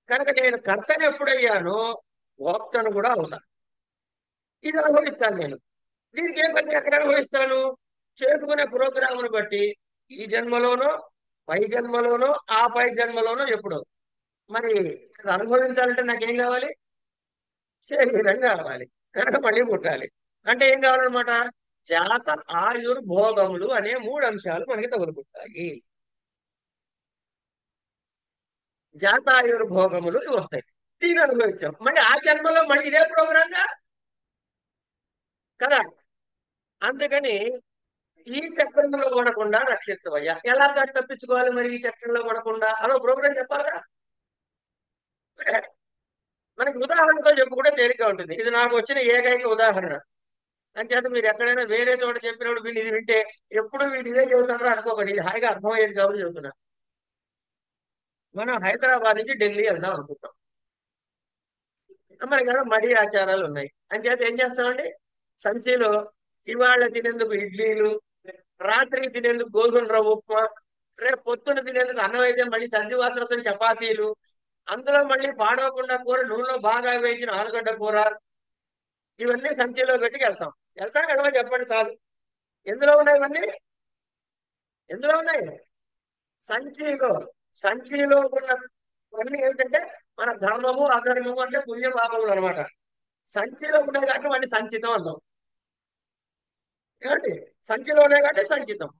Speaker 1: కనుక నేను కర్తను ఎప్పుడయ్యానో భోక్తను కూడా అవుతా. ఇది అనుభవిస్తాను నేను. దీనికి ఏం పని ఎక్కడ అనుభవిస్తాను? చేసుకునే ప్రోగ్రామును బట్టి ఈ జన్మలోనో, పై జన్మలోనో, ఆ పై జన్మలోనో ఎప్పుడో. మరి అది అనుభవించాలంటే నాకేం కావాలి? శరీరం కావాలి. కనుక మళ్ళీ పుట్టాలి. అంటే ఏం కావాలన్నమాట? జాత ఆయుర్భోగములు అనే మూడు అంశాలు మనకి తగులుకుంటాయి. జాతాయుర్భోగములు ఇవి వస్తాయి. దీన్ని అనుభవించాం, మళ్ళీ ఆ జన్మలో మళ్ళీ ఇదే ప్రోగ్రాంగా కదా. అందుకని ఈ చక్రంలో పడకుండా రక్షించవయ్యా. ఎలా తప్పించుకోవాలి మరి ఈ చక్రంలో పడకుండా? అదో ప్రోగ్రాం చెప్పాలిగా. మనకి ఉదాహరణతో చెప్పుకుంటే తేలిగ్గా ఉంటుంది. ఇది నాకు వచ్చిన ఏకైక ఉదాహరణ. అంచేత మీరు ఎక్కడైనా వేరే చోట చెప్పినప్పుడు వీళ్ళు ఇది వింటే ఎప్పుడు వీళ్ళు ఇదే చెబుతారో అనుకోకండి. ఇది హాయిగా అర్థమయ్యేది కాబట్టి చెబుతున్నా. మనం హైదరాబాద్ నుంచి ఢిల్లీ వెళ్దాం అనుకుంటాం. మనకి ఏదో మడి ఆచారాలు ఉన్నాయి. అంచేత ఏం చేస్తామండి? సంచిలో ఇవాళ తినేందుకు ఇడ్లీలు, రాత్రికి తినేందుకు గోధుమ రవ్వ ఉప్మా, రేపు పొద్దున తినేందుకు అన్నం అయితే మళ్ళీ సంధివాసనతో చపాతీలు, అందులో మళ్ళీ పాడవకుండా కూర నూనెలో బాగా వేయించిన ఆలుగడ్డ కూర, ఇవన్నీ సంచిలో పెట్టి వెళ్తాం. వెళ్తాం కదా చెప్పండి చాలు. ఎందులో ఉన్నాయి ఇవన్నీ? ఎందులో ఉన్నాయి? సంచిలో. సంచిలో ఉన్నవన్నీ ఏమిటంటే మన ధర్మము అధర్మము అంటే పుణ్య పాపములు అనమాట. సంచిలో ఉన్నాయి కాబట్టి వాడిని సంచితం అన్నాం. ఏమండి? సంచిలో ఉన్నాయి కాబట్టి సంచితం.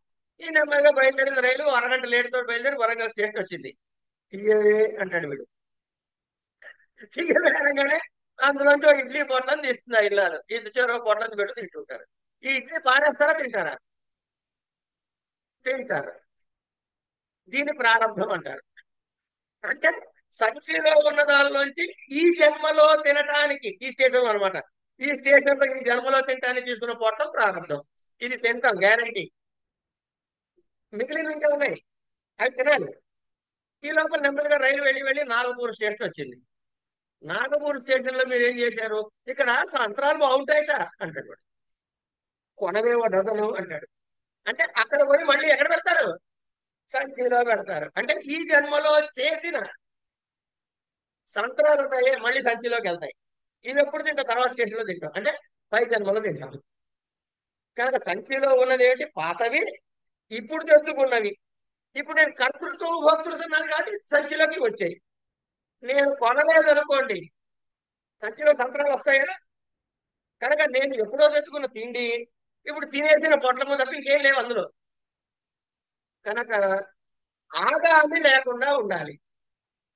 Speaker 1: ఈ నెమ్మదిగా బయలుదేరిన రైలు అరగంట లేటుతో బయలుదేరి వరంగల్ స్టేషన్ వచ్చింది. తీయవే అంటాడు వీడు. తీయవే అనగానే అందులోంచి ఒక ఇడ్లీ పొట్లం తీస్తుంది ఆ ఇల్లాలు. ఇది చెరో పొట్లం పెట్టి తింటుంటారు. ఈ ఇడ్లీ పారేస్తారా తింటారా? తింటారు. దీని ప్రారంభం అంటారు. అంటే సంచిలో ఉన్న దానిలోంచి ఈ జన్మలో తినటానికి ఈ స్టేషన్ అనమాట. ఈ స్టేషన్ లో ఈ జన్మలో తినటానికి తీసుకున్న పొట్టం ప్రారంభం. ఇది తింటాం గ్యారంటీ. మిగిలిన ఇంకా ఉన్నాయి, అవి తినాలి. ఈ లోపల నెమ్మదిగా రైలు వెళ్ళి వెళ్ళి నాగపూర్ స్టేషన్ వచ్చింది. నాగపూర్ స్టేషన్ లో మీరు ఏం చేశారు? ఇక్కడ సంత్రాలు బాగుంటాయట అంటాడు వాడు. కొనవేవో డజను అంటాడు. అంటే అక్కడ కొని మళ్ళీ ఎక్కడ పెడతారు? సంచిలో పెడతారు. అంటే ఈ జన్మలో చేసిన సంత్రాలు ఉంటాయి మళ్ళీ సంచిలోకి వెళ్తాయి. ఇవి ఎప్పుడు తింటాం? తర్వాత స్టేషన్ లో తింటాం. అంటే పై జన్మలో తింటాం. కనుక సంచిలో ఉన్నది ఏంటి? పాతవి, ఇప్పుడు తెచ్చుకున్నవి. ఇప్పుడు నేను కర్తృత్వం భోక్తృత్వం నాది కాబట్టి సంచిలోకి వచ్చాయి. నేను కొనలేదు అనుకోండి, సంచిలో సంత్రాలు వస్తాయా? కనుక నేను ఎప్పుడో తెచ్చుకున్న తిండి ఇప్పుడు తినేసిన పొట్లము తప్ప ఇంకేం లేవు అందులో. కనుక ఆగామి లేకుండా ఉండాలి.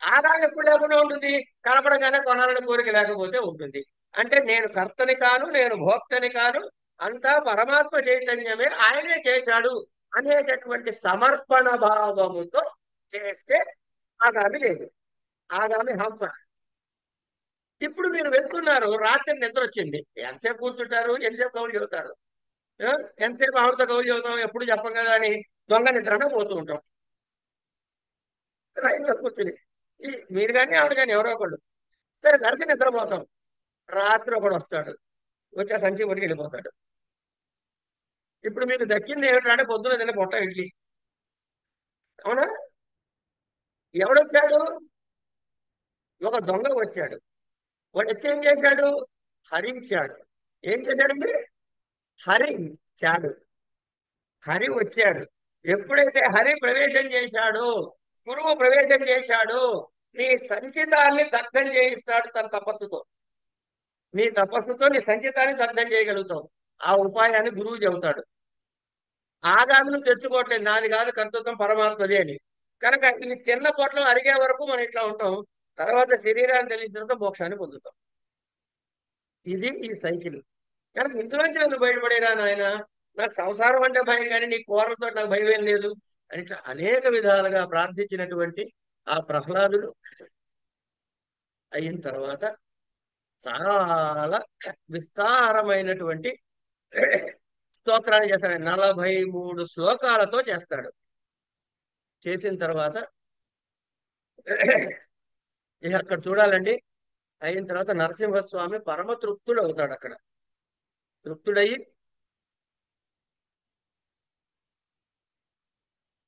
Speaker 1: ఆదాయం ఎప్పుడు లేకుండా ఉంటుంది? కనపడగానే కొనాలని కోరిక లేకపోతే ఉంటుంది. అంటే నేను కర్తని కాను, నేను భోక్తని కాను, అంతా పరమాత్మ చైతన్యమే, ఆయనే చేశాడు అనేటటువంటి సమర్పణ భావముతో చేస్తే ఆగామి లేదు. ఆగామి హంస. ఇప్పుడు మీరు వెళ్తున్నారు, రాత్రి నిద్ర వచ్చింది, ఎంతసేపు కూర్చుంటారు? ఎంతసేపు కౌలు చెబుతారు? ఆ? ఎంతసేపు ఆవిడతో కౌలు చెబుతాం? ఎప్పుడు చెప్పం కదా అని దొంగ నిద్రనే పోతూ ఉంటాం రైల్లో కూర్చుని. మీరు కానీ ఆవిడ కానీ ఎవరో ఒకళ్ళు. సరే కలిసి నిద్రపోతాం. రాత్రి ఒకడు వస్తాడు, వచ్చే సంచి పట్టుకు వెళ్ళిపోతాడు. ఇప్పుడు మీకు దక్కింది ఏమిటంటే పొద్దున తిన్న పొట్ట ఇడ్లీ. అవునా? ఎవడొచ్చాడు? ఒక దొంగ వచ్చాడు. వాడు వచ్చి ఏం చేశాడు? హరించాడు. ఏం చేశాడండి? హరించాడు. హరి వచ్చాడు. ఎప్పుడైతే హరి ప్రవేశం చేశాడో, గురువు ప్రవేశం చేశాడో, నీ సంచితాన్ని దగ్ధం చేయిస్తాడు తన తపస్సుతో. నీ తపస్సుతో నీ సంచితాన్ని దగ్ధం చేయగలుగుతావు. ఆ ఉపాయాన్ని గురువు చెబుతాడు. ఆగామిని తెచ్చుకోవట్లేదు, నాది కాదు కర్తృత్వం పరమాత్మది అని. కనుక ఈ తిన్న పొట్లం అరిగే వరకు మనం ఇట్లా ఉంటాం. తర్వాత శరీరాన్ని తెలిసిన తర్వాత మోక్షాన్ని పొందుతాం. ఇది ఈ సైకిల్. కనుక ఇందులోంచి నన్ను బయటపడేరా నాయన, నాకు సంసారం అంటే భయం కానీ నీ కూరలతో నాకు భయం ఏం లేదు అని ఇట్లా అనేక విధాలుగా ప్రార్థించినటువంటి ఆ ప్రహ్లాదుడు అయిన తర్వాత చాలా విస్తారమైనటువంటి స్తోత్రాన్ని చేస్తాడు. 43 శ్లోకాలతో చేస్తాడు. చేసిన తర్వాత ఇక అక్కడ చూడాలండి. అయిన తర్వాత నరసింహస్వామి పరమ తృప్తుడు అవుతాడు అక్కడ. తృప్తుడయి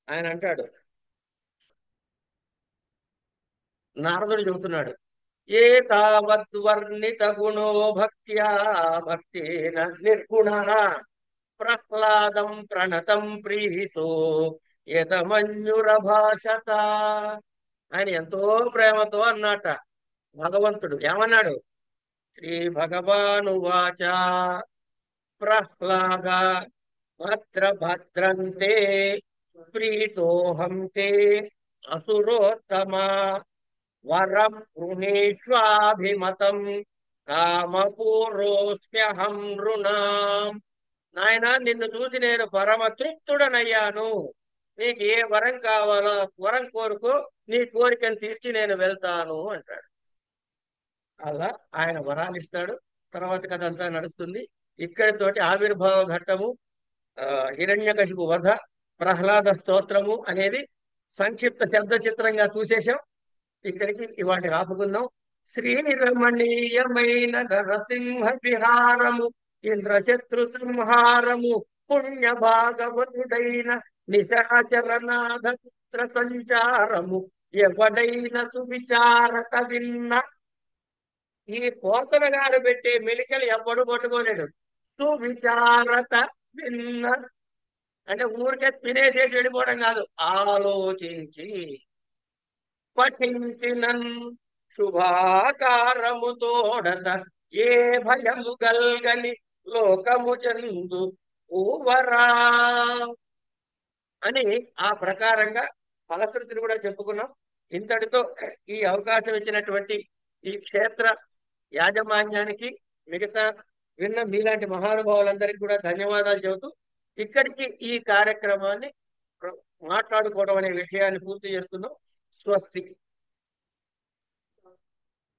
Speaker 1: ఆయన అంటాడు, నారదుడు చెబుతున్నాడు, ఏ తావద్వర్ణిత గుణో భక్త్యా భక్తేన నిర్గుణ ప్రహ్లాదం ప్రణతం ప్రీతో యతమన్యురభాషత. ఆయన ఎంతో ప్రేమతో అన్నట. భగవంతుడు ఏమన్నాడు? శ్రీ భగవానువాచ ప్రహ్లాద భద్రంతే ప్రీతోహం తే అసురోత్తమ వరం వృణీష్వాభిమతం కామపూర్వోస్మ్యహం నృణాం. నాయన, నిన్ను చూసి నేను పరమ తృప్తుడనయ్యాను. నీకు ఏ వరం కావాలో వరం కోరుకో, నీ కోరికను తీర్చి నేను వెళ్తాను అంటాడు. అలా ఆయన వరాలు ఇస్తాడు. తర్వాత కథ అంతా నడుస్తుంది. ఇక్కడితోటి ఆవిర్భావ ఘట్టము, హిరణ్యకశిపు వధ, ప్రహ్లాద స్తోత్రము అనేది సంక్షిప్త శబ్ద చిత్రంగా చూసేశాం. ఇక్కడికి ఇవాటి ఆపుకుందాం. శ్రీరమణీయమైన నరసింహ విహారము, ఇంద్రశత్రు సంహారము, పుణ్య భాగవతుడైన నిశాచరనాథ పుత్ర సంచారము, ఎవడైన సువిచారత విన్న. ఈ పోతన గారు పెట్టే మెలికలు ఎవ్వడు పట్టుకోలేడు. సువిచారత విన్న అంటే ఊరికే తినేసేసి వెళ్ళిపోవడం కాదు, ఆలోచించి పఠించినన్ శుభాకారము తోడత ఏ భయము గల్గని లోకము చందు ఊవరా అని ఆ ప్రకారంగా ఫలశ్రుతిని కూడా చెప్పుకున్నాం. ఇంతటితో ఈ అవకాశం ఇచ్చినటువంటి ఈ క్షేత్ర యాజమాన్యానికి, మిగతా విన్న మీలాంటి మహానుభావులందరికీ కూడా ధన్యవాదాలు చెబుతూ ఇక్కడికి ఈ కార్యక్రమాన్ని మాట్లాడుకోవడం అనే విషయాన్ని పూర్తి చేస్తున్నాం. స్వస్తి.